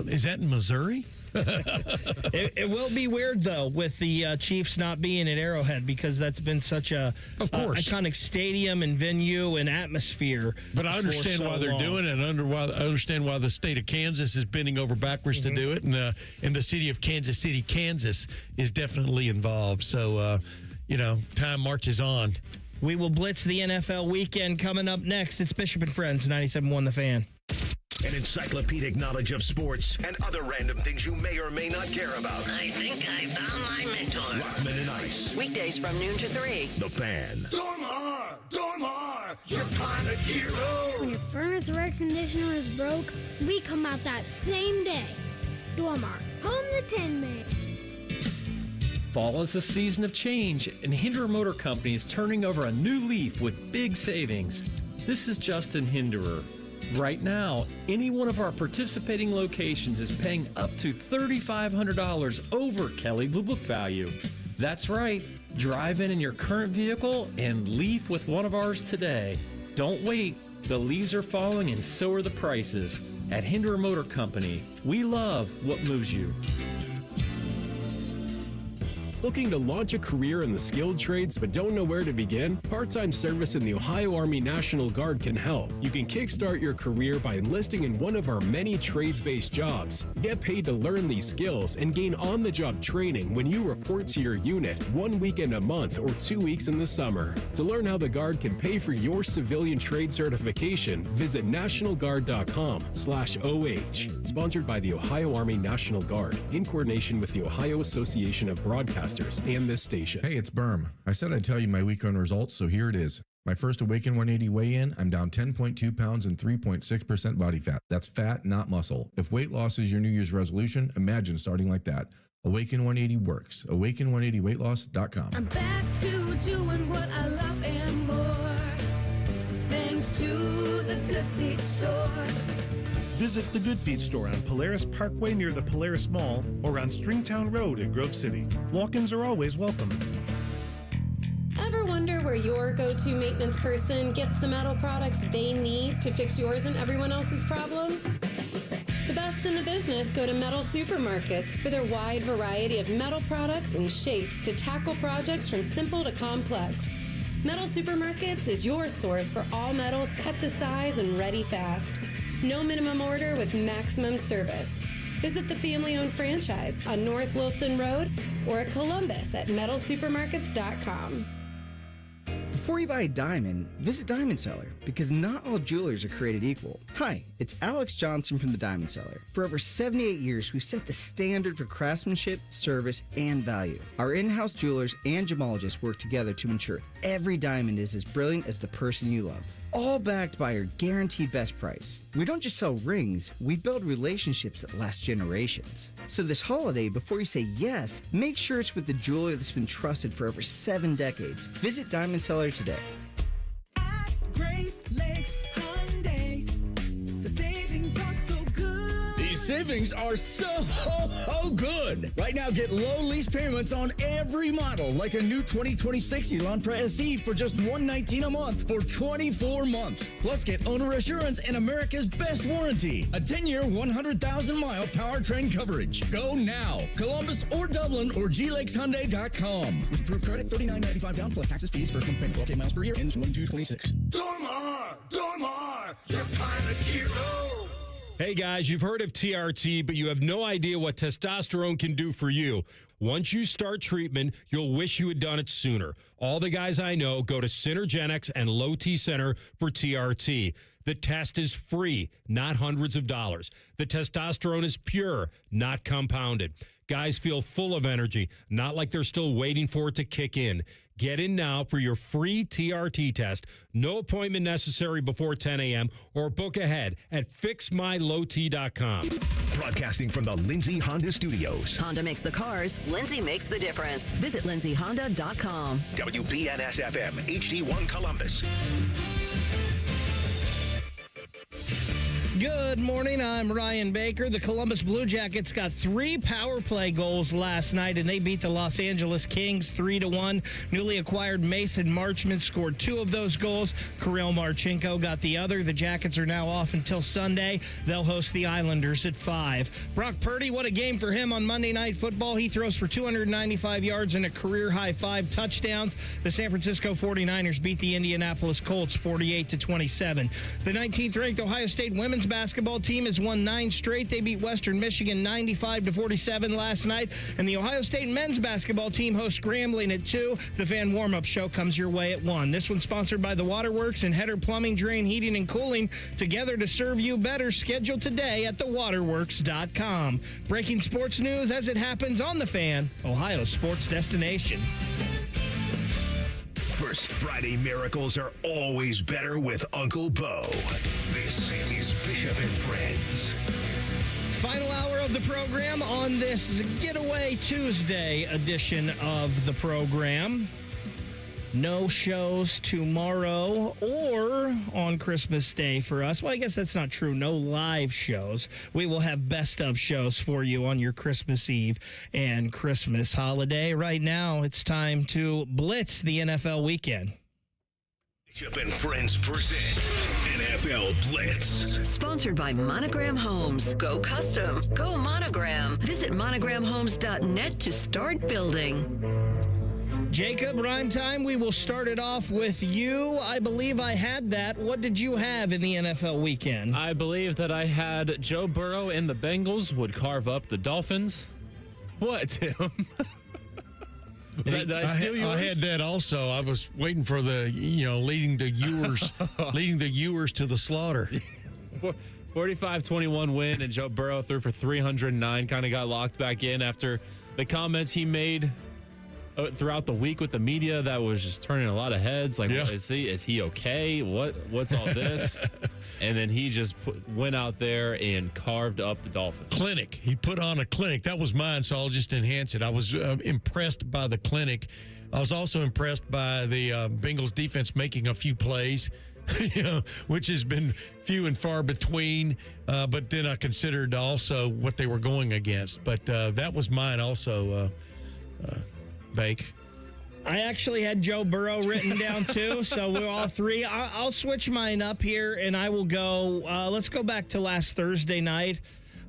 is that in Missouri? It will be weird, though, with the Chiefs not being at Arrowhead, because that's been such a iconic stadium and venue and atmosphere. But I understand why they're doing it, and I understand why the state of Kansas is bending over backwards to do it, and the city of Kansas City, Kansas, is definitely involved. So, time marches on. We will blitz the NFL weekend coming up next. It's Bishop and Friends, 97.1 The Fan. An encyclopedic knowledge of sports and other random things you may or may not care about. I think I found my mentor. Rockman and Ice. Weekdays from noon to 3. The Fan. Dormar, you're kind of hero. When your furnace or air conditioner is broke, we come out that same day. Dormar, home the Tin Man. Fall is a season of change, and Hinderer Motor Company is turning over a new leaf with big savings. This is Justin Hinderer. Right now, any one of our participating locations is paying up to $3,500 over Kelley Blue Book value. That's right. Drive in your current vehicle and leave with one of ours today. Don't wait. The leaves are falling and so are the prices. At Hinderer Motor Company, we love what moves you. Looking to launch a career in the skilled trades but don't know where to begin? Part-time service in the Ohio Army National Guard can help. You can kickstart your career by enlisting in one of our many trades-based jobs. Get paid to learn these skills and gain on-the-job training when you report to your unit 1 weekend a month or 2 weeks in the summer. To learn how the Guard can pay for your civilian trade certification, visit nationalguard.com/OH. Sponsored by the Ohio Army National Guard in coordination with the Ohio Association of Broadcasters and this station. Hey, it's Berm. I said I'd tell you my weekend results, so here it is. My first Awaken 180 weigh-in, I'm down 10.2 pounds and 3.6% body fat. That's fat, not muscle. If weight loss is your New Year's resolution, imagine starting like that. Awaken 180 works. Awaken180weightloss.com. I'm back to doing what I love and more. Thanks to the Good Feet store. Visit the Good Feet store on Polaris Parkway near the Polaris Mall or on Stringtown Road in Grove City. Walk-ins are always welcome. Ever wonder where your go-to maintenance person gets the metal products they need to fix yours and everyone else's problems? The best in the business go to Metal Supermarkets for their wide variety of metal products and shapes to tackle projects from simple to complex. Metal Supermarkets is your source for all metals cut to size and ready fast. No minimum order with maximum service. Visit the family-owned franchise on North Wilson Road or at Columbus at metalsupermarkets.com. Before you buy a diamond, visit Diamond Seller, because not all jewelers are created equal. Hi, it's Alex Johnson from the Diamond Seller. For over 78 years, we've set the standard for craftsmanship, service, and value. Our in-house jewelers and gemologists work together to ensure every diamond is as brilliant as the person you love. All backed by our guaranteed best price. We don't just sell rings, we build relationships that last generations. So this holiday, before you say yes, make sure it's with the jeweler that's been trusted for over 7 decades. Visit Diamond Seller today. Great Lakes Hyundai. The savings are so good. These savings are so good. Right now, get low lease payments on every model, like a new 2026 Elantra SE for just $119 a month for 24 months. Plus, get owner assurance and America's best warranty. A 10-year, 100,000-mile powertrain coverage. Go now. Columbus or Dublin or glakeshyundai.com. With approved credit, $39.95 down plus taxes, fees, first month payment, 12K miles per year, ends 1/2/26. Dormar, your kind of hero. Hey guys, you've heard of TRT, but you have no idea what testosterone can do for you. Once you start treatment, you'll wish you had done it sooner. All the guys I know go to Synergenics and Low T Center for TRT. The test is free, not hundreds of dollars. The testosterone is pure, not compounded. Guys feel full of energy, not like they're still waiting for it to kick in. Get in now for your free TRT test. No appointment necessary before 10 a.m. or book ahead at fixmylowt.com. Broadcasting from the Lindsay Honda Studios. Honda makes the cars. Lindsay makes the difference. Visit lindsayhonda.com. WBNS-FM, HD1 Columbus. Good morning, I'm Ryan Baker. The Columbus Blue Jackets got 3 power play goals last night, and they beat the Los Angeles Kings 3-1. Newly acquired Mason Marchment scored 2 of those goals. Kirill Marchenko got the other. The Jackets are now off until Sunday. They'll host the Islanders at 5. Brock Purdy, what a game for him on Monday Night Football. He throws for 295 yards and a career-high 5 touchdowns. The San Francisco 49ers beat the Indianapolis Colts 48-27. The 19th-ranked Ohio State women's basketball team has won 9 straight. They beat Western Michigan 95-47 last night. And the Ohio State men's basketball team hosts Grambling at 2. The fan warm-up show comes your way at 1. This one's sponsored by the Waterworks and Header Plumbing, Drain, Heating, and Cooling. Together to serve you better. Schedule today at thewaterworks.com. Breaking sports news as it happens on The Fan, Ohio's sports destination. First Friday miracles are always better with Uncle Bo. This is Bishop and Friends. Final hour of the program on this Getaway Tuesday edition of the program. No shows tomorrow or on Christmas Day for us. Well, I guess that's not true. No live shows. We will have best of shows for you on your Christmas Eve and Christmas holiday. Right now, it's time to blitz the NFL weekend. Chip and Friends present NFL Blitz. Sponsored by Monogram Homes. Go custom. Go Monogram. Visit monogramhomes.net to start building. Jacob, rhyme time. We will start it off with you. I believe I had that. What did you have in the NFL weekend? I believe that I had Joe Burrow and the Bengals would carve up the Dolphins. What, Tim? Did I steal yours? I had that also. I was waiting for the, leading the Ewers to the slaughter. 45-21 win, and Joe Burrow threw for 309. Kind of got locked back in after the comments he made throughout the week with the media that was just turning a lot of heads. Like, Is he okay? What's all this? And then he just went out there and carved up the Dolphins. Clinic. He put on a clinic. That was mine, so I'll just enhance it. I was impressed by the clinic. I was also impressed by the Bengals defense making a few plays, which has been few and far between. But then I considered also what they were going against. But that was mine also, Bake. I actually had Joe Burrow written down too, so we're all three. I'll switch mine up here, and I will go. Let's go back to last Thursday night.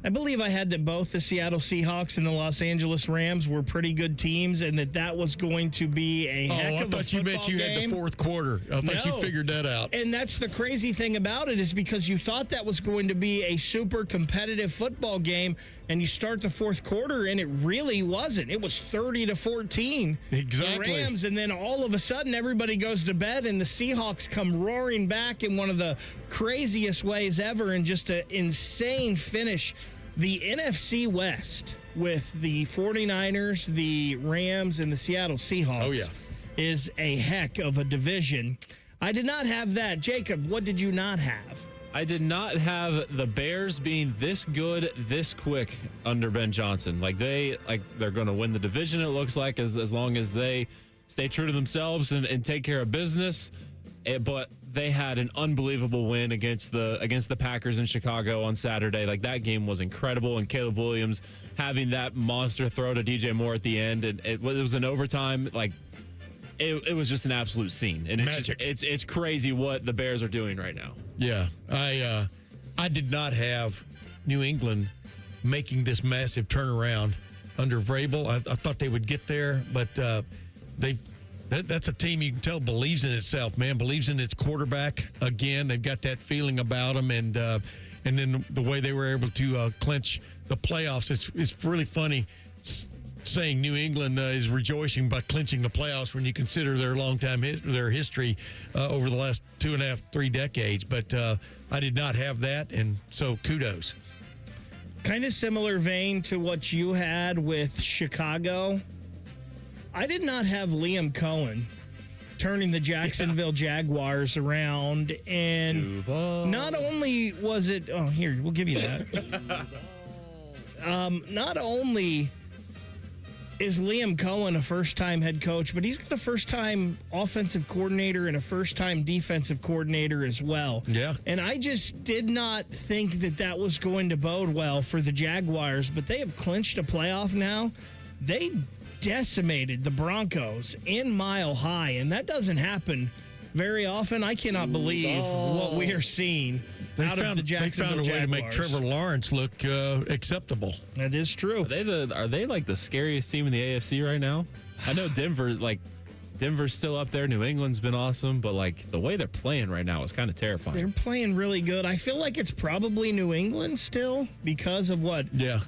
I believe I had that both the Seattle Seahawks and the Los Angeles Rams were pretty good teams, and that was going to be a heck of a football game. I thought you meant you had the fourth quarter. I thought you figured that out. And that's the crazy thing about it, is because you thought that was going to be a super competitive football game, and you start the fourth quarter, and it really wasn't. It was 30-14. Exactly. The Rams, and then all of a sudden everybody goes to bed, and the Seahawks come roaring back in one of the craziest ways ever, and just an insane finish. The NFC West with the 49ers, the Rams, and the Seattle Seahawks is a heck of a division. I did not have that. Jacob, what did you not have? I did not have the Bears being this good this quick under Ben Johnson. They're going to win the division, it looks like, as long as they stay true to themselves and take care of business. But they had an unbelievable win against the Packers in Chicago on Saturday. That game was incredible, and Caleb Williams having that monster throw to DJ Moore at the end, and it was an overtime. It was just an absolute scene, and it's crazy what the Bears are doing right now. Yeah, I did not have New England making this massive turnaround under Vrabel. I thought they would get there, but that's a team you can tell believes in itself, man, believes in its quarterback. Again, they've got that feeling about them, and then the way they were able to clinch the playoffs. It's really funny saying New England is rejoicing by clinching the playoffs when you consider their history over the last 2.5, 3 decades. But I did not have that, and so kudos. Kind of similar vein to what you had with Chicago. I did not have Liam Cohen turning the Jacksonville Jaguars around, and not only was it here, we'll give you that. Not only is Liam Cohen a first-time head coach, but he's got a first-time offensive coordinator and a first-time defensive coordinator as well. Yeah. And I just did not think that was going to bode well for the Jaguars, but they have clinched a playoff now. They decimated the Broncos in Mile High, and that doesn't happen very often. I cannot believe what we are seeing out of the Jacksonville Jaguars. They found a way to make Trevor Lawrence look acceptable. That is true. Are they the scariest team in the AFC right now? I know Denver's still up there. New England's been awesome, but the way they're playing right now is kind of terrifying. They're playing really good. I feel like it's probably New England still because of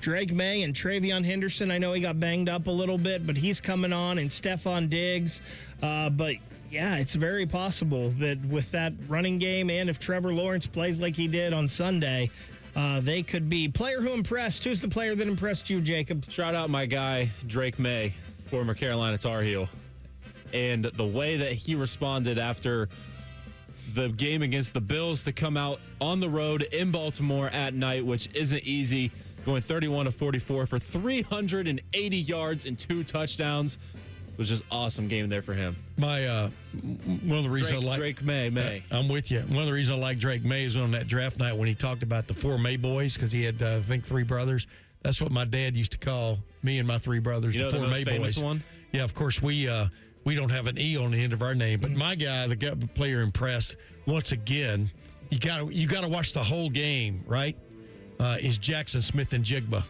Drake May and Travion Henderson. I know he got banged up a little bit, but he's coming on, and Stephon Diggs. But yeah, it's very possible that with that running game, and if Trevor Lawrence plays like he did on Sunday, they could be. Player who impressed. Who's the player that impressed you, Jacob? Shout out my guy, Drake May, former Carolina Tar Heel. And the way that he responded after the game against the Bills to come out on the road in Baltimore at night, which isn't easy, going 31-44 for 380 yards and 2 touchdowns. It was just awesome game there for him. One of the reasons Drake May. I'm with you. One of the reasons I like Drake May is on that draft night when he talked about the 4 May boys, because he had, I think, 3 brothers. That's what my dad used to call me and my 3 brothers, the 4 May boys. One? Yeah, of course, we we don't have an E on the end of our name. But my guy, the player impressed once again. You got to watch the whole game, right? Is Jackson Smith and Jigba.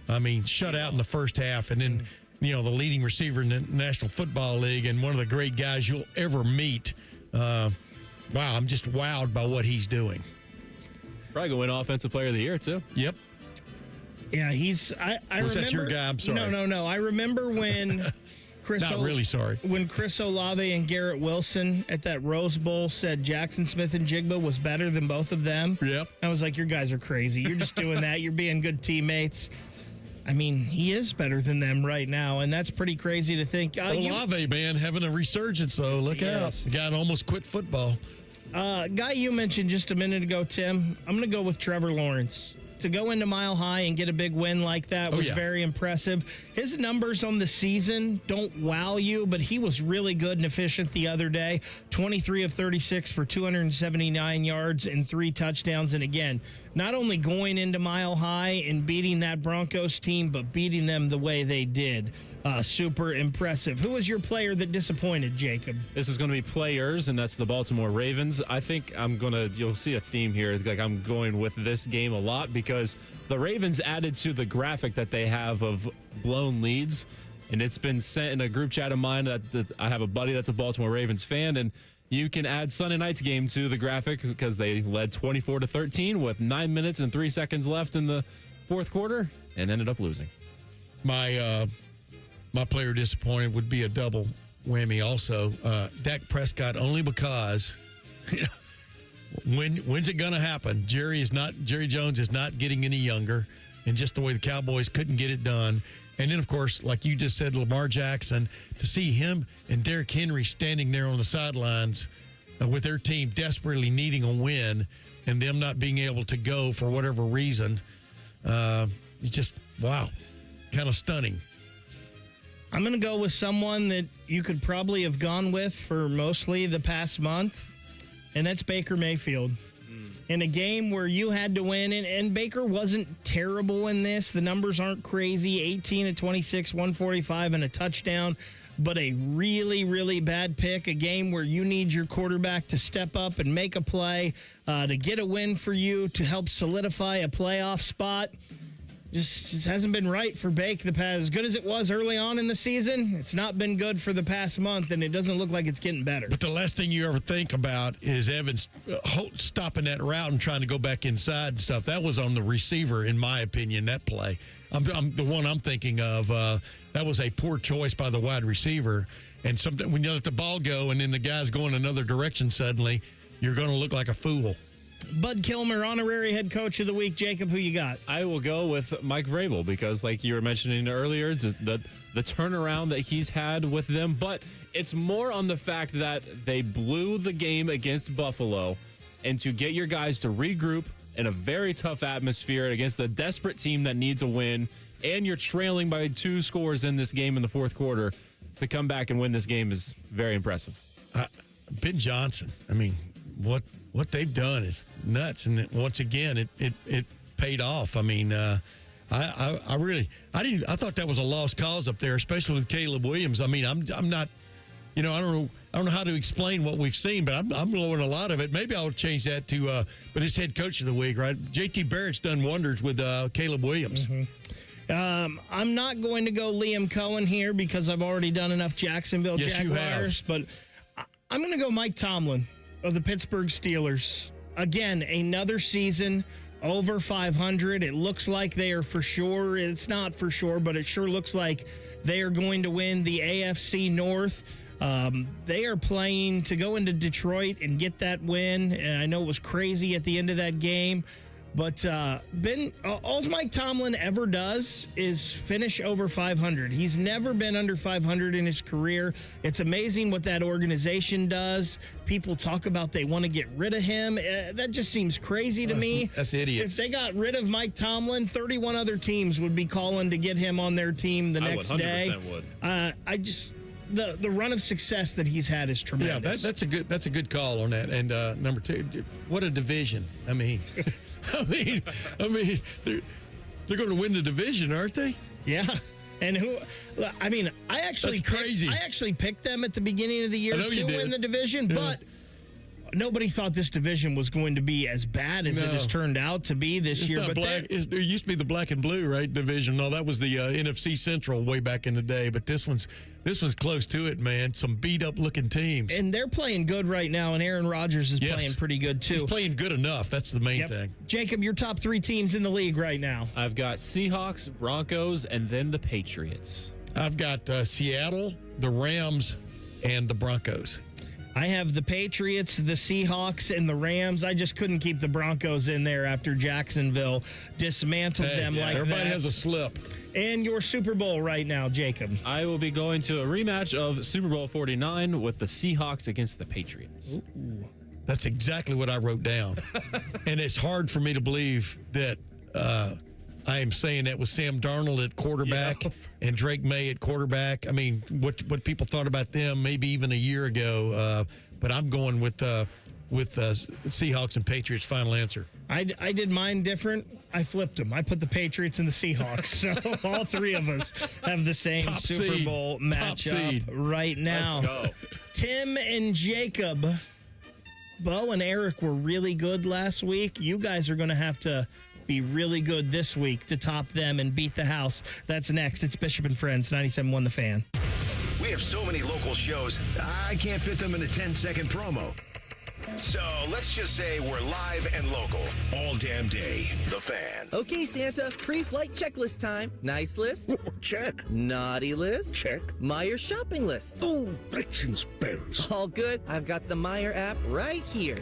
I mean, shut out in the first half, and then the leading receiver in the National Football League and one of the great guys you'll ever meet. Wow, I'm just wowed by what he's doing. Probably going to win Offensive Player of the Year too. Yep. Yeah, Was remember, that your guy? I'm sorry. No. I remember when Not really sorry. When Chris Olave and Garrett Wilson at that Rose Bowl said Jackson Smith and Jigba was better than both of them. Yep. I was like, you guys are crazy. You're just doing that. You're being good teammates. I mean, he is better than them right now, and that's pretty crazy to think. Olave, man, having a resurgence, though. Look out. The guy almost quit football. Guy you mentioned just a minute ago, Tim, I'm going to go with Trevor Lawrence. To go into Mile High and get a big win like that was very impressive. His numbers on the season don't wow you, but he was really good and efficient the other day. 23 of 36 for 279 yards and 3 touchdowns. And again, not only going into Mile High and beating that Broncos team, but beating them the way they did. Super impressive. Who was your player that disappointed, Jacob? This is going to be players, and that's the Baltimore Ravens. I think you'll see a theme here. Like, I'm going with this game a lot because the Ravens added to the graphic that they have of blown leads, and it's been sent in a group chat of mine that I have a buddy that's a Baltimore Ravens fan, and you can add Sunday night's game to the graphic because they led 24-13 with 9 minutes and 3 seconds left in the fourth quarter and ended up losing. My player disappointed would be a double whammy also. Dak Prescott, only because, when's it going to happen? Jerry Jones is not getting any younger, and just the way the Cowboys couldn't get it done. And then, of course, like you just said, Lamar Jackson, to see him and Derrick Henry standing there on the sidelines with their team desperately needing a win and them not being able to go for whatever reason, it's just, wow, kind of stunning. I'm going to go with someone that you could probably have gone with for mostly the past month, and that's Baker Mayfield. In a game where you had to win, and Baker wasn't terrible in this. The numbers aren't crazy, 18 of 26, 145, and a touchdown, but a really, really bad pick, a game where you need your quarterback to step up and make a play, to get a win for you, to help solidify a playoff spot. Just hasn't been right for Bake the past. As good as it was early on in the season, it's not been good for the past month, and it doesn't look like it's getting better. But the last thing you ever think about is Evans stopping that route and trying to go back inside and stuff. That was on the receiver, in my opinion, that play. I'm the one I'm thinking of. That was a poor choice by the wide receiver. And when you let the ball go and then the guy's going another direction suddenly, you're going to look like a fool. Bud Kilmer, honorary head coach of the week. Jacob, who you got? I will go with Mike Vrabel because, like you were mentioning earlier, the turnaround that he's had with them. But it's more on the fact that they blew the game against Buffalo, and to get your guys to regroup in a very tough atmosphere against a desperate team that needs a win, and you're trailing by 2 scores in this game in the fourth quarter, to come back and win this game is very impressive. Ben Johnson, I mean, what they've done is nuts, and once again, it paid off. I mean, I thought that was a lost cause up there, especially with Caleb Williams. I mean, I'm not, I don't know how to explain what we've seen, but I'm blowing a lot of it. Maybe I'll change that to, but it's head coach of the week, right? JT Barrett's done wonders with Caleb Williams. Mm-hmm. I'm not going to go Liam Cohen here because I've already done enough Jacksonville Jaguars, but I'm going to go Mike Tomlin of the Pittsburgh Steelers. Again, another season over 500. It looks like they are for sure. It's not for sure, but it sure looks like they are going to win the AFC North. They are playing to go into Detroit and get that win. And I know it was crazy at the end of that game. But all Mike Tomlin ever does is finish over 500. He's never been under 500 in his career. It's amazing what that organization does. People talk about they want to get rid of him. That just seems crazy to me. That's idiots. If they got rid of Mike Tomlin, 31 other teams would be calling to get him on their team the next day. 100% would. The run of success that he's had is tremendous. Yeah, that's a good call on that. And number 2, what a division. I mean, they're going to win the division, aren't they? Yeah. And I actually picked them at the beginning of the year to win the division, but nobody thought this division was going to be as bad as it has turned out to be this year. But there used to be the black and blue, right, division. No, that was the NFC Central way back in the day. But this one's close to it, man. Some beat-up looking teams. And they're playing good right now, and Aaron Rodgers is playing pretty good, too. He's playing good enough. That's the main thing. Jacob, your top 3 teams in the league right now. I've got Seahawks, Broncos, and then the Patriots. I've got Seattle, the Rams, and the Broncos. I have the Patriots, the Seahawks, and the Rams. I just couldn't keep the Broncos in there after Jacksonville dismantled them like that. Everybody has a slip. And your Super Bowl right now, Jacob. I will be going to a rematch of Super Bowl 49 with the Seahawks against the Patriots. Ooh. That's exactly what I wrote down. And it's hard for me to believe that I am saying that with Sam Darnold at quarterback and Drake May at quarterback. I mean, what people thought about them maybe even a year ago. But I'm going with Seahawks and Patriots. Final answer. I did mine different. I flipped them. I put the Patriots and the Seahawks. So all 3 of us have the same Super Bowl matchup right now. Let's go. Tim and Jacob, Bo and Eric were really good last week. You guys are going to have to be really good this week to top them and beat the house. That's next. It's Bishop and Friends, 97.1 The Fan. We have so many local shows, I can't fit them in a 10-second promo. So let's just say we're live and local all damn day. The Fan. Okay, Santa, pre-flight checklist time. Nice list? Check. Naughty list? Check. Meyer shopping list? Oh, Blitz and spells. All good. I've got the Meyer app right here.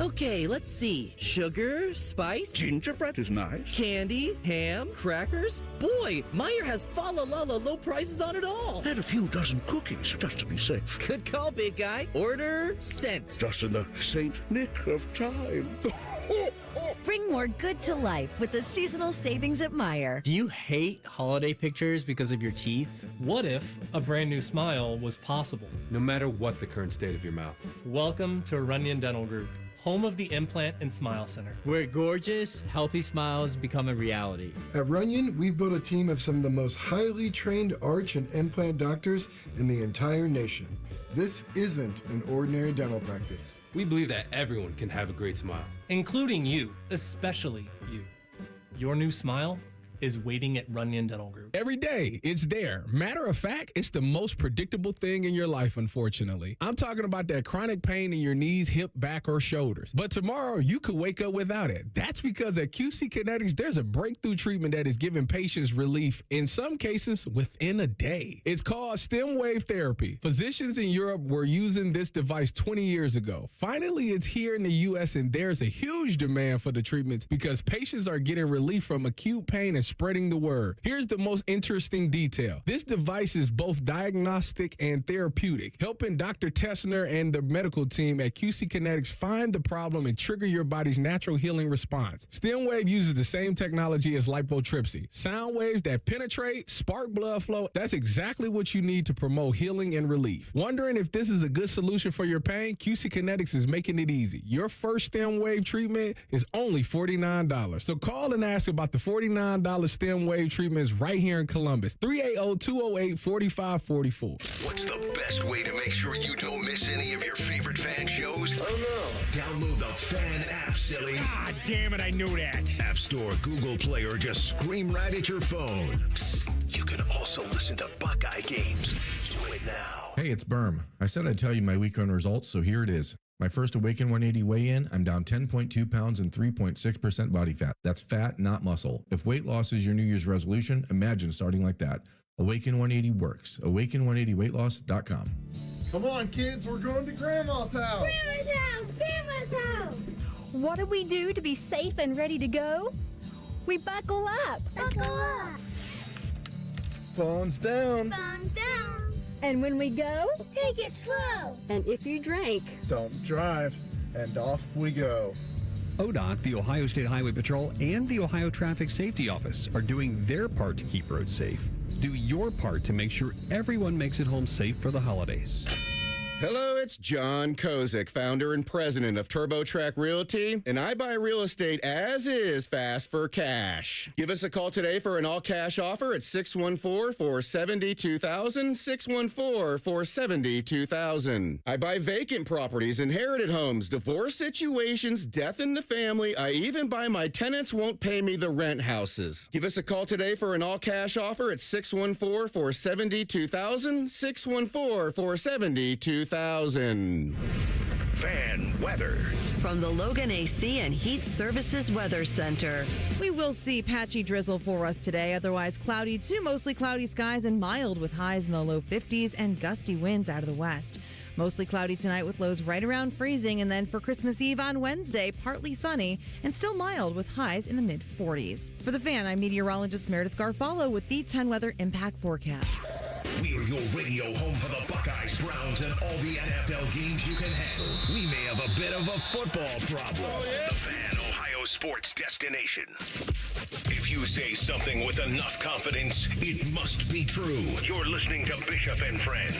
Okay, let's see. Sugar, spice. Gingerbread is nice. Candy, ham, crackers. Boy, Meyer has fa-la-la-la low prices on it all. And a few dozen cookies, just to be safe. Good call, big guy. Order sent. Just in the Saint Nick of time. Bring more good to life with the seasonal savings at Meijer. Do you hate holiday pictures because of your teeth? What if a brand new smile was possible? No matter what the current state of your mouth. Welcome to Runyon Dental Group, home of the Implant and Smile Center, where gorgeous, healthy smiles become a reality. At Runyon, we've built a team of some of the most highly trained arch and implant doctors in the entire nation. This isn't an ordinary dental practice. We believe that everyone can have a great smile. Including you, especially you. Your new smile is waiting at Runyon Dental Group. Every day, it's there. Matter of fact, it's the most predictable thing in your life, unfortunately. I'm talking about that chronic pain in your knees, hip, back, or shoulders. But tomorrow, you could wake up without it. That's because at QC Kinetics, there's a breakthrough treatment that is giving patients relief, in some cases, within a day. It's called stem wave therapy. Physicians in Europe were using this device 20 years ago. Finally, it's here in the U.S., and there's a huge demand for the treatments because patients are getting relief from acute pain and spreading the word. Here's the most interesting detail. This device is both diagnostic and therapeutic, helping Dr. Tessner and the medical team at QC Kinetics find the problem and trigger your body's natural healing response. StemWave uses the same technology as lipotrypsy. Sound waves that penetrate, spark blood flow. That's exactly what you need to promote healing and relief. Wondering if this is a good solution for your pain? QC Kinetics is making it easy. Your first StemWave treatment is only $49. So call and ask about the $49 stem wave treatments right here in Columbus. 380-208-4544. What's the best way to make sure you don't miss any of your favorite fan shows? Oh no. Download the Fan app, silly. Ah, damn it, I knew that. App Store, Google Play, or just scream right at your phone. Psst, you can also listen to Buckeye games. Do it now. Hey, it's Berm. I said I'd tell you my week-end results, so here it is. My first Awaken 180 weigh-in, I'm down 10.2 pounds and 3.6% body fat. That's fat, not muscle. If weight loss is your New Year's resolution, imagine starting like that. Awaken 180 works. Awaken180weightloss.com. Come on, kids, we're going to Grandma's house. Grandma's house! Grandma's house! What do we do to be safe and ready to go? We buckle up. Buckle up! Phones down. Thumbs down! And when we go, Take it slow! and if you drink, Don't drive. And off we go. ODOT, the Ohio State Highway Patrol, and the Ohio Traffic Safety Office are doing their part to keep roads safe. Do your part to make sure everyone makes it home safe for the holidays. Hello, it's John Kozik, founder and president of TurboTrack Realty, and I buy real estate as is, fast for cash. Give us a call today for an all-cash offer at 614-470-2000, 614-470-2000. I buy vacant properties, inherited homes, divorce situations, death in the family. I even buy my tenants won't pay me the rent houses. Give us a call today for an all-cash offer at 614-470-2000, 614-470-2000. Fan weather. From the Logan AC and Heat Services Weather Center. We will see patchy drizzle for us today, otherwise cloudy to mostly cloudy skies and mild with highs in the low 50s and gusty winds out of the west. Mostly cloudy tonight with lows right around freezing, and then for Christmas Eve on Wednesday, partly sunny and still mild with highs in the mid-40s. For the Fan, I'm meteorologist Meredith Garfalo with the 10 Weather Impact Forecast. We're your radio home for the Buckeyes, Browns, and all the NFL games you can handle. We may have a bit of a football problem. Oh, yeah. The Fan, Ohio sports destination. If you say something with enough confidence, it must be true. You're listening to Bishop and Friends.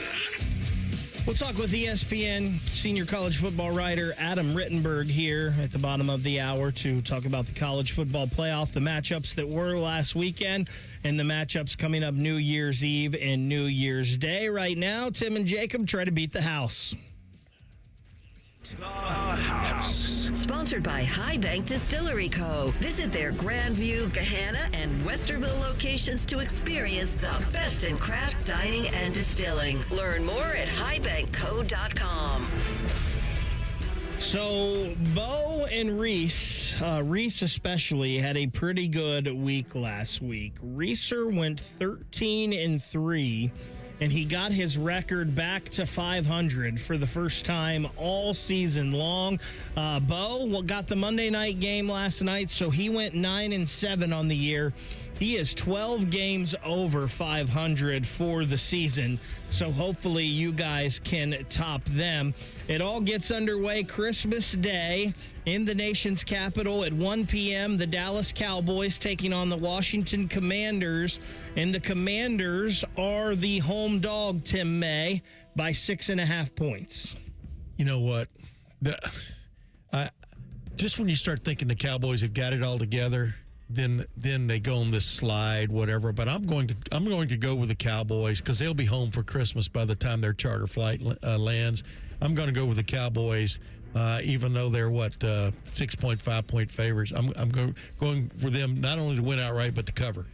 We'll talk with ESPN senior college football writer Adam Rittenberg here at the bottom of the hour to talk about the college football playoff, the matchups that were last weekend, and the matchups coming up New Year's Eve and New Year's Day. Right now, Tim and Jacob try to beat the house. The House. Sponsored by High Bank Distillery Co. Visit their Grandview, Gahanna, and Westerville locations to experience the best in craft dining and distilling. Learn more at highbankco.com. So, Bo and Reese especially, had a pretty good week last week. Reeser went 13-3. And he got his record back to 500 for the first time all season long. Bo got the Monday night game last night, so he went 9-7 on the year. He is 12 games over 500 for the season, so hopefully you guys can top them. It all gets underway Christmas Day in the nation's capital at 1 p.m. The Dallas Cowboys taking on the Washington Commanders, and the Commanders are the home dog, Tim May, by 6.5 points. You know what? Just when you start thinking the Cowboys have got it all together, then they go on this slide, whatever. But I'm going to go with the Cowboys because they'll be home for Christmas by the time their charter flight lands. I'm going to go with the Cowboys, even though they're 6.5 point favorites. I'm going for them not only to win outright but to cover.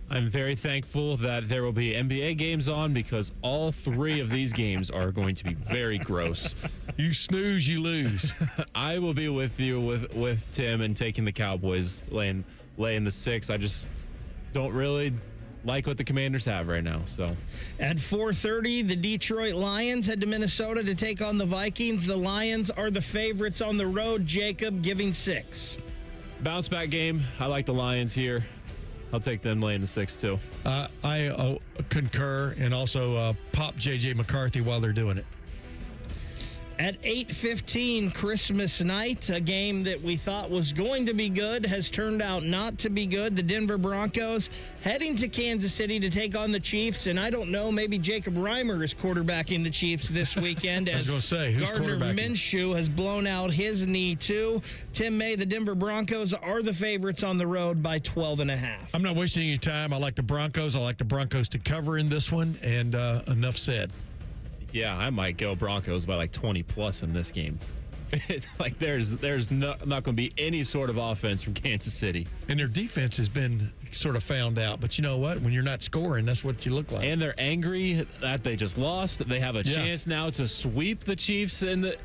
I'm very thankful that there will be NBA games on because all three of these games are going to be very gross. You snooze, you lose. I will be with you with Tim and taking the Cowboys laying the 6. I just don't really like what the Commanders have right now. So at 4:30, the Detroit Lions head to Minnesota to take on the Vikings. The Lions are the favorites on the road, Jacob, giving 6. Bounce back game. I like the Lions here. I'll take them laying the 6 too. I concur, and also pop J.J. McCarthy while they're doing it. At 8:15 Christmas night, a game that we thought was going to be good has turned out not to be good. The Denver Broncos heading to Kansas City to take on the Chiefs, and I don't know, maybe Jacob Reimer is quarterbacking the Chiefs this weekend. I was going to say, who's Gardner Minshew has blown out his knee too. Tim May, the Denver Broncos are the favorites on the road by 12.5. I'm not wasting any time. I like the Broncos. I like the Broncos to cover in this one, and enough said. Yeah, I might go Broncos by 20 plus in this game. There's not going to be any sort of offense from Kansas City. And their defense has been sort of found out. But you know what? When you're not scoring, that's what you look like. And they're angry that they just lost. They have a chance now to sweep the Chiefs in the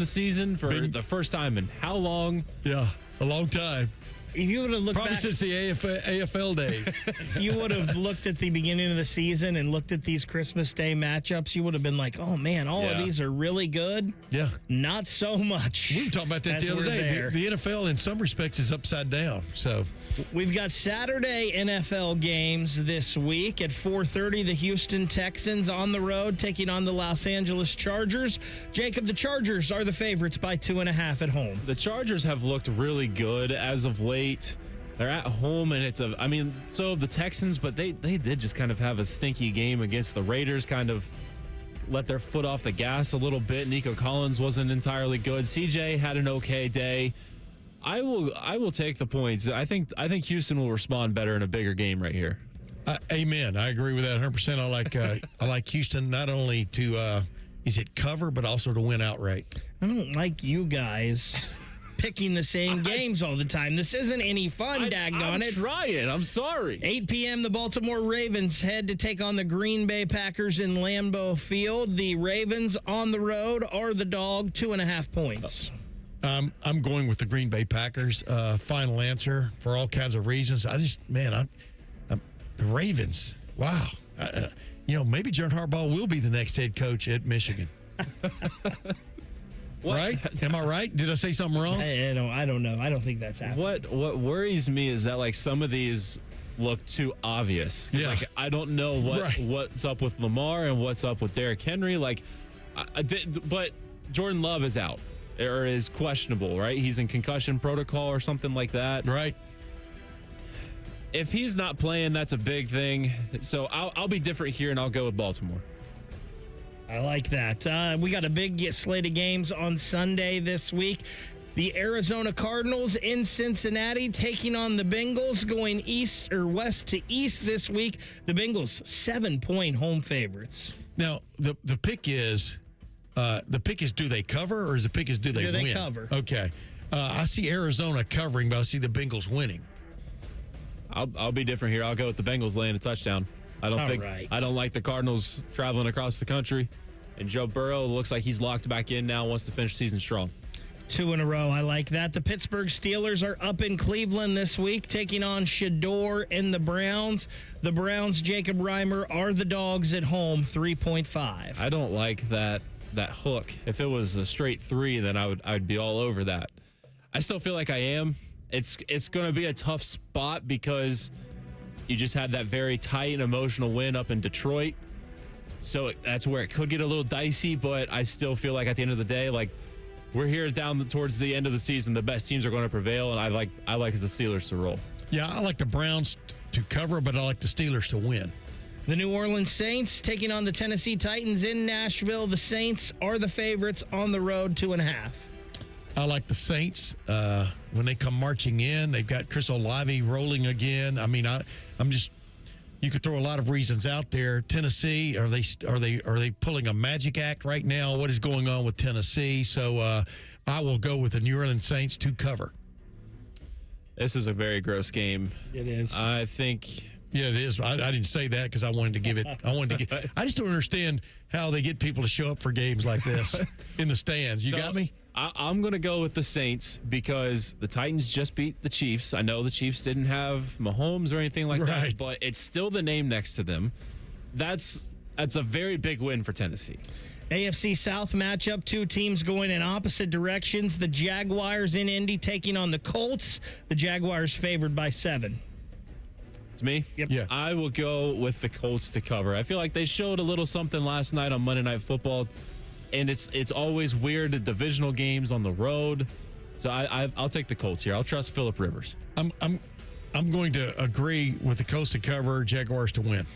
season for the first time in how long? Yeah, a long time. If you would have looked probably back, since the AFL days. If you would have looked at the beginning of the season and looked at these Christmas Day matchups, you would have been like, oh, man, all of these are really good. Yeah. Not so much. We were talking about that the other day. The NFL, in some respects, is upside down. So we've got Saturday NFL games this week. At 4:30, the Houston Texans on the road taking on the Los Angeles Chargers. Jacob, the Chargers are the favorites by 2.5 at home. The Chargers have looked really good as of late. They're at home, and so have the Texans, but they did just kind of have a stinky game against the Raiders, kind of let their foot off the gas a little bit. Nico Collins wasn't entirely good. CJ had an okay day. I will take the points. I think Houston will respond better in a bigger game right here. Amen. I agree with that 100%. I like Houston not only to cover, but also to win outright. I don't like you guys picking the same games all the time. This isn't any fun, daggone it. I'm trying. I'm sorry. 8 p.m., the Baltimore Ravens head to take on the Green Bay Packers in Lambeau Field. The Ravens on the road are the dog, 2.5 points. I'm going with the Green Bay Packers. Final answer for all kinds of reasons. The Ravens. Wow. Maybe John Harbaugh will be the next head coach at Michigan. Right? Am I right? Did I say something wrong? I don't know. I don't think that's happening. What worries me is that some of these look too obvious. It's I don't know what's up with Lamar and what's up with Derrick Henry. But Jordan Love is out or is questionable, right? He's in concussion protocol or something like that. Right. If he's not playing, that's a big thing. So I'll be different here, and I'll go with Baltimore. I like that. We got a big slate of games on Sunday this week. The Arizona Cardinals in Cincinnati taking on the Bengals, going east or west to east this week. The Bengals 7-point home favorites. Now the pick is do they cover, or is the pick is do they win? Do they cover? Okay. I see Arizona covering, but I see the Bengals winning. I'll be different here. I'll go with the Bengals laying a touchdown. I don't like the Cardinals traveling across the country. And Joe Burrow looks like he's locked back in now, wants to finish the season strong. 2 in a row. I like that. The Pittsburgh Steelers are up in Cleveland this week, taking on Shador and the Browns. The Browns, Jacob Reimer, are the dogs at home, 3.5. I don't like that hook. If it was a straight 3, then I'd be all over that. I still feel like I am. It's going to be a tough spot because you just had that very tight and emotional win up in Detroit. So that's where it could get a little dicey, but I still feel like at the end of the day, we're here towards the end of the season. The best teams are going to prevail, and I like the Steelers to roll. Yeah, I like the Browns to cover, but I like the Steelers to win. The New Orleans Saints taking on the Tennessee Titans in Nashville. The Saints are the favorites on the road, 2.5. I like the Saints when they come marching in. They've got Chris Olave rolling again. I mean, you could throw a lot of reasons out there. Tennessee, are they pulling a magic act right now? What is going on with Tennessee? So I will go with the New Orleans Saints to cover. This is a very gross game. It is. I think. Yeah, it is. I didn't say that because I wanted to give it. I just don't understand how they get people to show up for games like this in the stands. You got me? I'm going to go with the Saints because the Titans just beat the Chiefs. I know the Chiefs didn't have Mahomes or anything like that, but it's still the name next to them. That's a very big win for Tennessee. AFC South matchup, 2 teams going in opposite directions. The Jaguars in Indy taking on the Colts. The Jaguars favored by 7. It's me? Yep. Yeah. I will go with the Colts to cover. I feel like they showed a little something last night on Monday Night Football. And it's always weird at divisional games on the road. So I'll take the Colts here. I'll trust Phillip Rivers. I'm going to agree with the Colts to cover, Jaguars to win.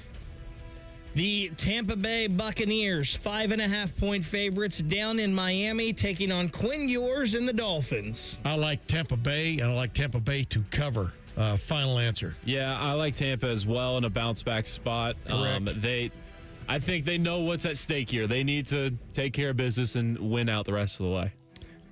The Tampa Bay Buccaneers, 5.5-point favorites down in Miami, taking on Quinn Ewers and the Dolphins. I like Tampa Bay, and I like Tampa Bay to cover. Final answer. Yeah, I like Tampa as well in a bounce-back spot. Correct. I think they know what's at stake here. They need to take care of business and win out the rest of the way.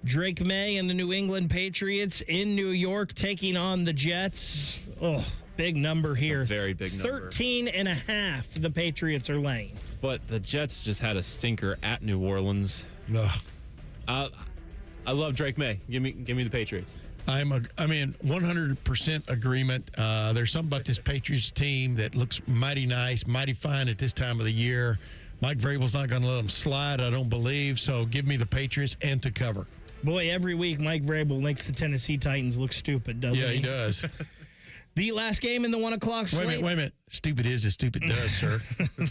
Drake May and the New England Patriots in New York taking on the Jets. Oh, big number here. It's a very big number. 13.5 the Patriots are laying. But the Jets just had a stinker at New Orleans. I love Drake May. Give me the Patriots. I'm in 100% agreement. There's something about this Patriots team that looks mighty nice, mighty fine at this time of the year. Mike Vrabel's not going to let them slide, I don't believe. So give me the Patriots and to cover. Boy, every week Mike Vrabel makes the Tennessee Titans look stupid, doesn't he? Yeah, he does. The last game in the 1 o'clock slate. Wait a minute. Stupid is as stupid does, sir.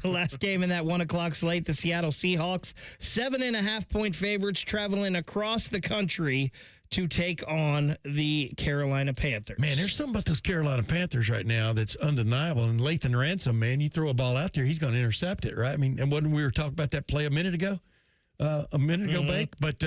The last game in that 1 o'clock slate, the Seattle Seahawks, 7.5-point favorites traveling across the country to take on the Carolina Panthers. Man, there's something about those Carolina Panthers right now that's undeniable. And Lathan Ransom, man, you throw a ball out there, he's going to intercept it, right? I mean, and when we were talking about that play a minute ago, Bake. But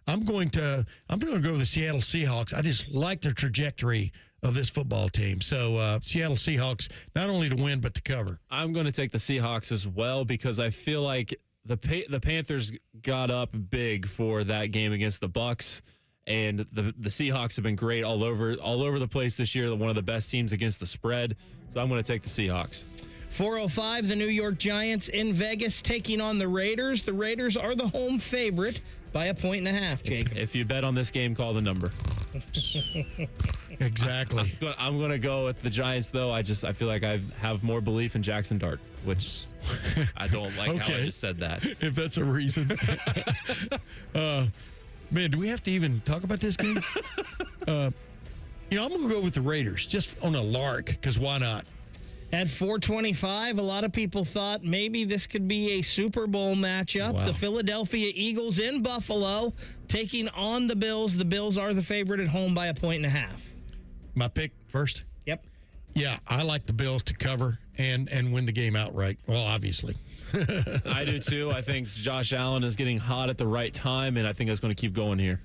I'm going to go with the Seattle Seahawks. I just like the trajectory of this football team. So Seattle Seahawks, not only to win, but to cover. I'm going to take the Seahawks as well because I feel like the Panthers got up big for that game against the Bucs. And the Seahawks have been great all over the place this year. They're one of the best teams against the spread. So I'm going to take the Seahawks. 4:05, the New York Giants in Vegas taking on the Raiders. The Raiders are the home favorite by 1.5, Jacob. If you bet on this game, call the number. Exactly. I'm going to go with the Giants, though. I feel like I have more belief in Jackson Dart, which I don't like how I just said that. If that's a reason. Man, do we have to even talk about this game? I'm going to go with the Raiders, just on a lark, because why not? At 4:25, a lot of people thought maybe this could be a Super Bowl matchup. Wow. The Philadelphia Eagles in Buffalo taking on the Bills. The Bills are the favorite at home by 1.5. My pick first? Yep. Yeah, I like the Bills to cover and win the game outright. Well, obviously. I do, too. I think Josh Allen is getting hot at the right time, and I think that's going to keep going here.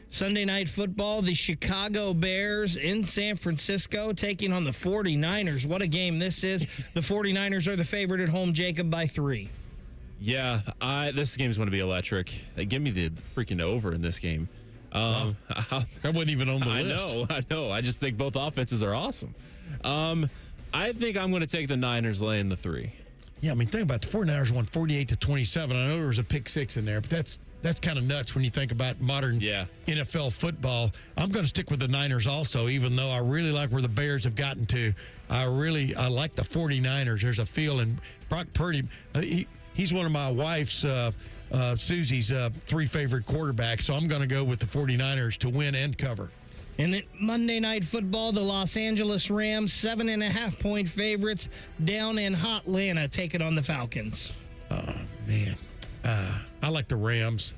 Sunday Night Football, the Chicago Bears in San Francisco taking on the 49ers. What a game this is. The 49ers are the favorite at home, Jacob, by 3. Yeah, this game is going to be electric. Give me the freaking over in this game. That wasn't even on the list. I know. I just think both offenses are awesome. I think I'm going to take the Niners laying the 3. Yeah, I mean, think about it. The 49ers won 48-27. I know there was a pick 6 in there, but that's kind of nuts when you think about modern NFL football. I'm going to stick with the Niners also, even though I really like where the Bears have gotten to. I like the 49ers. There's a feeling. Brock Purdy, he's one of my wife's, Susie's, 3 favorite quarterbacks, so I'm going to go with the 49ers to win and cover. And Monday Night Football, the Los Angeles Rams, 7.5-point favorites down in Hotlanta, taking on the Falcons. Oh, man. I like the Rams.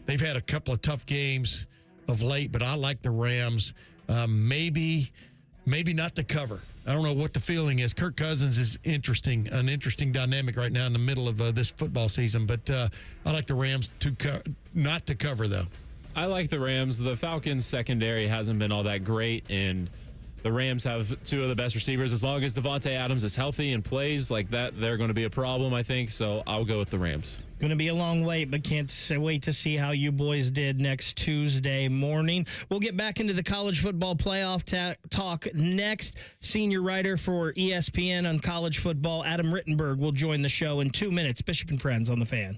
They've had a couple of tough games of late, but I like the Rams. Maybe not to cover. I don't know what the feeling is. Kirk Cousins is an interesting dynamic right now in the middle of this football season, but I like the Rams not to cover, though. I like the Rams. The Falcons' secondary hasn't been all that great, and the Rams have 2 of the best receivers. As long as Devontae Adams is healthy and plays like that, they're going to be a problem, I think. So I'll go with the Rams. Going to be a long wait, but can't wait to see how you boys did next Tuesday morning. We'll get back into the college football playoff talk next. Senior writer for ESPN on college football, Adam Rittenberg, will join the show in 2 minutes. Bishop and Friends on the Fan.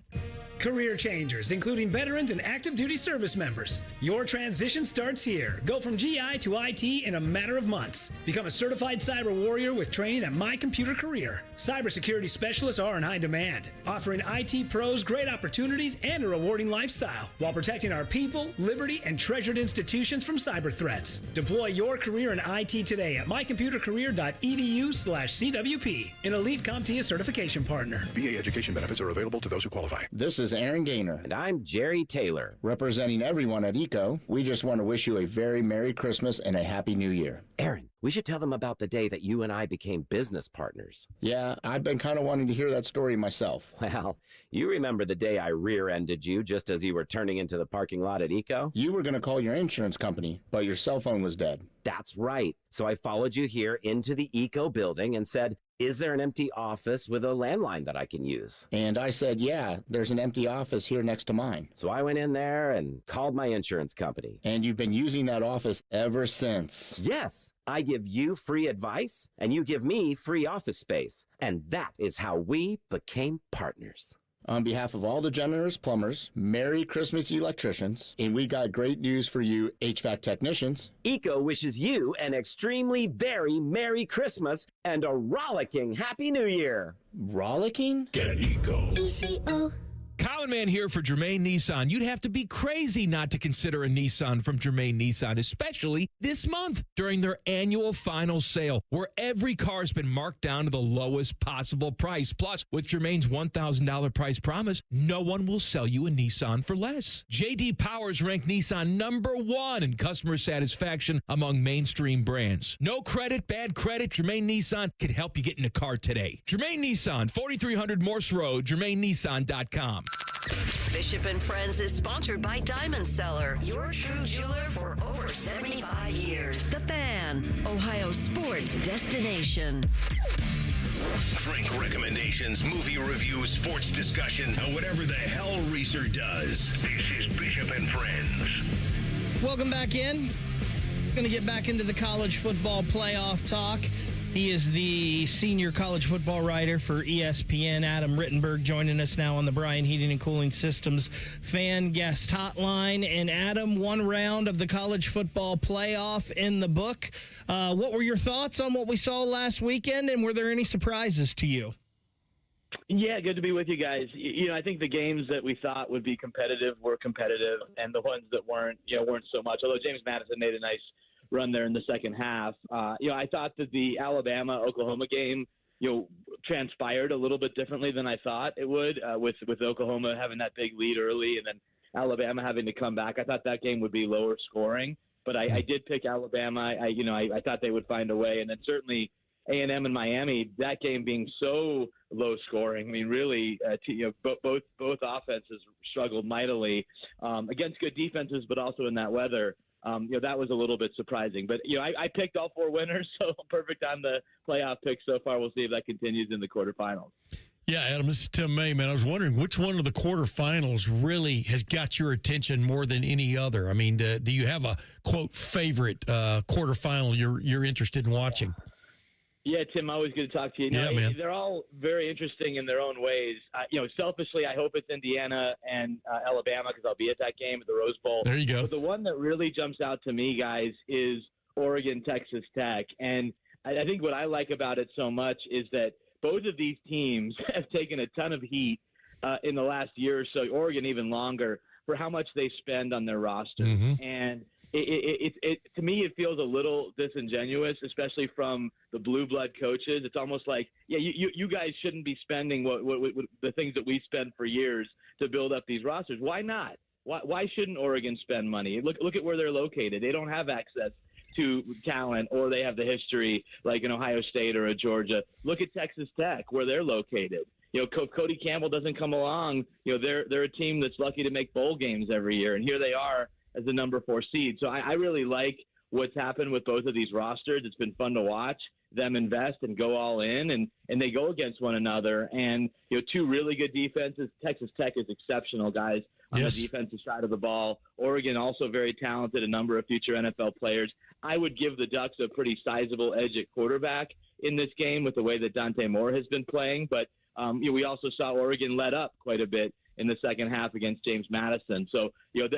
Career changers, including veterans and active duty service members. Your transition starts here. Go from GI to IT in a matter of months. Become a certified cyber warrior with training at My Computer Career. Cybersecurity specialists are in high demand, offering IT pros great opportunities and a rewarding lifestyle while protecting our people, liberty, and treasured institutions from cyber threats. Deploy your career in IT today at mycomputercareer.edu/CWP, an elite CompTIA certification partner. VA education benefits are available to those who qualify. This is Aaron Gaynor. And I'm Jerry Taylor. Representing everyone at ECO, we just want to wish you a very Merry Christmas and a Happy New Year. Aaron, we should tell them about the day that you and I became business partners. Yeah, I've been kind of wanting to hear that story myself. Well, you remember the day I rear-ended you just as you were turning into the parking lot at ECO? You were going to call your insurance company, but your cell phone was dead. That's right. So I followed you here into the ECO building and said, is there an empty office with a landline that I can use? And I said, yeah, there's an empty office here next to mine. So I went in there and called my insurance company. And you've been using that office ever since. Yes. I give you free advice, and you give me free office space. And that is how we became partners. On behalf of all the generous plumbers, Merry Christmas electricians, and we got great news for you HVAC technicians. ECO wishes you an extremely very Merry Christmas and a rollicking Happy New Year. Rollicking? Get ECO. ECO. Common Man here for Germain Nissan. You'd have to be crazy not to consider a Nissan from Germain Nissan, especially this month during their annual final sale, where every car's been marked down to the lowest possible price. Plus, with Germain's $1,000 price promise, no one will sell you a Nissan for less. J.D. Powers ranked Nissan #1 in customer satisfaction among mainstream brands. No credit, bad credit, Germain Nissan can help you get in a car today. Germain Nissan, 4300 Morse Road, GermainNissan.com. Bishop and Friends is sponsored by Diamond Seller, your true jeweler for over 75 years. The Fan, Ohio sports destination. Drink recommendations, movie reviews, sports discussion, or whatever the hell Reeser does. This is Bishop and Friends. Welcome back in. Going to get back into the college football playoff talk. He is the senior college football writer for ESPN, Adam Rittenberg, joining us now on the Bryan Heating and Cooling Systems fan guest hotline. And Adam, one round of the college football playoff in the book. What were your thoughts on what we saw last weekend, and were there any surprises to you? Yeah, good to be with you guys. I think the games that we thought would be competitive were competitive, and the ones that weren't so much. Although James Madison made a nice run there in the second half. I thought that the Alabama-Oklahoma game, transpired a little bit differently than I thought it would, with Oklahoma having that big lead early and then Alabama having to come back. I thought that game would be lower scoring, but I did pick Alabama. I thought they would find a way, and then certainly A&M and Miami, that game being so low scoring. I mean, really, both offenses struggled mightily against good defenses, but also in that weather. That was a little bit surprising. But, I picked all four winners, so I'm perfect on the playoff pick so far. We'll see if that continues in the quarterfinals. Yeah, Adam, this is Tim May, man. I was wondering which one of the quarterfinals really has got your attention more than any other. I mean, do you have a, quote, favorite quarterfinal you're interested in watching? Yeah, Tim, always good to talk to you. Man. They're all very interesting in their own ways. Selfishly, I hope it's Indiana and Alabama because I'll be at that game at the Rose Bowl. There you go. But the one that really jumps out to me, guys, is Oregon, Texas Tech. And I think what I like about it so much is that both of these teams have taken a ton of heat in the last year or so, Oregon even longer, for how much they spend on their roster. Mm-hmm. And it to me, it feels a little disingenuous, especially from the blue blood coaches. It's almost like, you guys shouldn't be spending what the things that we spend for years to build up these rosters. Why not? Why shouldn't Oregon spend money? Look at where they're located. They don't have access to talent, or they have the history like an Ohio State or a Georgia. Look at Texas Tech, where they're located. Cody Campbell doesn't come along. They're a team that's lucky to make bowl games every year, and here they are as the number 4 seed. So I really like what's happened with both of these rosters. It's been fun to watch them invest and go all in, and they go against one another. And, two really good defenses. Texas Tech is exceptional, guys, on the defensive side of the ball. Oregon also very talented, a number of future NFL players. I would give the Ducks a pretty sizable edge at quarterback in this game with the way that Dante Moore has been playing. But we also saw Oregon let up quite a bit in the second half against James Madison. So,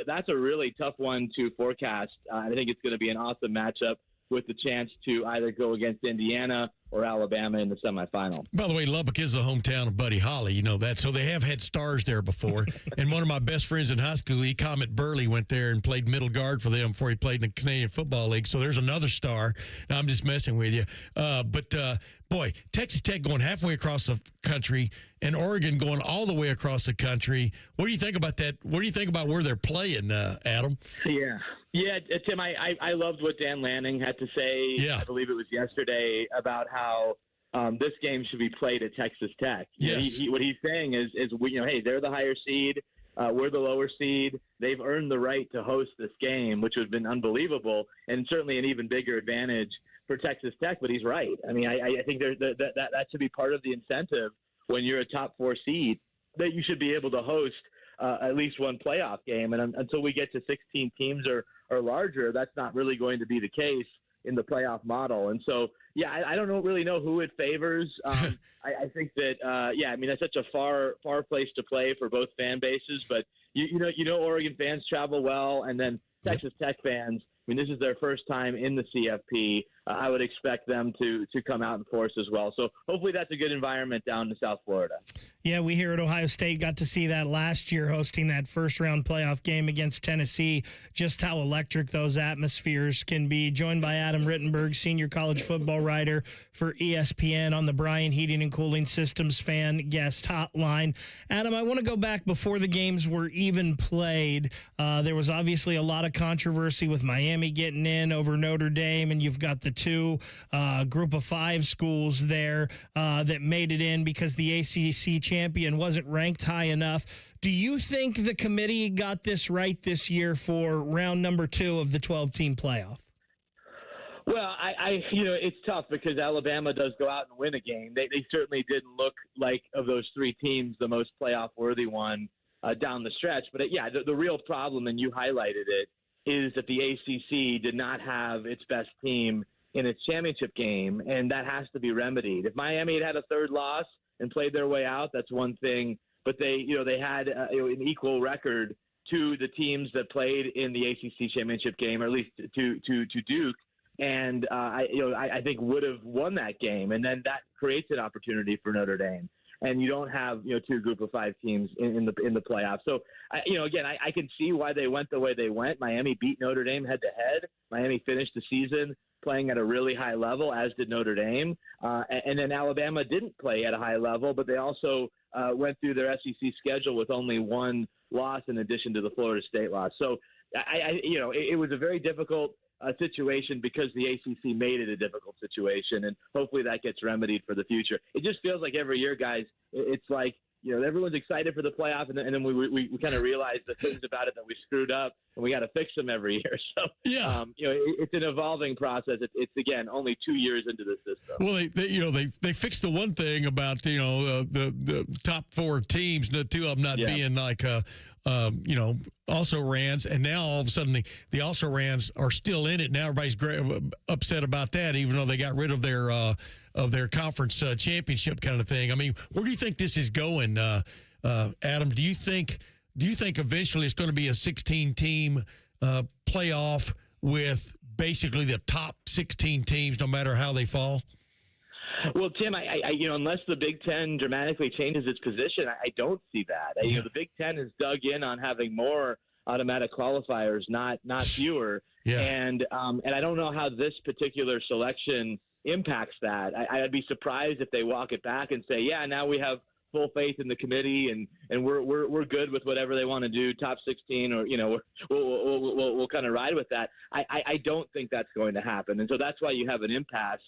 that's a really tough one to forecast. I think it's going to be an awesome matchup with the chance to either go against Indiana or Alabama in the semifinal. By the way, Lubbock is the hometown of Buddy Holly. You know that. So they have had stars there before. And one of my best friends in high school, Comet Burley, went there and played middle guard for them before he played in the Canadian Football League. So there's another star. Now, I'm just messing with you. Boy, Texas Tech going halfway across the country and Oregon going all the way across the country. What do you think about that? What do you think about where they're playing, Adam? Yeah, Tim, I loved what Dan Lanning had to say. Yeah. I believe it was yesterday about how this game should be played at Texas Tech. Yes. What he's saying is hey, they're the higher seed. We're the lower seed. They've earned the right to host this game, which would have been unbelievable and certainly an even bigger advantage for Texas Tech. But he's right. I mean, I think that should be part of the incentive when you're a top 4 seed, that you should be able to host at least one playoff game. And until we get to 16 teams or larger, that's not really going to be the case in the playoff model. And so, I don't really know who it favors. I think that, that's such a far place to play for both fan bases. But, Oregon fans travel well, and then Texas Tech fans, I mean, this is their first time in the CFP. I would expect them to come out in force as well. So hopefully that's a good environment down in South Florida. Yeah, we here at Ohio State got to see that last year hosting that first-round playoff game against Tennessee, just how electric those atmospheres can be. Joined by Adam Rittenberg, senior college football writer for ESPN on the Bryan Heating and Cooling Systems fan guest hotline. Adam, I want to go back before the games were even played. There was obviously a lot of controversy with Miami getting in over Notre Dame, and you've got the two group of 5 schools there that made it in because the ACC champion wasn't ranked high enough. Do you think the committee got this right this year for round number 2 of the 12-team playoff? Well, it's tough because Alabama does go out and win a game. They certainly didn't look like, of those 3 teams, the most playoff-worthy one down the stretch. But, the real problem, and you highlighted it, is that the ACC did not have its best team in its championship game, and that has to be remedied. If Miami had a 3rd loss and played their way out, that's one thing. But they had an equal record to the teams that played in the ACC championship game, or at least to Duke, and I think would have won that game. And then that creates an opportunity for Notre Dame. And you don't have 2 group of 5 teams in the playoffs. So I can see why they went the way they went. Miami beat Notre Dame head to head. Miami finished the season playing at a really high level, as did Notre Dame. And then Alabama didn't play at a high level, but they also went through their SEC schedule with only 1 loss in addition to the Florida State loss. So it was a very difficult situation because the ACC made it a difficult situation, and hopefully that gets remedied for the future. It just feels like every year, guys, it's like, everyone's excited for the playoff, and then we kind of realize the things about it that we screwed up, and we got to fix them every year. So, it's an evolving process. It's again, only 2 years into the system. Well, they fixed the one thing about, the top 4 teams, the 2 of them not being like, also-rans, and now all of a sudden the also-rans are still in it. Now everybody's upset about that, even though they got rid of their conference championship kind of thing. I mean, where do you think this is going, Adam? Do you think eventually it's going to be a 16-team playoff with basically the top 16 teams, no matter how they fall? Well, Tim, I unless the Big Ten dramatically changes its position, I don't see that. The Big Ten has dug in on having more automatic qualifiers, not fewer. Yeah. And I don't know how this particular selection impacts that. I'd be surprised if they walk it back and say, now we have full faith in the committee and we're good with whatever they want to do, top 16, or we'll kind of ride with that. I don't think that's going to happen, and so that's why you have an impasse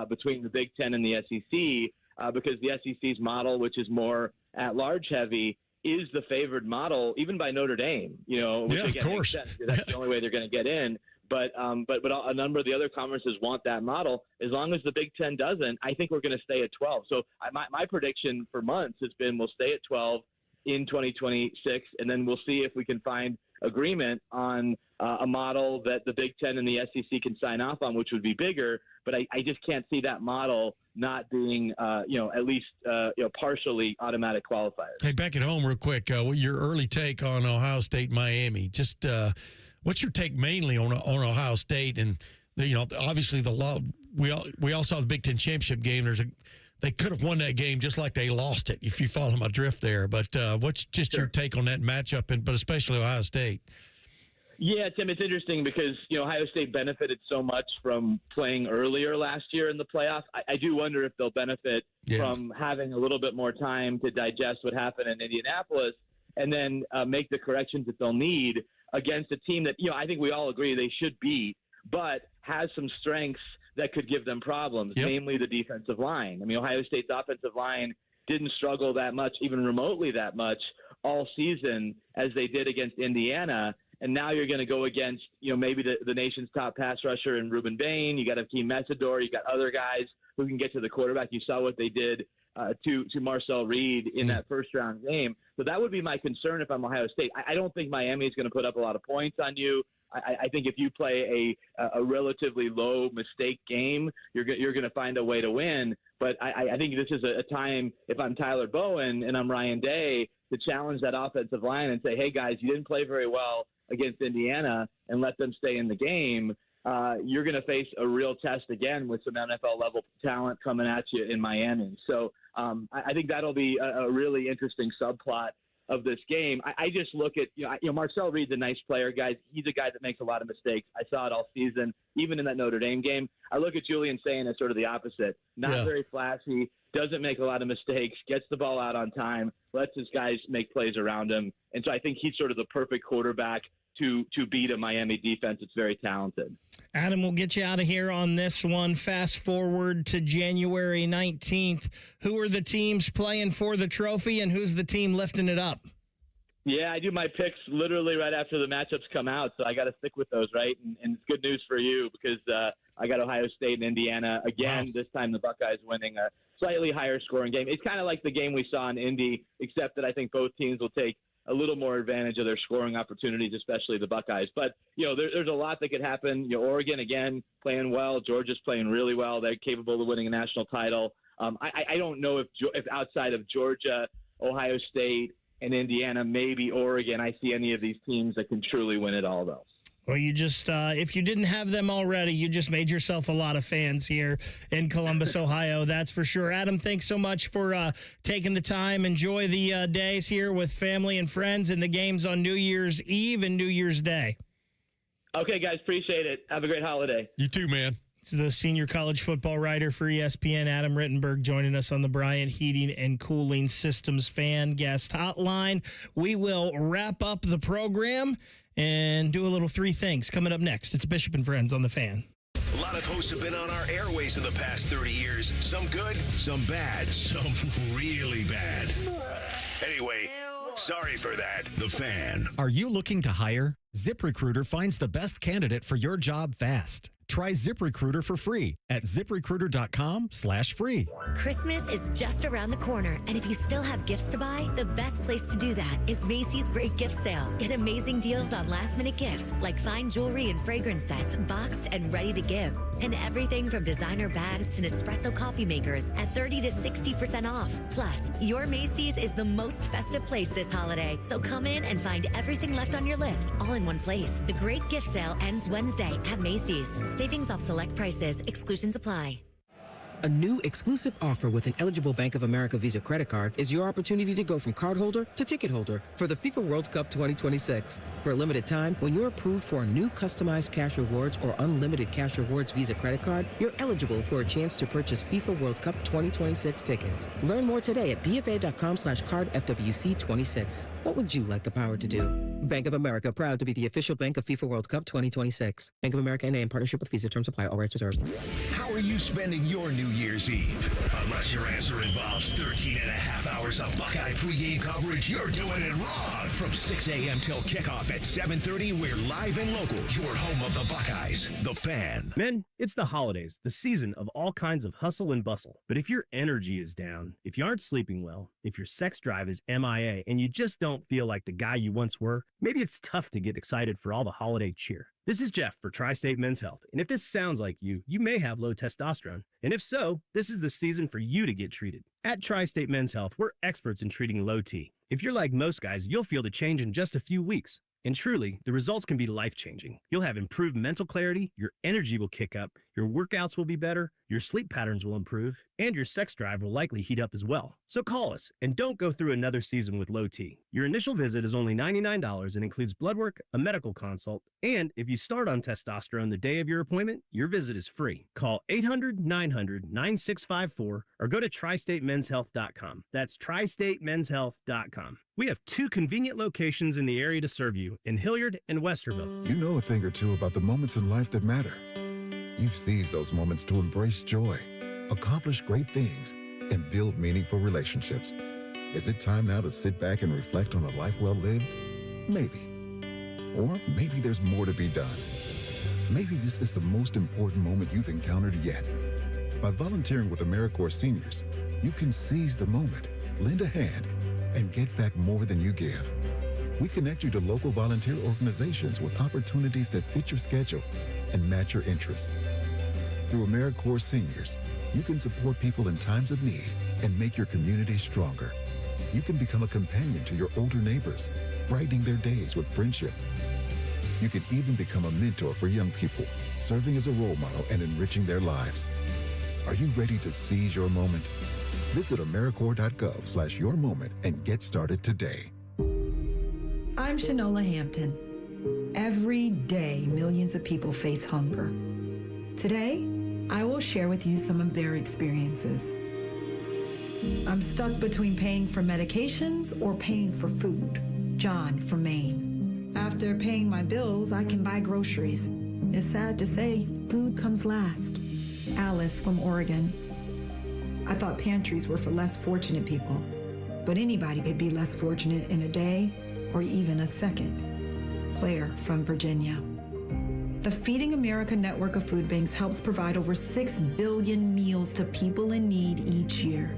between the Big Ten and the SEC, because the SEC's model, which is more at-large heavy, is the favored model, even by Notre Dame. Which again, of course, makes sense, that's the only way they're going to get in. But a number of the other conferences want that model. As long as the Big Ten doesn't, I think we're going to stay at 12. So my prediction for months has been we'll stay at 12 in 2026, and then we'll see if we can find agreement on a model that the Big Ten and the SEC can sign off on, which would be bigger. But I just can't see that model not being, at least partially automatic qualifiers. Hey, back at home real quick, your early take on Ohio State, Miami. Just what's your take mainly on Ohio State? And obviously we all saw the Big Ten championship game. They could have won that game just like they lost it, if you follow my drift there. But what's just your take on that matchup, but especially Ohio State? Yeah, Tim, it's interesting because, Ohio State benefited so much from playing earlier last year in the playoffs. I do wonder if they'll benefit from having a little bit more time to digest what happened in Indianapolis and then make the corrections that they'll need against a team that, I think we all agree they should beat, but has some strengths that could give them problems, namely the defensive line. I mean, Ohio State's offensive line didn't struggle that much, even remotely that much, all season as they did against Indiana. And now you're going to go against, maybe the nation's top pass rusher in Reuben Bain. You got Hakeem Messidor. You got other guys who can get to the quarterback. You saw what they did to Marcel Reed in that first-round game. So that would be my concern if I'm Ohio State. I don't think Miami is going to put up a lot of points on you. I think if you play a relatively low mistake game, you're going to find a way to win. But I think this is a time, if I'm Tyler Bowen and I'm Ryan Day, to challenge that offensive line and say, hey, guys, you didn't play very well against Indiana, and let them stay in the game. You're going to face a real test again with some NFL-level talent coming at you in Miami. So I think that'll be a really interesting subplot of this game. I just look at, Marcel Reed's a nice player, guys. He's a guy that makes a lot of mistakes. I saw it all season, even in that Notre Dame game. I look at Julian Sayin as sort of the opposite. Not very flashy, doesn't make a lot of mistakes, gets the ball out on time, lets his guys make plays around him. And so I think he's sort of the perfect quarterback to beat a Miami defense that's very talented. Adam, we'll get you out of here on this one. Fast forward to January 19th. Who are the teams playing for the trophy, and who's the team lifting it up? Yeah, I do my picks literally right after the matchups come out, so I got to stick with those, right? And it's good news for you because I got Ohio State and Indiana. Again, This time the Buckeyes winning a slightly higher scoring game. It's kind of like the game we saw in Indy, except that I think both teams will take a little more advantage of their scoring opportunities, especially the Buckeyes. But, there's a lot that could happen. Oregon, again, playing well. Georgia's playing really well. They're capable of winning a national title. I don't know if outside of Georgia, Ohio State, and Indiana, maybe Oregon, I see any of these teams that can truly win it all, though. Well, you just, if you didn't have them already, you just made yourself a lot of fans here in Columbus, Ohio. That's for sure. Adam, thanks so much for taking the time. Enjoy the days here with family and friends and the games on New Year's Eve and New Year's Day. Okay, guys, appreciate it. Have a great holiday. You too, man. It's the senior college football writer for ESPN, Adam Rittenberg, joining us on the Bryant Heating and Cooling Systems Fan Guest Hotline. We will wrap up the program and do a little three things coming up next. It's Bishop and Friends on the Fan. A lot of hosts have been on our airways in the past 30 years. Some good, some bad, some really bad. Anyway, sorry for that. The Fan. Are you looking to hire? ZipRecruiter finds the best candidate for your job fast. Try ZipRecruiter for free at ZipRecruiter.com/free. Christmas is just around the corner, and if you still have gifts to buy, the best place to do that is Macy's Great Gift Sale. Get amazing deals on last-minute gifts like fine jewelry and fragrance sets, boxed and ready to give. And everything from designer bags to Nespresso coffee makers at 30 to 60% off. Plus, your Macy's is the most festive place this holiday, so come in and find everything left on your list all in one place. The Great Gift Sale ends Wednesday at Macy's. Savings off select prices. Exclusions apply. A new exclusive offer with an eligible Bank of America Visa credit card is your opportunity to go from card holder to ticket holder for the FIFA World Cup 2026. For a limited time, when you're approved for a new customized cash rewards or unlimited cash rewards Visa credit card, you're eligible for a chance to purchase FIFA World Cup 2026 tickets. Learn more today at bfa.com/card FWC26. What would you like the power to do? Bank of America, proud to be the official bank of FIFA World Cup 2026. Bank of America NA in partnership with Visa. Terms apply. All rights reserved. How are you spending your New Year's Eve? Unless your answer involves 13 and a half hours of Buckeye pregame coverage, you're doing it wrong. From 6 a.m. till kickoff at 7:30, we're live and local. Your home of the Buckeyes, The Fan. Men, it's the holidays, the season of all kinds of hustle and bustle. But if your energy is down, if you aren't sleeping well, if your sex drive is MIA, and you just don't feel like the guy you once were, maybe it's tough to get excited for all the holiday cheer. This is Jeff for Tri-State Men's Health, and if this sounds like you may have low testosterone. And if so, this is the season for you to get treated. At Tri-State Men's Health, we're experts in treating low T. If you're like most guys, you'll feel the change in just a few weeks. And truly, the results can be life-changing. You'll have improved mental clarity, your energy will kick up, your workouts will be better, your sleep patterns will improve, and your sex drive will likely heat up as well. So call us, and don't go through another season with low T. Your initial visit is only $99 and includes blood work, a medical consult, and if you start on testosterone the day of your appointment, your visit is free. Call 800-900-9654 or go to tristatemenshealth.com. That's tristatemenshealth.com. We have 2 convenient locations in the area to serve you in Hilliard and Westerville. You know a thing or two about the moments in life that matter. You've seized those moments to embrace joy, accomplish great things, and build meaningful relationships. Is it time now to sit back and reflect on a life well lived? Maybe. Or maybe there's more to be done. Maybe this is the most important moment you've encountered yet. By volunteering with AmeriCorps Seniors, you can seize the moment, lend a hand, and get back more than you give. We connect you to local volunteer organizations with opportunities that fit your schedule and match your interests. Through AmeriCorps Seniors, you can support people in times of need and make your community stronger. You can become a companion to your older neighbors, brightening their days with friendship. You can even become a mentor for young people, serving as a role model and enriching their lives. Are you ready to seize your moment? Visit AmeriCorps.gov/yourmoment and get started today. I'm Shanola Hampton. Every day, millions of people face hunger. Today, I will share with you some of their experiences. I'm stuck between paying for medications or paying for food. John from Maine. After paying my bills, I can buy groceries. It's sad to say, food comes last. Alice from Oregon. I thought pantries were for less fortunate people, but anybody could be less fortunate in a day or even a second. Claire from Virginia. The Feeding America network of food banks helps provide over 6 billion meals to people in need each year.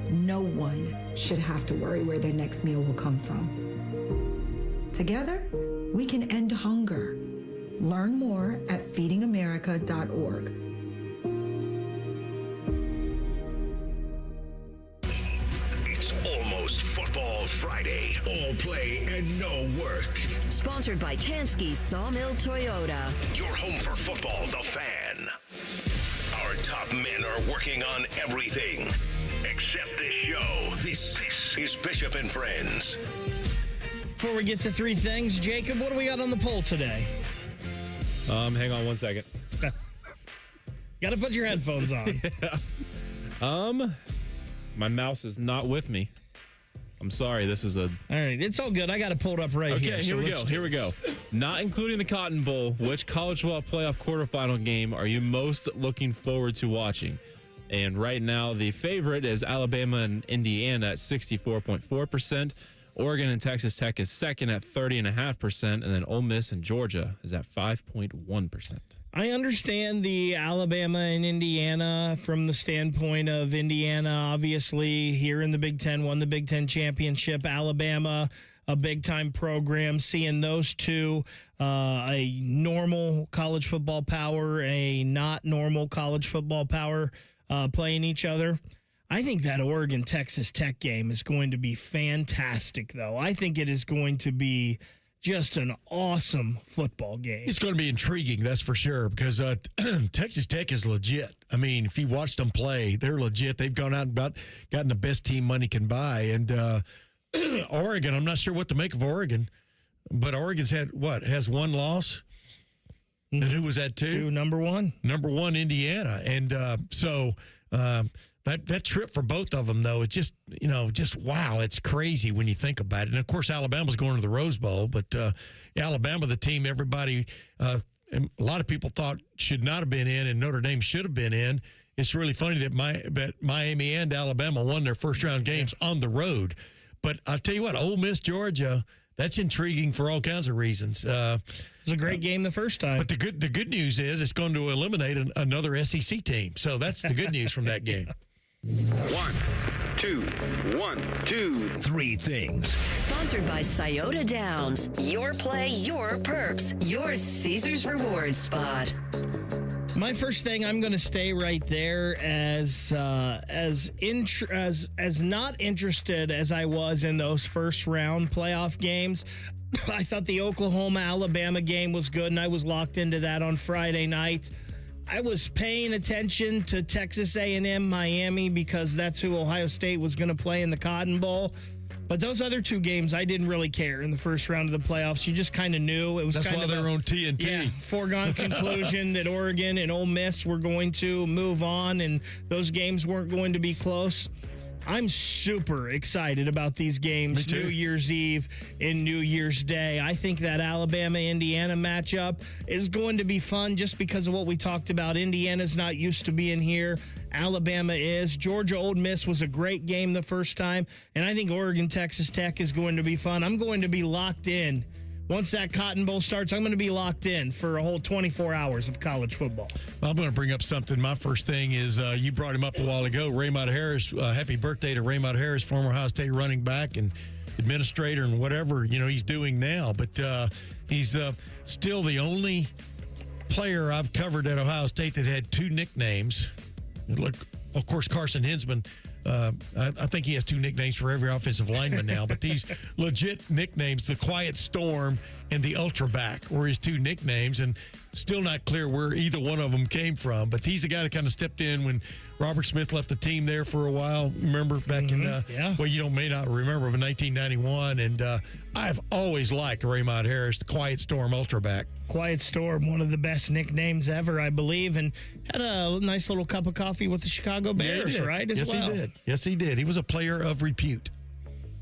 No one should have to worry where their next meal will come from. Together, we can end hunger. Learn more at feedingamerica.org. It's almost Football Friday. All play and no work. Sponsored by Tansky Sawmill Toyota. Your home for football, The Fan. Our top men are working on everything except this show. This is Bishop and Friends. Before we get to three things, Jacob, what do we got on the poll today? Hang on one second. Got to put your headphones on. Yeah. My mouse is not with me. I'm sorry. This is a... All right. It's all good. I got it pulled up right here. Okay, here we go. Not including the Cotton Bowl, which college football playoff quarterfinal game are you most looking forward to watching? And right now, the favorite is Alabama and Indiana at 64.4%. Oregon and Texas Tech is second at 30.5%. And then Ole Miss and Georgia is at 5.1%. I understand the Alabama and Indiana from the standpoint of Indiana, obviously, here in the Big Ten, won the Big Ten championship. Alabama, a big-time program. Seeing those two, a normal college football power, a not normal college football power, playing each other. I think that Oregon-Texas Tech game is going to be fantastic, though. I think it is going to be just an awesome football game. It's going to be intriguing, that's for sure, because Texas Tech is legit. I mean, if you watched them play, they're legit. They've gone out and gotten the best team money can buy. And Oregon, I'm not sure what to make of Oregon, but Oregon's has one loss? And who was that, two? Number one. Number one, Indiana. And that trip for both of them, though, it's just wow, it's crazy when you think about it. And, of course, Alabama's going to the Rose Bowl, but Alabama, the team everybody, a lot of people thought should not have been in and Notre Dame should have been in. It's really funny that Miami and Alabama won their first-round games on the road. But I'll tell you what, Ole Miss, Georgia, that's intriguing for all kinds of reasons. It was a great game the first time. But the good news is it's going to eliminate another SEC team. So that's the good news from that game. 1, 2, 1, 2, 3 things. Sponsored by Scioto Downs. Your play, your perks, your Caesars Rewards spot. My first thing, I'm going to stay right there as not interested as I was in those first round playoff games. I thought the Oklahoma-Alabama game was good, and I was locked into that on Friday night. I was paying attention to Texas A&M Miami because that's who Ohio State was going to play in the Cotton Bowl. But those other two games, I didn't really care in the first round of the playoffs. You just kind of knew. It was That's why they're on TNT. Yeah, foregone conclusion that Oregon and Ole Miss were going to move on, and those games weren't going to be close. I'm super excited about these games, New Year's Eve and New Year's Day. I think that Alabama-Indiana matchup is going to be fun just because of what we talked about. Indiana's not used to being here. Alabama is. Georgia-Ole Miss was a great game the first time, and I think Oregon-Texas Tech is going to be fun. I'm going to be locked in. Once that Cotton Bowl starts, I'm going to be locked in for a whole 24 hours of college football. Well, I'm going to bring up something. My first thing is you brought him up a while ago, Raymond Harris. Happy birthday to Raymond Harris, former Ohio State running back. And administrator and whatever, he's doing now. But he's still the only player I've covered at Ohio State that had two nicknames. Look, of course, Carson Hinsman. I think he has two nicknames for every offensive lineman now, but these legit nicknames, the Quiet Storm and the Ultra Back, were his two nicknames, and still not clear where either one of them came from. But he's the guy that kind of stepped in when Robert Smith left the team there for a while. Remember back in, well, you may not remember, but 1991. And I've always liked Raymond Harris, the Quiet Storm Ultra Back. Quiet Storm, one of the best nicknames ever, I believe, and had a nice little cup of coffee with the Chicago Bears, right? Yes, he did. Yes, he did. He was a player of repute.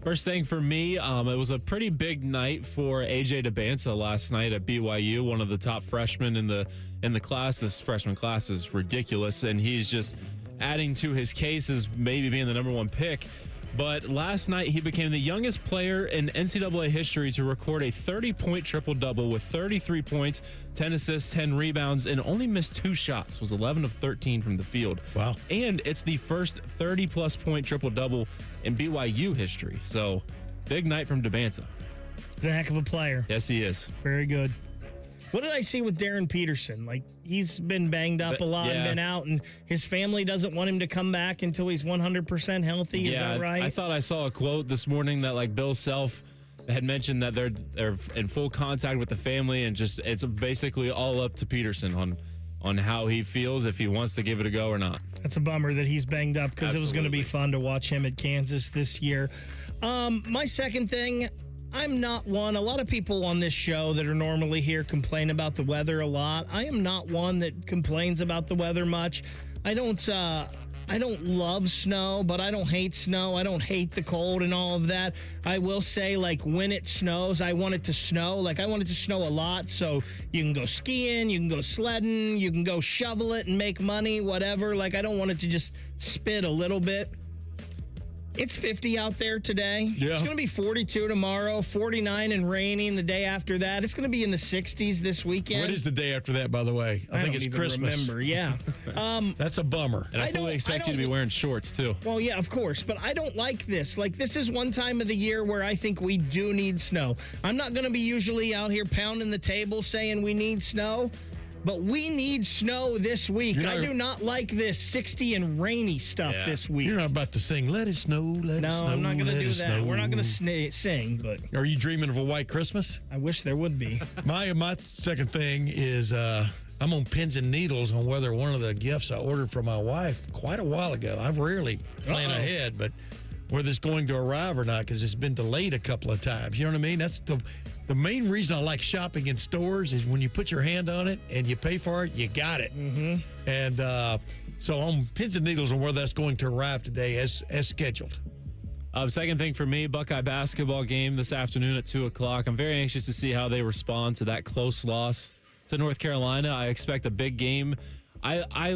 First thing for me, it was a pretty big night for AJ DeBanza last night at BYU, one of the top freshmen in the class. This freshman class is ridiculous, and he's just adding to his case as maybe being the number one pick. But last night, he became the youngest player in NCAA history to record a 30-point triple-double with 33 points, 10 assists, 10 rebounds, and only missed 2 shots. Was 11 of 13 from the field. Wow. And it's the first 30-plus point triple-double in BYU history. So, big night from DeBanza. He's a heck of a player. Yes, he is. Very good. What did I see with Darren Peterson? Like, he's been banged up a lot and been out, and his family doesn't want him to come back until he's 100% healthy. Is that right? I thought I saw a quote this morning that, like, Bill Self had mentioned that they're in full contact with the family, and just it's basically all up to Peterson on how he feels, if he wants to give it a go or not. That's a bummer that he's banged up, because it was going to be fun to watch him at Kansas this year. My second thing, I'm not one. A lot of people on this show that are normally here complain about the weather a lot. I am not one that complains about the weather much. I don't love snow, but I don't hate snow. I don't hate the cold and all of that. I will say, like, when it snows, I want it to snow. Like, I want it to snow a lot so you can go skiing, you can go sledding, you can go shovel it and make money, whatever. Like, I don't want it to just spit a little bit. It's 50 out there today. Yeah. It's going to be 42 tomorrow, 49 and raining the day after that. It's going to be in the 60s this weekend. What is the day after that, by the way? I think it's Christmas. Remember, yeah. That's a bummer. And I fully expect you to be wearing shorts, too. Well, yeah, of course. But I don't like this. Like, this is one time of the year where I think we do need snow. I'm not going to be usually out here pounding the table saying we need snow. But we need snow this week. I do not like this 60 and rainy stuff this week. You're not about to sing, let it snow, let it snow. No, I'm not going to do that. We're not going to sing, but... Are you dreaming of a white Christmas? I wish there would be. My second thing is I'm on pins and needles on whether one of the gifts I ordered for my wife quite a while ago. I rarely plan ahead, but whether it's going to arrive or not, because it's been delayed a couple of times. You know what I mean? That's the main reason I like shopping in stores is when you put your hand on it and you pay for it, you got it. Mm-hmm. And so on pins and needles on where that's going to arrive today as scheduled. Second thing for me, Buckeye basketball game this afternoon at 2 o'clock. I'm very anxious to see how they respond to that close loss to North Carolina. I expect a big game. I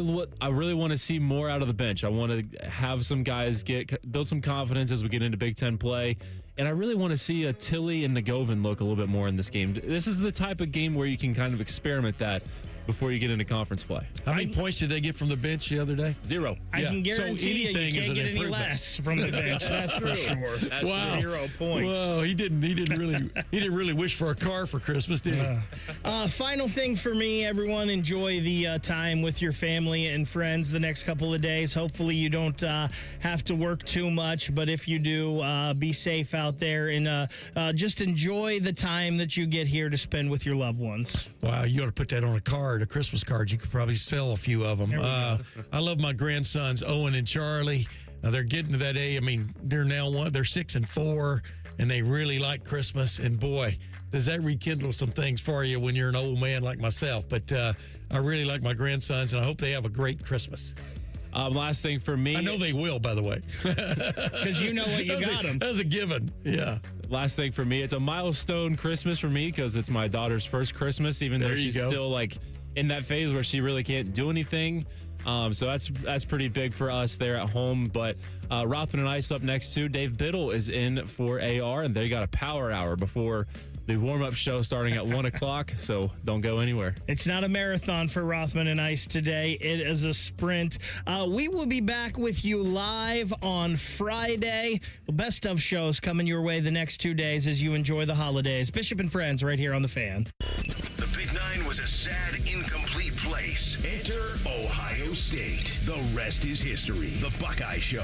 really want to see more out of the bench. I want to have some guys build some confidence as we get into Big Ten play. And I really want to see a Tilly and Nagovin look a little bit more in this game. This is the type of game where you can kind of experiment that before you get into conference play. How many points did they get from the bench the other day? 0. I can guarantee you can't get any less from the bench. That's for sure. That's wow. 0 points. Well, he didn't really wish for a car for Christmas, did he? Final thing for me, everyone, enjoy the time with your family and friends the next couple of days. Hopefully you don't have to work too much, but if you do, be safe out there and just enjoy the time that you get here to spend with your loved ones. Wow, you ought to put that on a card. A Christmas cards. You could probably sell a few of them. I love my grandsons, Owen and Charlie. They're getting to that age. I mean, they're 6 and 4, and they really like Christmas. And boy, does that rekindle some things for you when you're an old man like myself. But I really like my grandsons, and I hope they have a great Christmas. Last thing for me. I know they will, by the way. Because you know what you got them. That's a given. Yeah. Last thing for me, it's a milestone Christmas for me because it's my daughter's first Christmas, even though she's still like in that phase where she really can't do anything. So that's pretty big for us there at home. But Rothman and Ice up next too. Dave Biddle is in for AR, and they got a power hour before the warm-up show starting at 1 o'clock, so don't go anywhere. It's not a marathon for Rothman and Ice today. It is a sprint. We will be back with you live on Friday. The best of shows coming your way the next 2 days as you enjoy the holidays. Bishop and Friends right here on The Fan. The Big Nine was a sad, incomplete place. Enter Ohio State. The rest is history. The Buckeye Show.